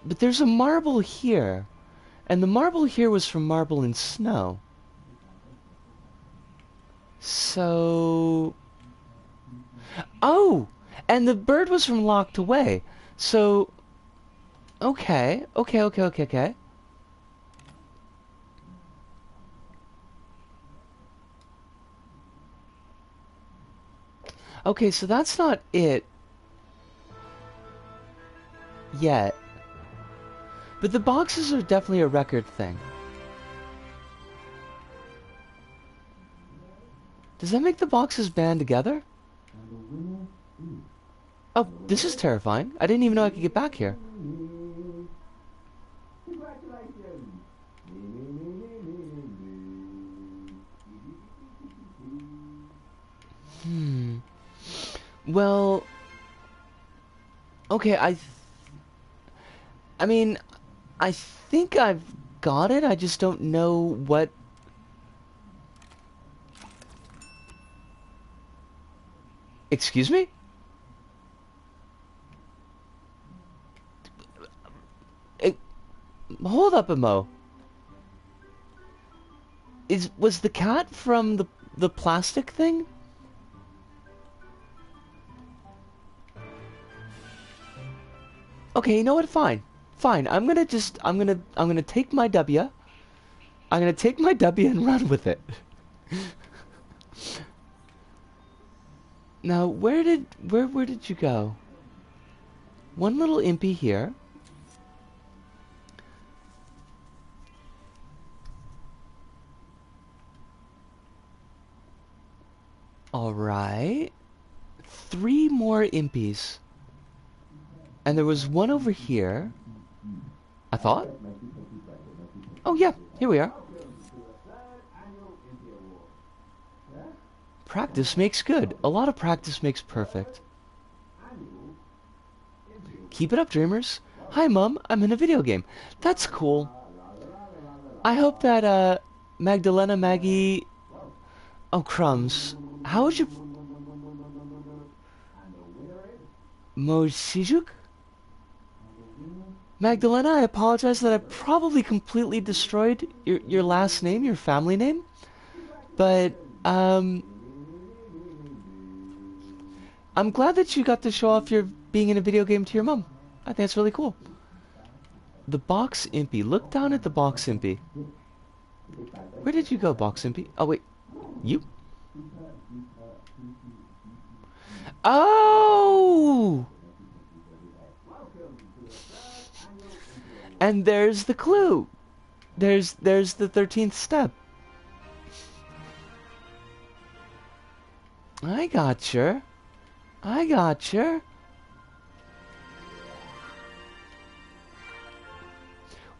But there's a marble here. And the marble here was from Marble in Snow. So... Oh! And the bird was from Locked Away. So... Okay. Okay. Okay, so that's not it yet. But the boxes are definitely a record thing. Does that make the boxes band together? Oh, this is terrifying. I didn't even know I could get back here. Well... Okay, I mean, I think I've got it, I just don't know what... Excuse me? hold up, Mo. Was the cat from the plastic thing? Okay, you know what? Fine. Fine. I'm gonna take my W. I'm gonna take my W and run with it. Now, where did you go? One little impy here. Alright. 3 more impies. And there was one over here. I thought? Oh yeah, here we are. Practice makes good. A lot of practice makes perfect. Keep it up, dreamers. Hi, Mum. I'm in a video game. That's cool. I hope that, Magdalena, Maggie... Oh, crumbs. How would you... Moshijuk? Magdalena, I apologize that I probably completely destroyed your last name, your family name. But, I'm glad that you got to show off your being in a video game to your mom. I think that's really cool. The box impy. Look down at the box impy. Where did you go, box impy? Oh, wait. You? Oh! And there's the clue. There's the 13th step. I gotcha. I gotcha.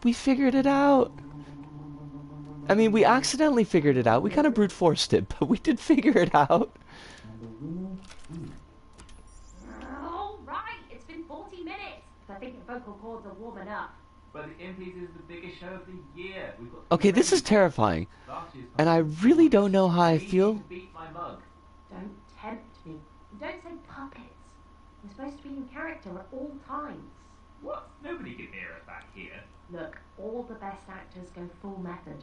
We figured it out. I mean, we accidentally figured it out. We kind of brute forced it, but we did figure it out. All right, it's been 40 minutes. I think the vocal cords are warming up. But the Impies is the biggest show of the year. We've got Okay, this is terrifying. And I really don't know how I feel. Beat my mug. Don't tempt me. Don't say puppets. We're supposed to be in character at all times. What? Nobody can hear us back here. Look, all the best actors go full method.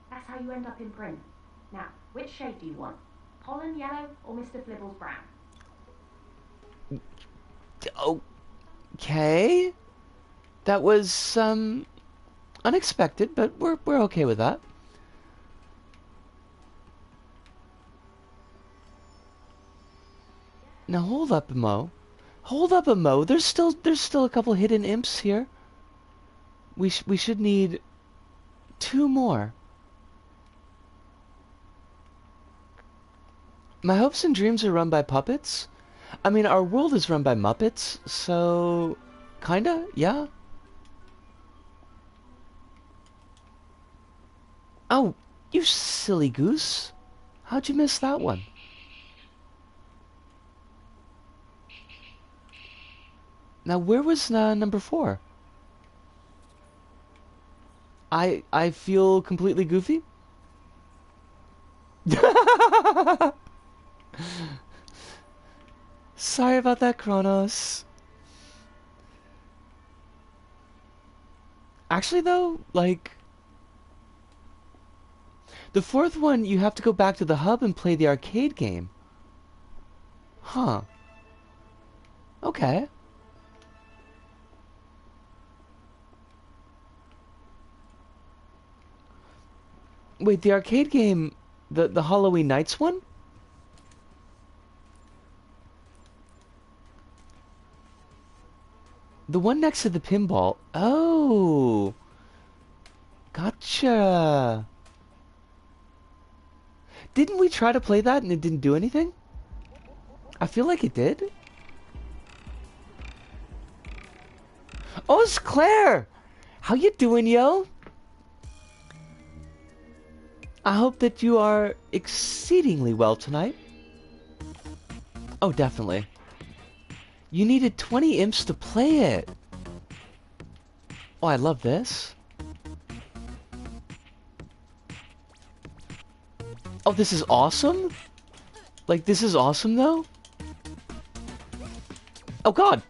That's how you end up in print. Now, which shade do you want? Pollen yellow or Mr. Flibbles brown? Okay. That was, unexpected, but we're okay with that. Now hold up, Mo. Hold up, Mo. There's still a couple hidden imps here. We should need 2 more. My hopes and dreams are run by puppets. I mean, our world is run by Muppets, so kinda, yeah. Oh, you silly goose. How'd you miss that one? Now, where was number 4? I feel completely goofy. Sorry about that, Kronos. Actually, though, like... The 4th one, you have to go back to the hub and play the arcade game. Huh. Okay. Wait, the arcade game, the Halloween Nights one? The one next to the pinball. Oh. Gotcha. Didn't we try to play that and it didn't do anything? I feel like it did. Oh, it's Claire! How you doing, yo? I hope that you are exceedingly well tonight. Oh, definitely. You needed 20 imps to play it. Oh, I love this. Oh, this is awesome? Like, this is awesome, though? Oh, God!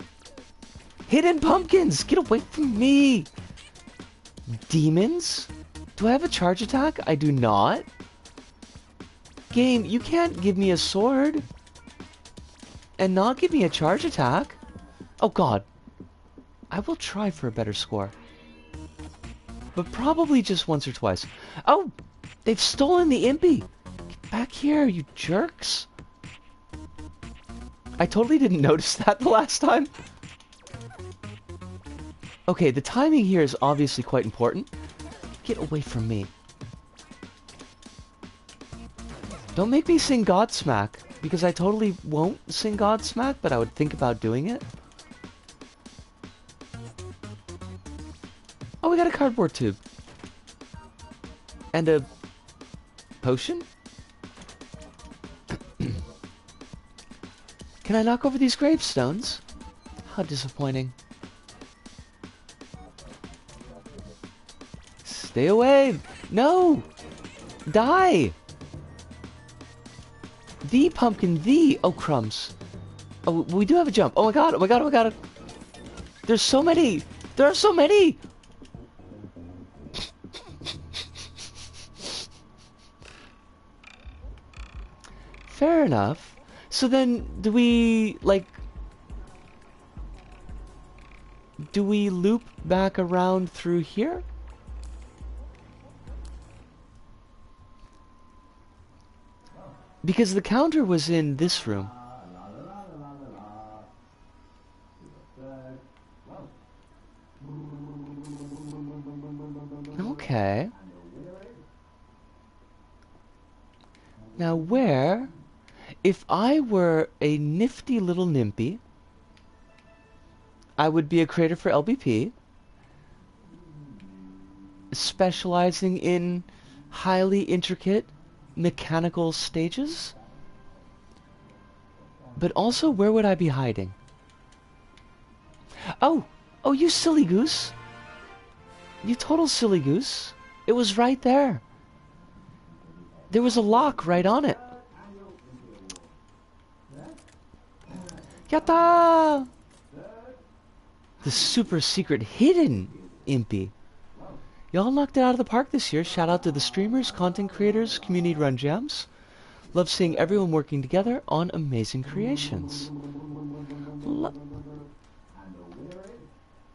Hidden pumpkins! Get away from me! Demons? Do I have a charge attack? I do not. Game, you can't give me a sword and not give me a charge attack. Oh god. I will try for a better score. But probably just once or twice. Oh! They've stolen the Impy! Get back here, you jerks! I totally didn't notice that the last time. Okay, the timing here is obviously quite important. Get away from me. Don't make me sing Godsmack, because I totally won't sing Godsmack, but I would think about doing it. Oh, we got a cardboard tube. And a potion? Can I knock over these gravestones? How disappointing. Stay away! No! Die! The pumpkin, the... Oh, crumbs. Oh, we do have a jump. Oh my god, oh my god, oh my god. There's so many! There are so many! Fair enough. So then, do we, like... Do we loop back around through here? Because the counter was in this room. Okay. Now where... If I were a nifty little nimpy, I would be a creator for LBP, specializing in highly intricate mechanical stages. But also, where would I be hiding? Oh! Oh, you silly goose! You total silly goose. It was right there. There was a lock right on it. Yatta! The super secret hidden Impy. Y'all knocked it out of the park this year. Shout out to the streamers, content creators, community run jams. Love seeing everyone working together on amazing creations.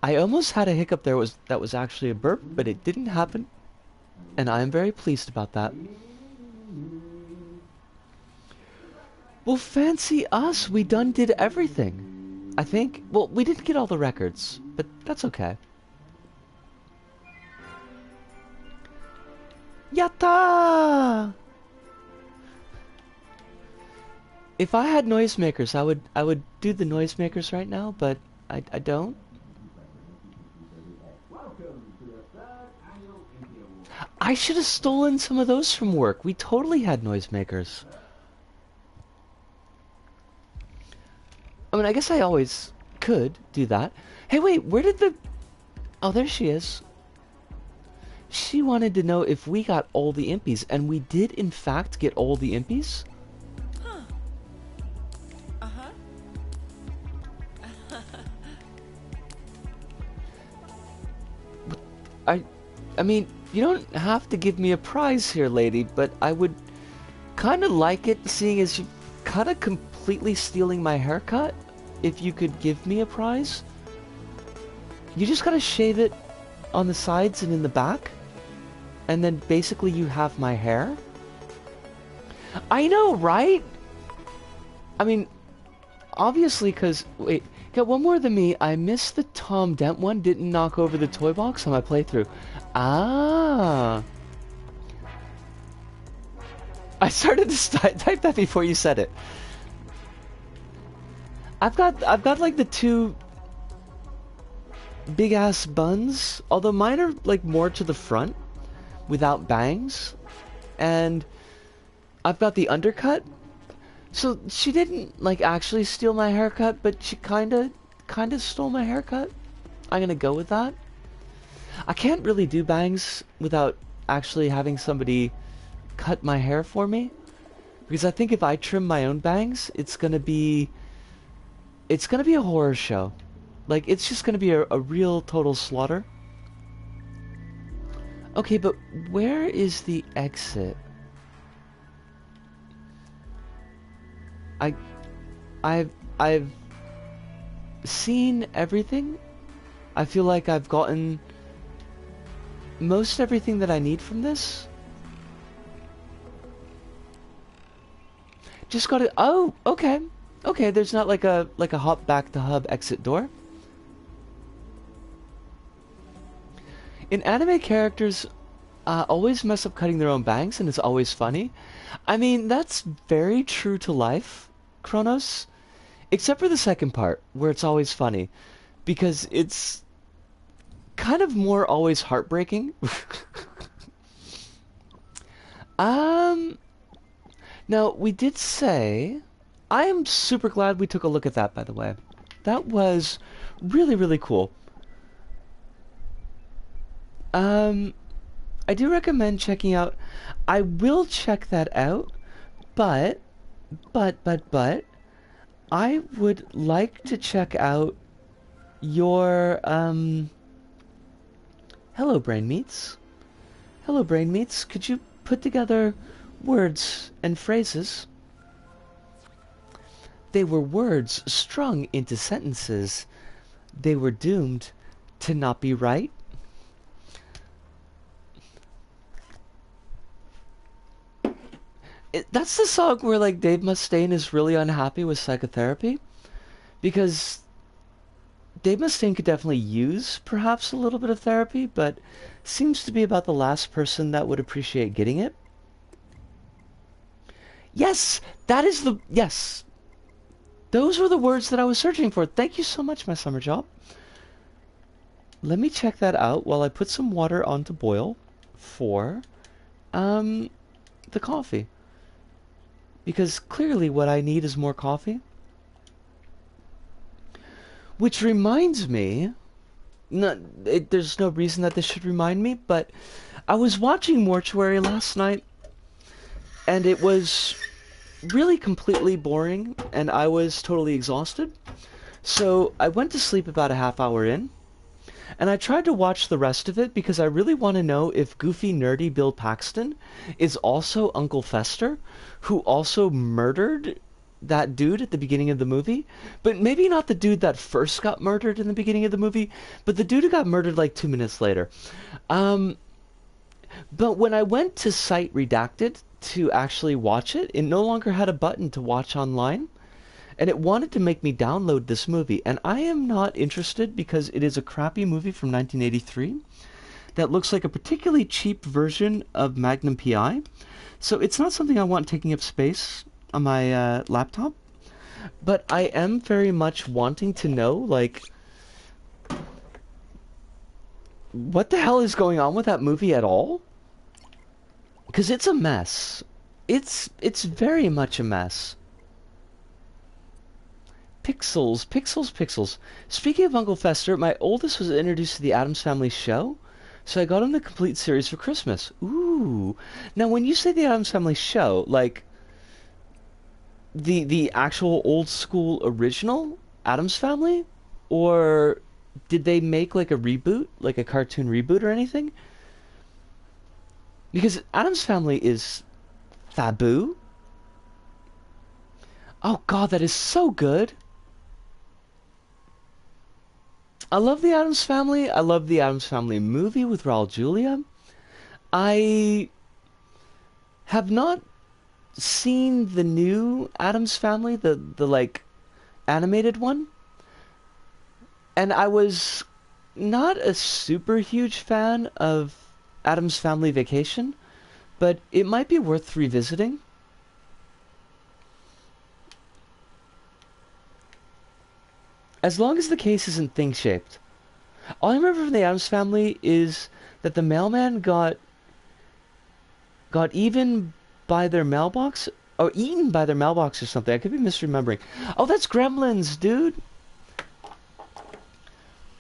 I almost had a hiccup there that was actually a burp, but it didn't happen. And I am very pleased about that. Well, fancy us. We done did everything. I think. Well, we didn't get all the records, but that's okay. Yatta! If I had noisemakers, I would do the noisemakers right now, but I don't. I should have stolen some of those from work. We totally had noisemakers. I mean, I guess I always could do that. Hey, wait, where did the... Oh, there she is. She wanted to know if we got all the impies, and we did, in fact, get all the impies. Huh. Uh-huh. I mean, you don't have to give me a prize here, lady, but I would kind of like it, seeing as you kind of completely stealing my haircut. If you could give me a prize. You just gotta shave it on the sides and in the back, and then basically you have my hair. I know, right? I mean, obviously, because... Wait, got one more than me. I missed the Tom Dent one. Didn't knock over the toy box on my playthrough. Ah. I started to type that before you said it. I've got like the two big ass buns, although mine are like more to the front without bangs, and I've got the undercut. So she didn't like actually steal my haircut, but she kinda stole my haircut. I'm gonna go with that. I can't really do bangs without actually having somebody cut my hair for me, because I think if I trim my own bangs, it's gonna be a horror show. Like, it's just gonna be a real total slaughter. Okay, but where is the exit? I, I've seen everything. I feel like I've gotten most everything that I need from this. Just got it. Oh, okay. Okay, there's not like a hop back to hub exit door. In anime, characters always mess up cutting their own bangs, and it's always funny. I mean, that's very true to life, Kronos. Except for the second part, where it's always funny. Because it's kind of more always heartbreaking. Now, we did say... I am super glad we took a look at that, by the way. That was really, really cool. I do recommend checking out... I will check that out, but... I would like to check out your, Hello, Brain Meats. Hello, Brain Meats. Could you put together words and phrases? They were words strung into sentences. They were doomed to not be right. That's the song where, like, Dave Mustaine is really unhappy with psychotherapy. Because Dave Mustaine could definitely use, perhaps, a little bit of therapy, but seems to be about the last person that would appreciate getting it. Yes! That is the... Yes! Those were the words that I was searching for. Thank you so much, my summer job. Let me check that out while I put some water on to boil for, the coffee. Because clearly what I need is more coffee. Which reminds me... there's no reason that this should remind me, but I was watching Mortuary last night, and it was really completely boring, and I was totally exhausted. So I went to sleep about a half hour in, and I tried to watch the rest of it because I really want to know if goofy, nerdy Bill Paxton is also Uncle Fester, who also murdered that dude at the beginning of the movie. But maybe not the dude that first got murdered in the beginning of the movie, but the dude who got murdered like 2 minutes later. But when I went to Site Redacted to actually watch it, it no longer had a button to watch online. And it wanted to make me download this movie. And I am not interested because it is a crappy movie from 1983 that looks like a particularly cheap version of Magnum PI. So it's not something I want taking up space on my laptop. But I am very much wanting to know, like, what the hell is going on with that movie at all? Because it's a mess. It's very much a mess. Pixels, pixels, pixels. Speaking of Uncle Fester, my oldest was introduced to the Addams Family show, so I got him the complete series for Christmas. Ooh. Now, when you say the Addams Family show, like, the actual old school original Addams Family? Or did they make, like, a reboot? Like a cartoon reboot or anything? Because Addams Family is Fabu. Oh god, that is so good. I love the Addams Family. I love the Addams Family movie with Raul Julia. I have not seen the new Addams Family, the like animated one. And I was not a super huge fan of Addams Family Vacation, but it might be worth revisiting. As long as the case isn't thing-shaped. All I remember from the Addams Family is that the mailman got even by their mailbox, or eaten by their mailbox or something. I could be misremembering. Oh, that's Gremlins, dude!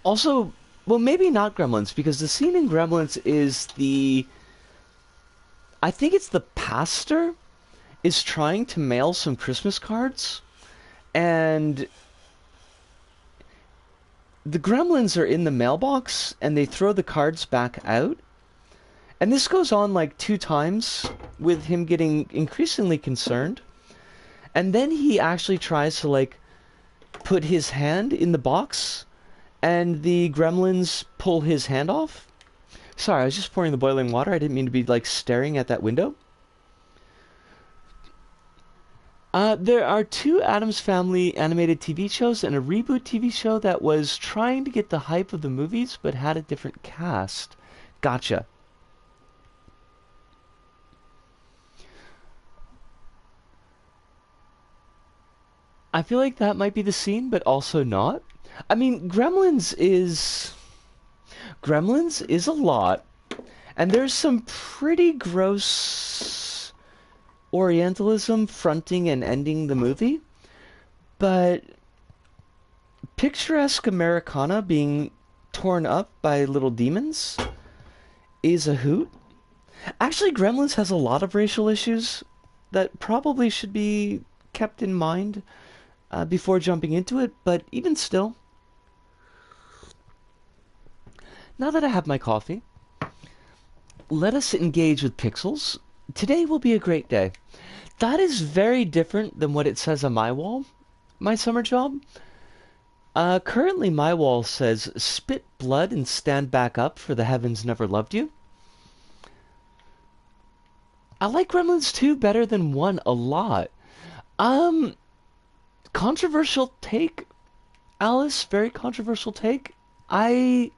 Also, well, maybe not Gremlins, because the scene in Gremlins is I think it's the pastor is trying to mail some Christmas cards, and the gremlins are in the mailbox, and they throw the cards back out, And this goes on like 2 times with him getting increasingly concerned. And then he actually tries to like put his hand in the box and the gremlins pull his hand off. Sorry, I was just pouring the boiling water. I didn't mean to be like staring at that window. There are 2 Addams Family animated TV shows and a reboot TV show that was trying to get the hype of the movies but had a different cast. Gotcha. I feel like that might be the scene, but also not. I mean, Gremlins is a lot, and there's some pretty gross Orientalism fronting and ending the movie, but picturesque Americana being torn up by little demons is a hoot. Actually, Gremlins has a lot of racial issues that probably should be kept in mind before jumping into it, but even still. Now that I have my coffee, let us engage with pixels. Today will be a great day. That is very different than what it says on my wall, my summer job. Currently my wall says, spit blood and stand back up, for the heavens never loved you. I like Gremlins 2 better than 1 a lot. Controversial take, Alice, very controversial take. I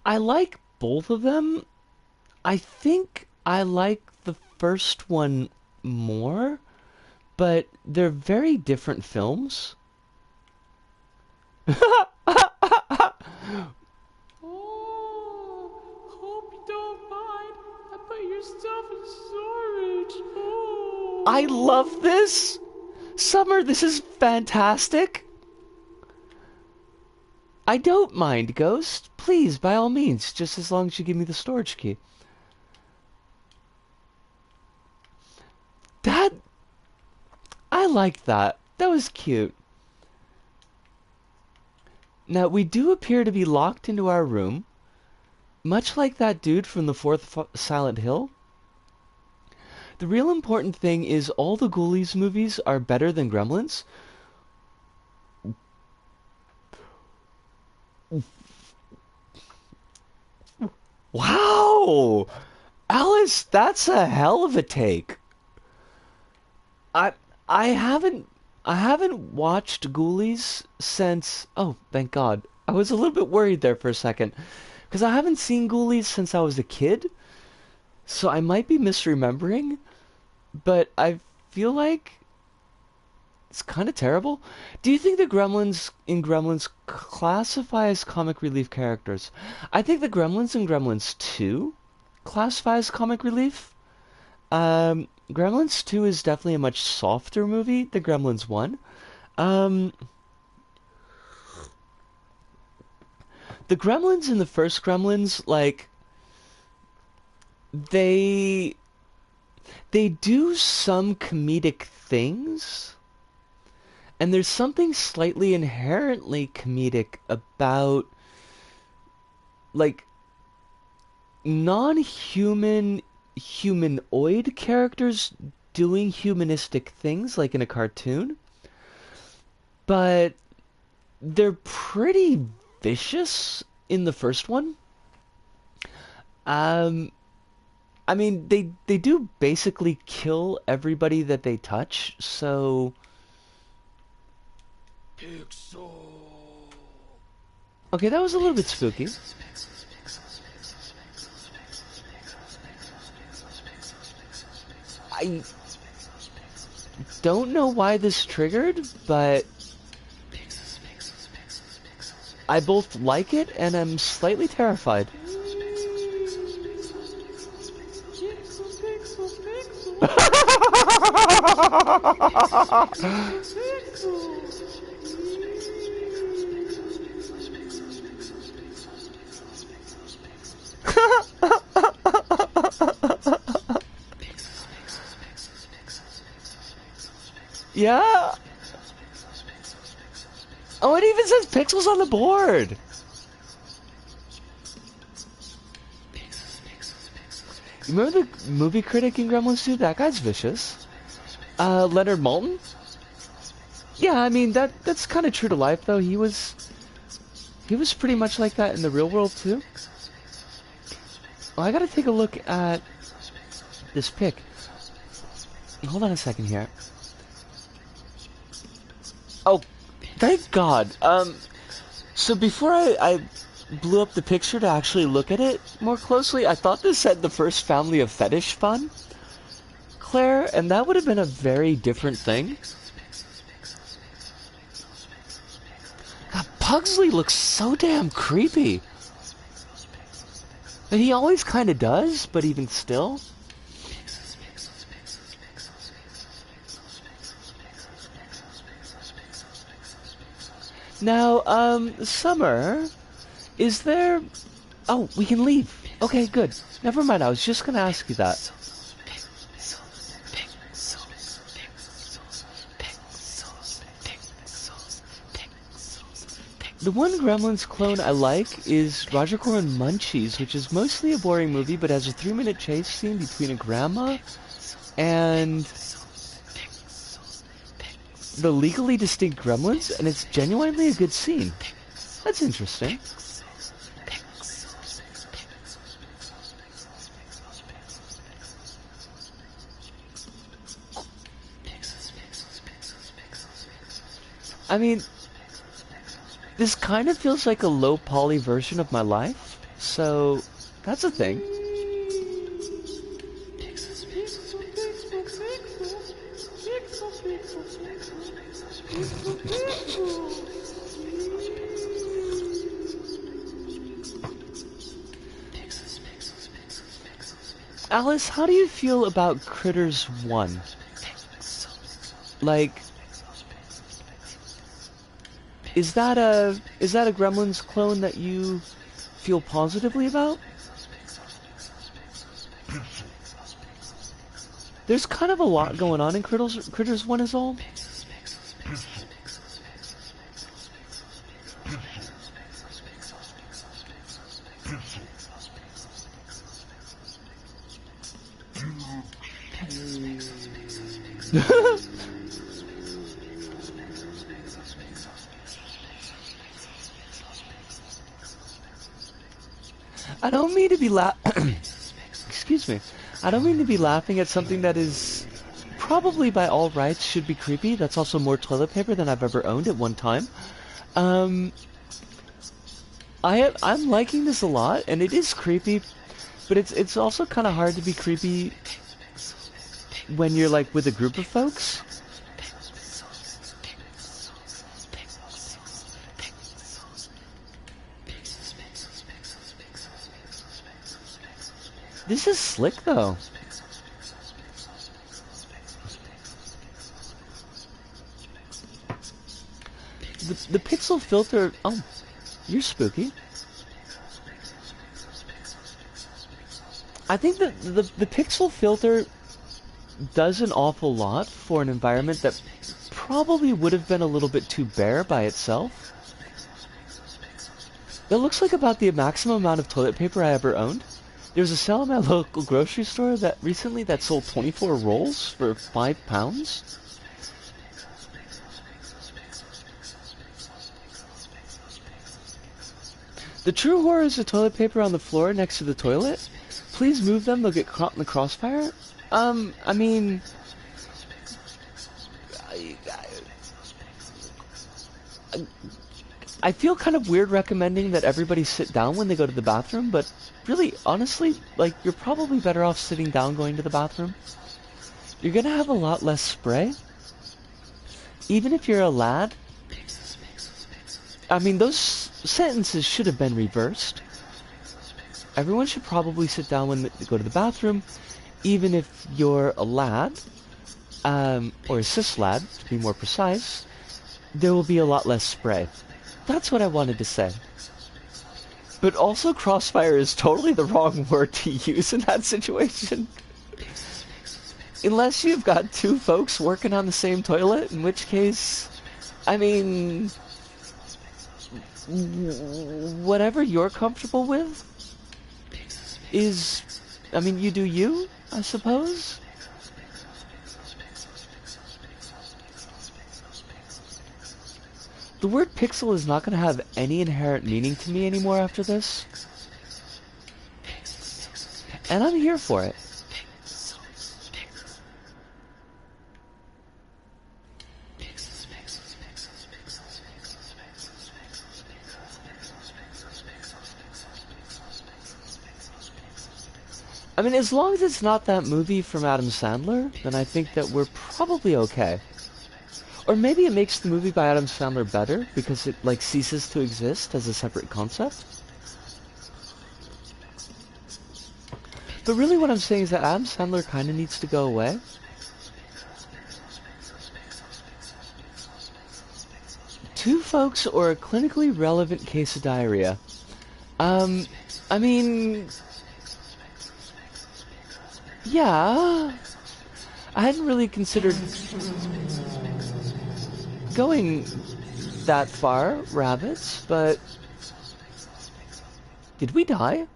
like both of them. I think I like the first one more, but they're very different films. Hope you don't mind. I put your stuff in storage. Oh. I love this! Summer, this is fantastic! I don't mind, Ghost. Please, by all means, just as long as you give me the storage key. I like that. That was cute. Now, we do appear to be locked into our room, much like that dude from the 4th Silent Hill. The real important thing is all the Ghoulies movies are better than Gremlins. Wow! Alice, that's a hell of a take. I haven't watched Ghoulies since, oh, thank God. I was a little bit worried there for a second, because I haven't seen Ghoulies since I was a kid. So I might be misremembering, but I feel like it's kind of terrible. Do you think the Gremlins in Gremlins classify as comic relief characters? I think the Gremlins in Gremlins 2 classify as comic relief. Gremlins 2 is definitely a much softer movie than Gremlins 1. The Gremlins in the first Gremlins, like, they do some comedic things, and there's something slightly inherently comedic about, like, non-human humanoid characters doing humanistic things, like in a cartoon, but they're pretty vicious in the first one. I mean, they do basically kill everybody that they touch, so... Okay, that was a little bit spooky. I don't know why this triggered, but I both like it and I'm slightly terrified. Yeah. Oh, it even says pixels on the board. remember the movie critic in Gremlins 2? That guy's vicious. Leonard Maltin? Yeah, I mean, that's kind of true to life, though. He was pretty much like that in the real world, too. Well, I gotta take a look at this pic. Hold on a second here. Oh, thank God. So before I blew up the picture to actually look at it more closely, I thought this said the first family of fetish fun, Claire, and that would have been a very different thing. God, Pugsley looks so damn creepy. And he always kind of does, but even still. Now, Summer, is there... Oh, we can leave. Okay, good. Never mind, I was just gonna ask you that. The one Gremlins clone I like is Roger Corman Munchies, which is mostly a boring movie, but has a 3-minute chase scene between a grandma and the legally distinct gremlins, and it's genuinely a good scene. That's interesting. I mean, this kind of feels like a low poly version of my life, so that's a thing. Alice, how do you feel about Critters 1? Like, is that a Gremlins clone that you feel positively about? There's kind of a lot going on in Critters 1 is all. I don't mean to be excuse me. I don't mean to be laughing at something that is probably by all rights should be creepy. That's also more toilet paper than I've ever owned at one time. I'm liking this a lot, and it is creepy, but it's also kind of hard to be creepy when you're like with a group of folks. This is slick, though. The pixel filter... Oh, you're spooky. I think that the pixel filter does an awful lot for an environment that probably would have been a little bit too bare by itself. That looks like about the maximum amount of toilet paper I ever owned. There was a sale at my local grocery store that recently that sold 24 rolls for £5. The true horror is the toilet paper on the floor next to the toilet. Please move them, they'll get caught in the crossfire. I mean... I feel kind of weird recommending that everybody sit down when they go to the bathroom, but really, honestly, like, you're probably better off sitting down going to the bathroom. You're gonna have a lot less spray. Even if you're a lad. I mean, those sentences should have been reversed. Everyone should probably sit down when they go to the bathroom, even if you're a lad, or a cis lad, to be more precise. There will be a lot less spray. That's what I wanted to say. But also, crossfire is totally the wrong word to use in that situation. Unless you've got two folks working on the same toilet, in which case, I mean, whatever you're comfortable with is I mean, you do you, I suppose? The word pixel is not going to have any inherent meaning to me anymore after this. And I'm here for it. I mean, as long as it's not that movie from Adam Sandler, then I think that we're probably okay. Or maybe it makes the movie by Adam Sandler better because it, like, ceases to exist as a separate concept. But really what I'm saying is that Adam Sandler kind of needs to go away. Two folks or a clinically relevant case of diarrhea. I mean... Yeah... I hadn't really considered going that far, rabbits, but... Did we die?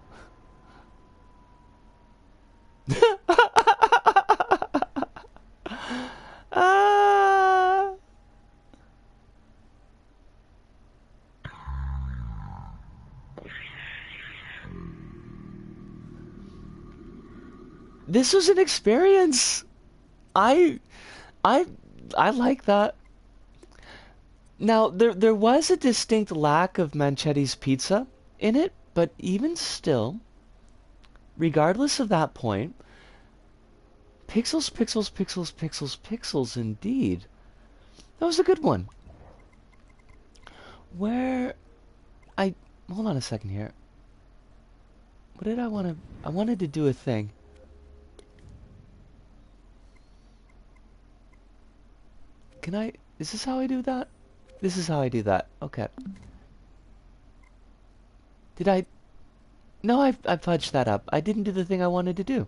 This was an experience. I like that. Now there was a distinct lack of Manchetti's pizza in it, but even still, regardless of that point, pixels, pixels, pixels, pixels, pixels indeed. That was a good one. Hold on a second here. What did I wanted to do a thing. Is this how I do that? This is how I do that. Okay. No, I fudged that up. I didn't do the thing I wanted to do.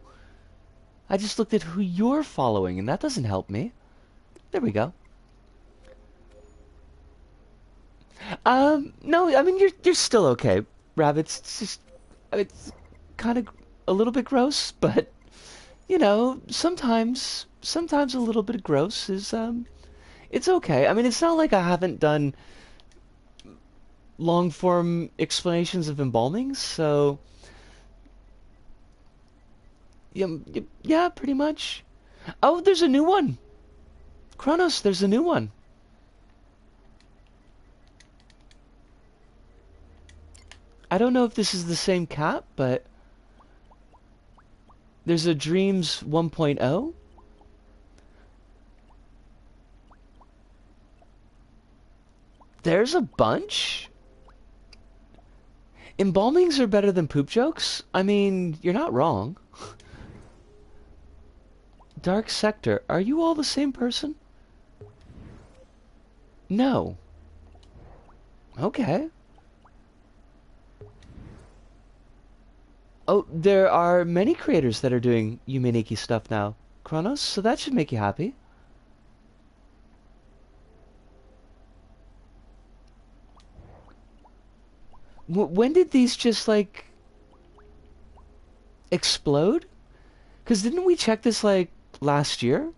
I just looked at who you're following, and that doesn't help me. There we go. No, I mean, you're still okay, Rabbits. It's kind of a little bit gross, but, you know, sometimes a little bit gross is, it's okay. I mean, it's not like I haven't done long-form explanations of embalmings, so... Yeah, pretty much. Oh, there's a new one! Kronos, there's a new one. I don't know if this is the same cat, but... There's a Dreams 1.0. There's a bunch? Embalmings are better than poop jokes? I mean, you're not wrong. Dark Sector, are you all the same person? No. Okay. Oh, there are many creators that are doing Yuminiki stuff now, Kronos, so that should make you happy. When did these just, like, explode? Because didn't we check this, like, last year?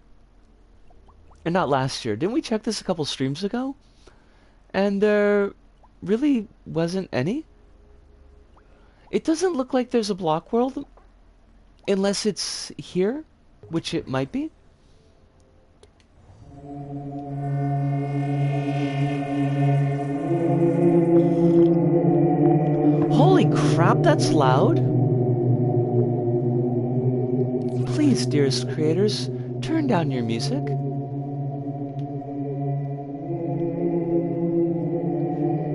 And not last year. Didn't we check this a couple streams ago? And there really wasn't any? It doesn't look like there's a block world. Unless it's here, which it might be. Holy crap, that's loud! Please, dearest creators, turn down your music.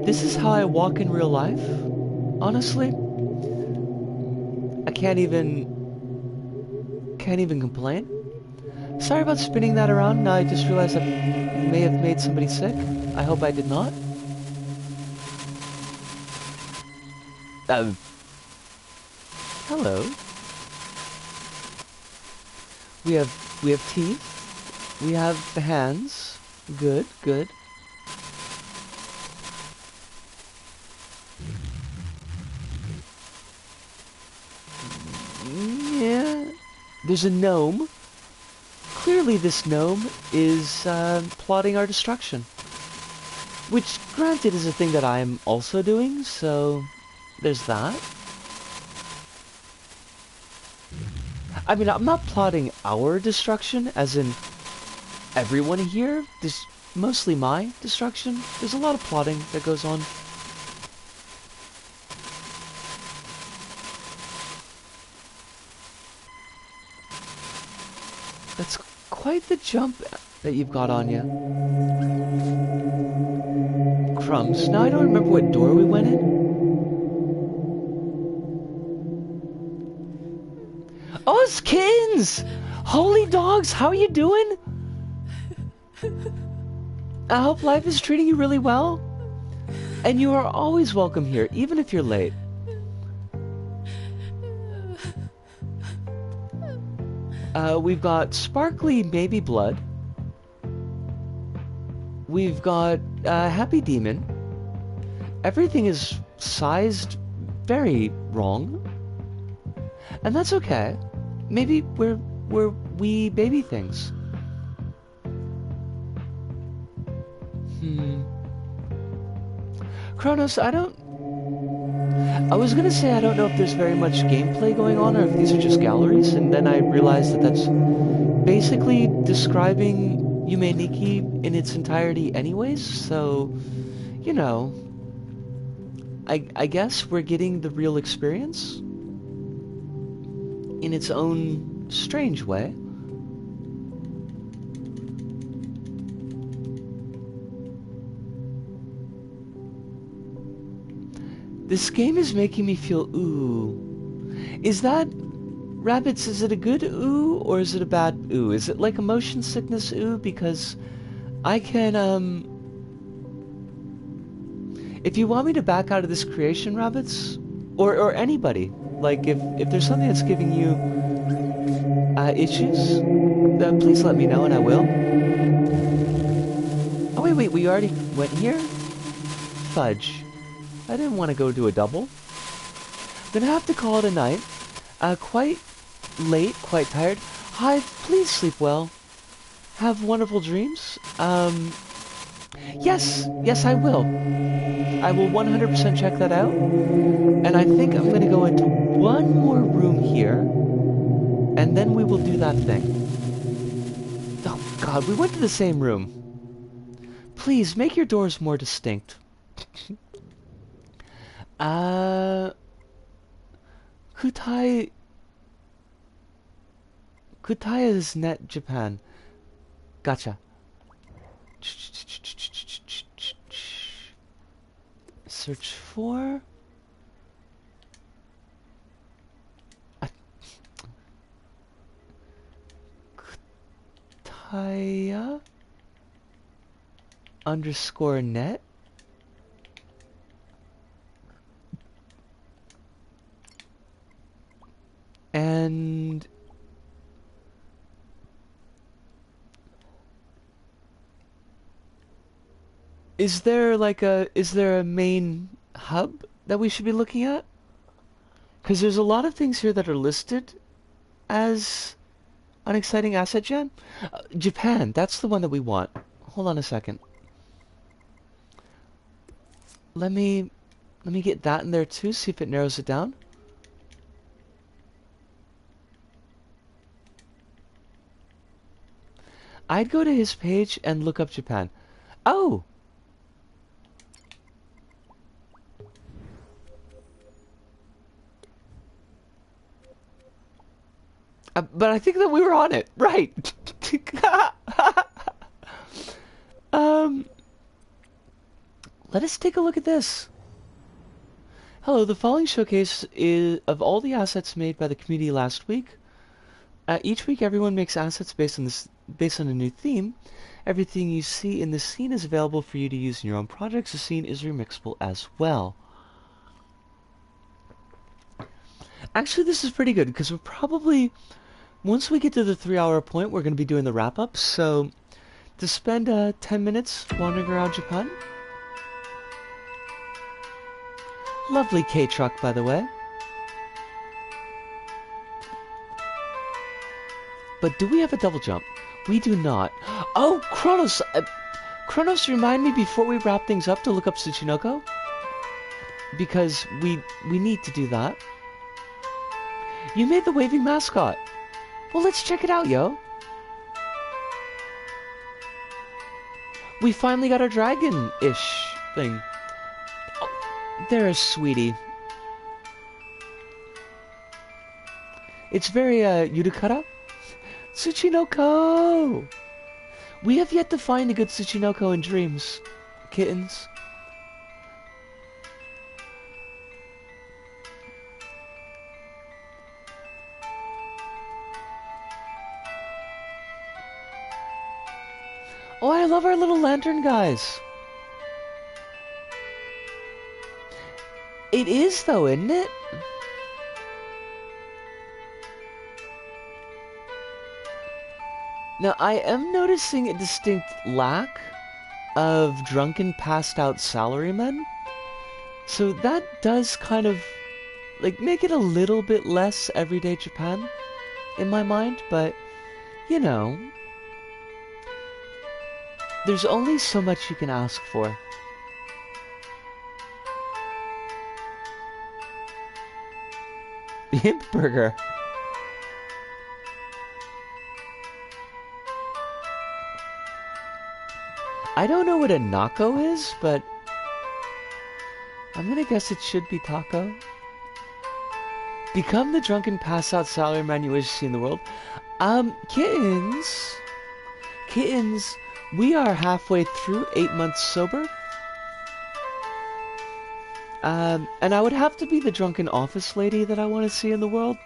This is how I walk in real life, honestly. I can't even complain. Sorry about spinning that around. Now I just realized I may have made somebody sick. I hope I did not. Hello. We have teeth. We have the hands. Good, good. there's a gnome. Clearly this gnome is plotting our destruction. Which, granted, is a thing that I'm also doing, so there's that. I mean, I'm not plotting our destruction, as in everyone here. This mostly my destruction. There's a lot of plotting that goes on. That's quite the jump that you've got on you. Crumbs. Now I don't remember what door we went in. Oh, it's kittens! Holy dogs, how are you doing? I hope life is treating you really well. And you are always welcome here, even if you're late. We've got sparkly baby blood. We've got happy demon. Everything is sized very wrong. And that's okay. Maybe we're wee baby things. Kronos, I was gonna say I don't know if there's very much gameplay going on or if these are just galleries, and then I realized that that's basically describing Yume-Nikki in its entirety anyways, so, you know, I guess we're getting the real experience in its own strange way. This game is making me feel ooh. Is that, Rabbits, is it a good ooh or is it a bad ooh? Is it like a motion sickness ooh? Because I can, if you want me to back out of this creation, Rabbits, or anybody, like if there's something that's giving you issues, please let me know and I will. Oh wait, we already went here? Fudge. I didn't want to go do a double. I'm gonna have to call it a night. Quite late, quite tired. Hive, please sleep well. Have wonderful dreams. Yes, I will. I will 100% check that out. And I think I'm gonna go into one more room here. And then we will do that thing. Oh god, we went to the same room. Please, make your doors more distinct. Kutai is net Japan. Gotcha. Search for Kutaya _net. And is there a main hub that we should be looking at? Because there's a lot of things here that are listed as an exciting asset gen. Japan, that's the one that we want. Hold on a second. Let me get that in there too, see if it narrows it down. I'd go to his page and look up Japan. Oh! But I think that we were on it. Right. Let us take a look at this. Hello, the following showcase is of all the assets made by the community last week. Each week everyone makes assets based on a new theme. Everything you see in this scene is available for you to use in your own projects. The scene is remixable as well. Actually, this is pretty good because we're probably, once we get to the 3-hour point, we're going to be doing the wrap-up. So, to spend 10 minutes wandering around Japan. Lovely K-truck, by the way. But do we have a double jump? We do not. Oh, Kronos! Kronos, remind me before we wrap things up to look up Tsuchinoko. Because we need to do that. You made the waving mascot. Well, let's check it out, yo. We finally got our dragon-ish thing. Oh, there is sweetie. It's very, Yurikara. Tsuchinoko! We have yet to find a good Tsuchinoko in dreams. Kittens. Oh, I love our little lantern guys. It is, though, isn't it? Now, I am noticing a distinct lack of drunken, passed-out salarymen. So that does kind of, like, make it a little bit less everyday Japan in my mind, but, you know, there's only so much you can ask for. The Imp Burger. I don't know what a Nako is, but I'm gonna guess it should be taco. Become the drunken pass-out salaryman you wish to see in the world. Kittens. Kittens, we are halfway through 8 months sober. And I would have to be the drunken office lady that I want to see in the world.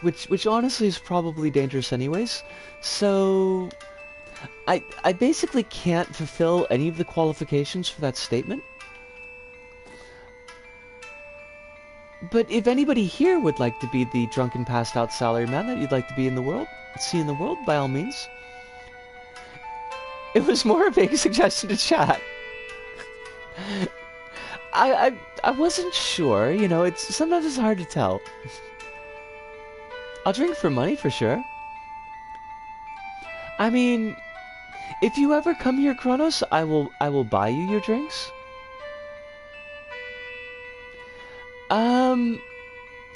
Which honestly is probably dangerous anyways. So I basically can't fulfill any of the qualifications for that statement. But if anybody here would like to be the drunken passed out salaryman that you'd like to be in the world, see in the world, by all means. It was more a vague suggestion to chat. I wasn't sure, you know, sometimes it's hard to tell. I'll drink for money for sure. I mean, if you ever come here, Kronos, I will buy you your drinks.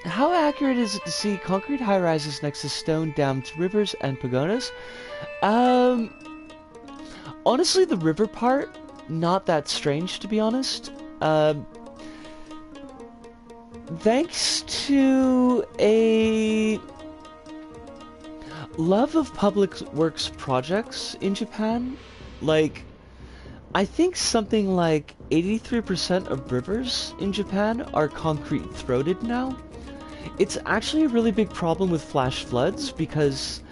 How accurate is it to see concrete high-rises next to stone-dammed rivers and pagodas? Honestly, the river part, not that strange, to be honest. Thanks to a love of public works projects in Japan, like, I think something like 83% of rivers in Japan are concrete-throated now. It's actually a really big problem with flash floods because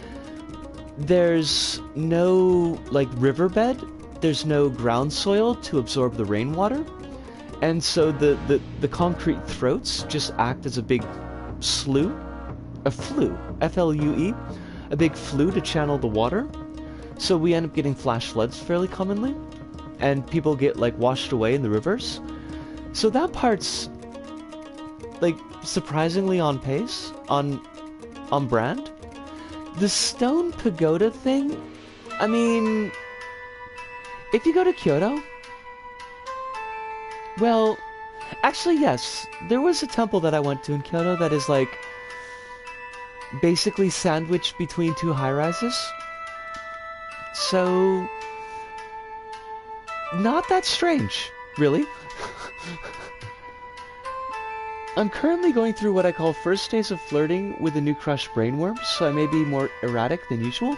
there's no, like, riverbed, there's no ground soil to absorb the rainwater, and so the concrete throats just act as a big flue, F-L-U-E, a big flue to channel the water, so we end up getting flash floods fairly commonly, and people get, like, washed away in the rivers. So that part's, like, surprisingly on pace, on brand. The stone pagoda thing, I mean, if you go to Kyoto, well, actually, yes, there was a temple that I went to in Kyoto that is, like, basically sandwiched between two high-rises. So, not that strange, really. I'm currently going through what I call first days of flirting with the new crushed brainworm, so I may be more erratic than usual.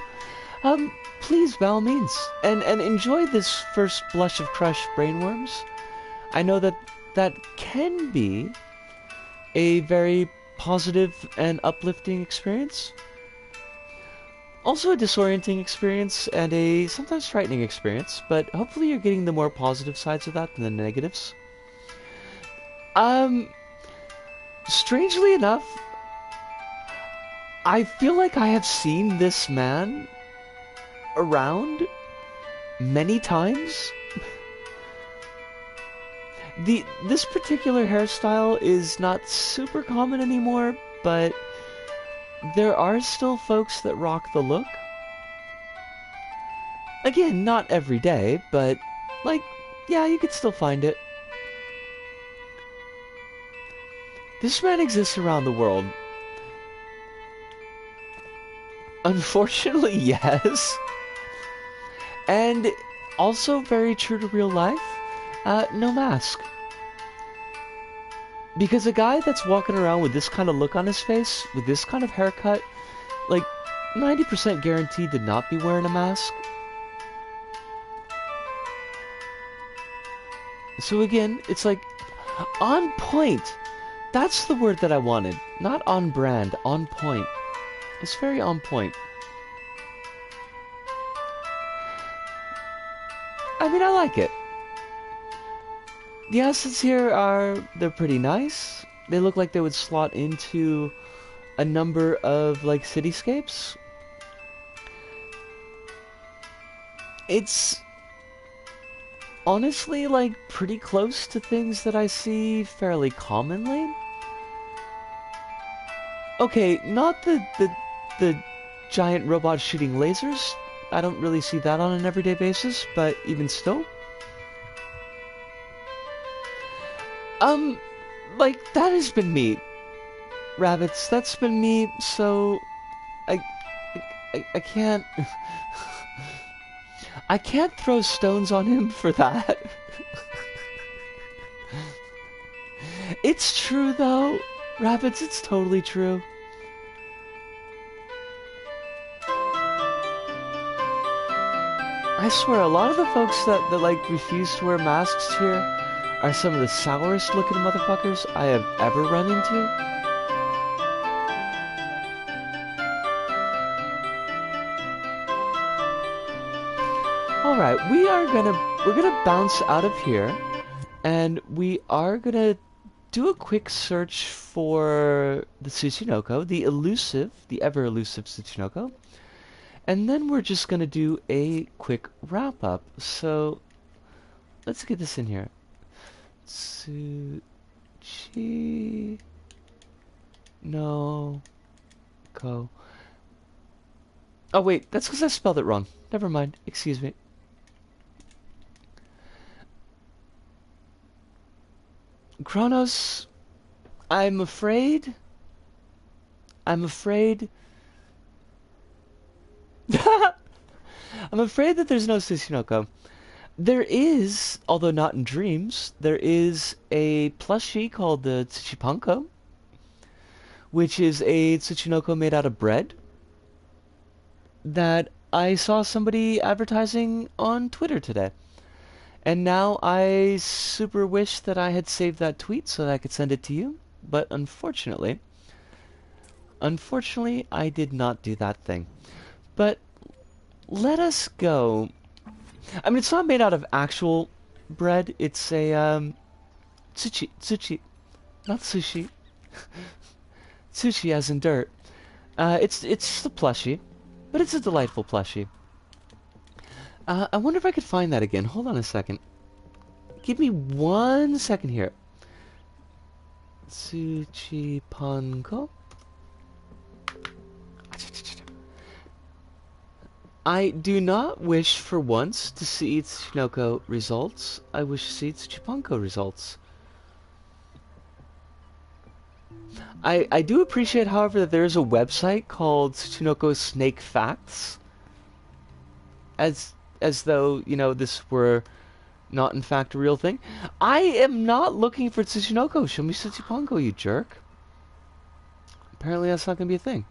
Please, by all means, and enjoy this first blush of crushed brainworms. I know that can be a very positive and uplifting experience. Also a disorienting experience and a sometimes frightening experience, but hopefully you're getting the more positive sides of that than the negatives. Strangely enough, I feel like I have seen this man around many times. This particular hairstyle is not super common anymore, but there are still folks that rock the look. Again, not every day, but, like, yeah, you could still find it. This man exists around the world. Unfortunately, yes. And also very true to real life, no mask. Because a guy that's walking around with this kind of look on his face, with this kind of haircut, like, 90% guaranteed to not be wearing a mask. So again, it's like, on point. That's the word that I wanted. Not on brand, on point. It's very on point. I mean, I like it. The assets here they're pretty nice. They look like they would slot into a number of, like, cityscapes. It's honestly, like, pretty close to things that I see fairly commonly. Okay, not the giant robots shooting lasers. I don't really see that on an everyday basis, but even still. Like, that has been me. Rabbits, that's been me, so I can't I can't throw stones on him for that. It's true though. Rabbits, it's totally true. I swear, a lot of the folks that like refuse to wear masks here are some of the sourest looking motherfuckers I have ever run into. Alright, we're gonna bounce out of here, and we are gonna do a quick search for the Tsuchinoko, the ever elusive Tsuchinoko, and then we're just gonna do a quick wrap up. So let's get this in here. Tsuchinoko. Oh wait, that's because I spelled it wrong. Never mind, excuse me. Kronos, I'm afraid I'm afraid that there's no Tsuchinoko. There is, although not in dreams, there is a plushie called the Tsuchipanko, which is a Tsuchinoko made out of bread that I saw somebody advertising on Twitter today. And now I super wish that I had saved that tweet so that I could send it to you, but unfortunately, I did not do that thing. But let us go. I mean, it's not made out of actual bread. It's a tsuchi, not sushi. Sushi as in dirt. It's just a plushie, but it's a delightful plushie. I wonder if I could find that again. Hold on a second. Give me 1 second here. Tsuchipanko. I do not wish for once to see Tsuchinoko results. I wish to see Tsuchipanko results. I do appreciate, however, that there is a website called Tsuchinoko Snake Facts. As though, you know, this were not in fact a real thing. I am not looking for Tsuchinoko. Show me Tsuchipanko, you jerk. Apparently that's not going to be a thing.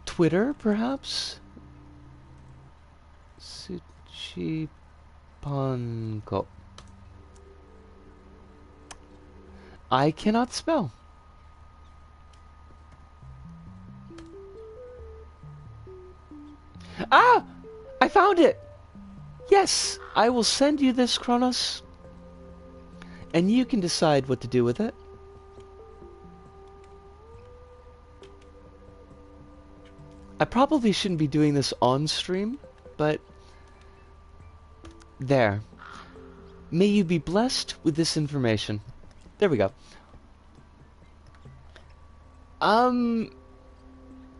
Twitter, perhaps? Tsuchipanko. I cannot spell. Ah! I found it! Yes, I will send you this, Kronos, and you can decide what to do with it. I probably shouldn't be doing this on stream, but there. May you be blessed with this information. There we go.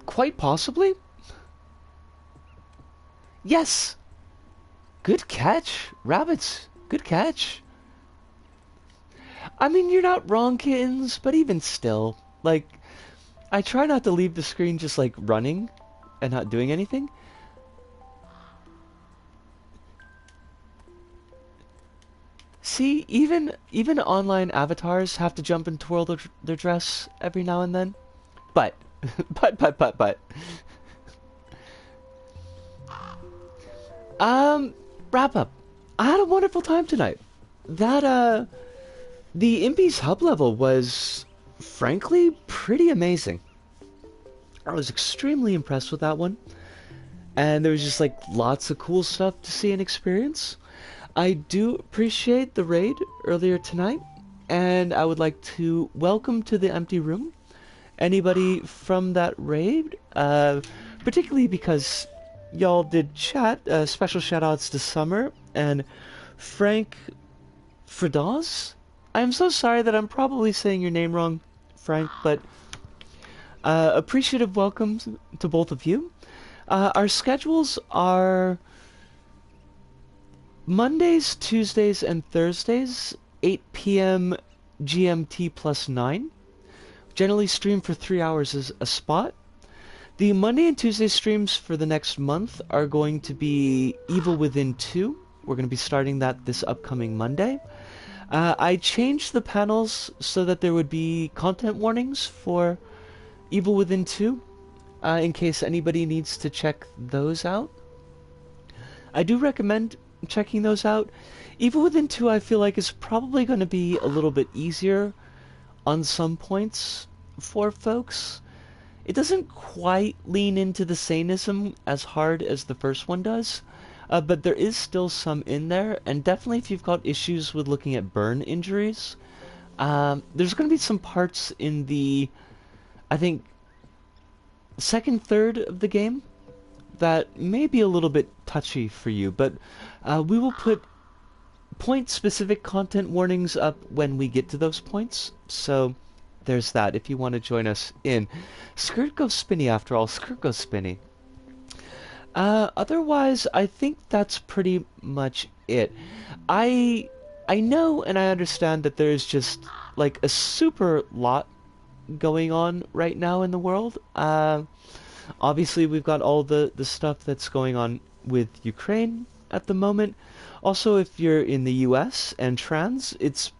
Quite possibly. Yes. Good catch, rabbits. Good catch. I mean, you're not wrong, kittens, but even still, like, I try not to leave the screen just like running and not doing anything. See, even online avatars have to jump and twirl their dress every now and then. But, but. Wrap up. I had a wonderful time tonight. That, the Impy's hub level was, frankly, pretty amazing. I was extremely impressed with that one. And there was just, like, lots of cool stuff to see and experience. I do appreciate the raid earlier tonight. And I would like to welcome to the empty room anybody from that raid. Particularly because y'all did chat. Special shoutouts to Summer and Frank Fredaz. I'm so sorry that I'm probably saying your name wrong, Frank, but appreciative welcomes to both of you. Our schedules are Mondays, Tuesdays, and Thursdays, 8 p.m. GMT plus 9. Generally stream for 3 hours as a spot. The Monday and Tuesday streams for the next month are going to be Evil Within 2. We're going to be starting that this upcoming Monday. I changed the panels so that there would be content warnings for Evil Within 2, in case anybody needs to check those out. I do recommend checking those out. Evil Within 2 I feel like is probably going to be a little bit easier on some points for folks. It doesn't quite lean into the sanism as hard as the first one does. But there is still some in there, and definitely if you've got issues with looking at burn injuries, there's going to be some parts in the, I think, second third of the game that may be a little bit touchy for you, but we will put point-specific content warnings up when we get to those points, so there's that if you want to join us in. Skirt goes spinny after all, skirt goes spinny. Otherwise, I think that's pretty much it. I know and I understand that there's just, like, a super lot going on right now in the world. Obviously, we've got all the stuff that's going on with Ukraine at the moment. Also, if you're in the US and trans, it's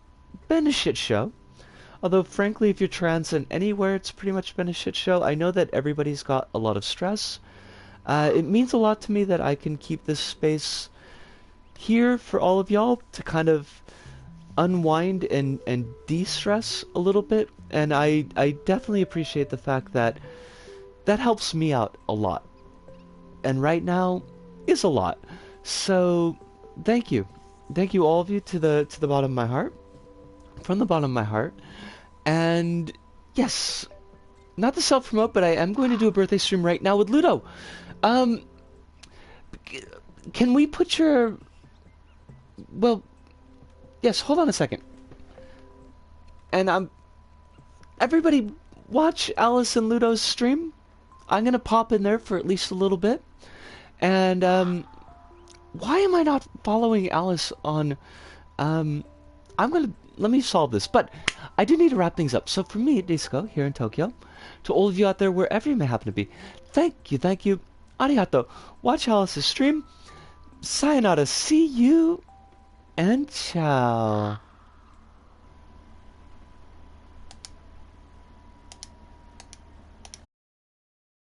been a shit show. Although, frankly, if you're trans and anywhere, it's pretty much been a shit show. I know that everybody's got a lot of stress. It means a lot to me that I can keep this space here for all of y'all to kind of unwind and de-stress a little bit. And I definitely appreciate the fact that that helps me out a lot. And right now is a lot. So thank you. Thank you all of you to the bottom of my heart. From the bottom of my heart. And yes, not to self-promote, but I am going to do a birthday stream right now with Ludo. Can we put your... Well, yes, hold on a second. And everybody watch Alice and Ludo's stream. I'm going to pop in there for at least a little bit. And, why am I not following Alice on... Let me solve this. But I do need to wrap things up. So for me, Disco, here in Tokyo, to all of you out there, wherever you may happen to be, thank you. Arigato. Watch Alice's stream. Sayonara. See you. And ciao.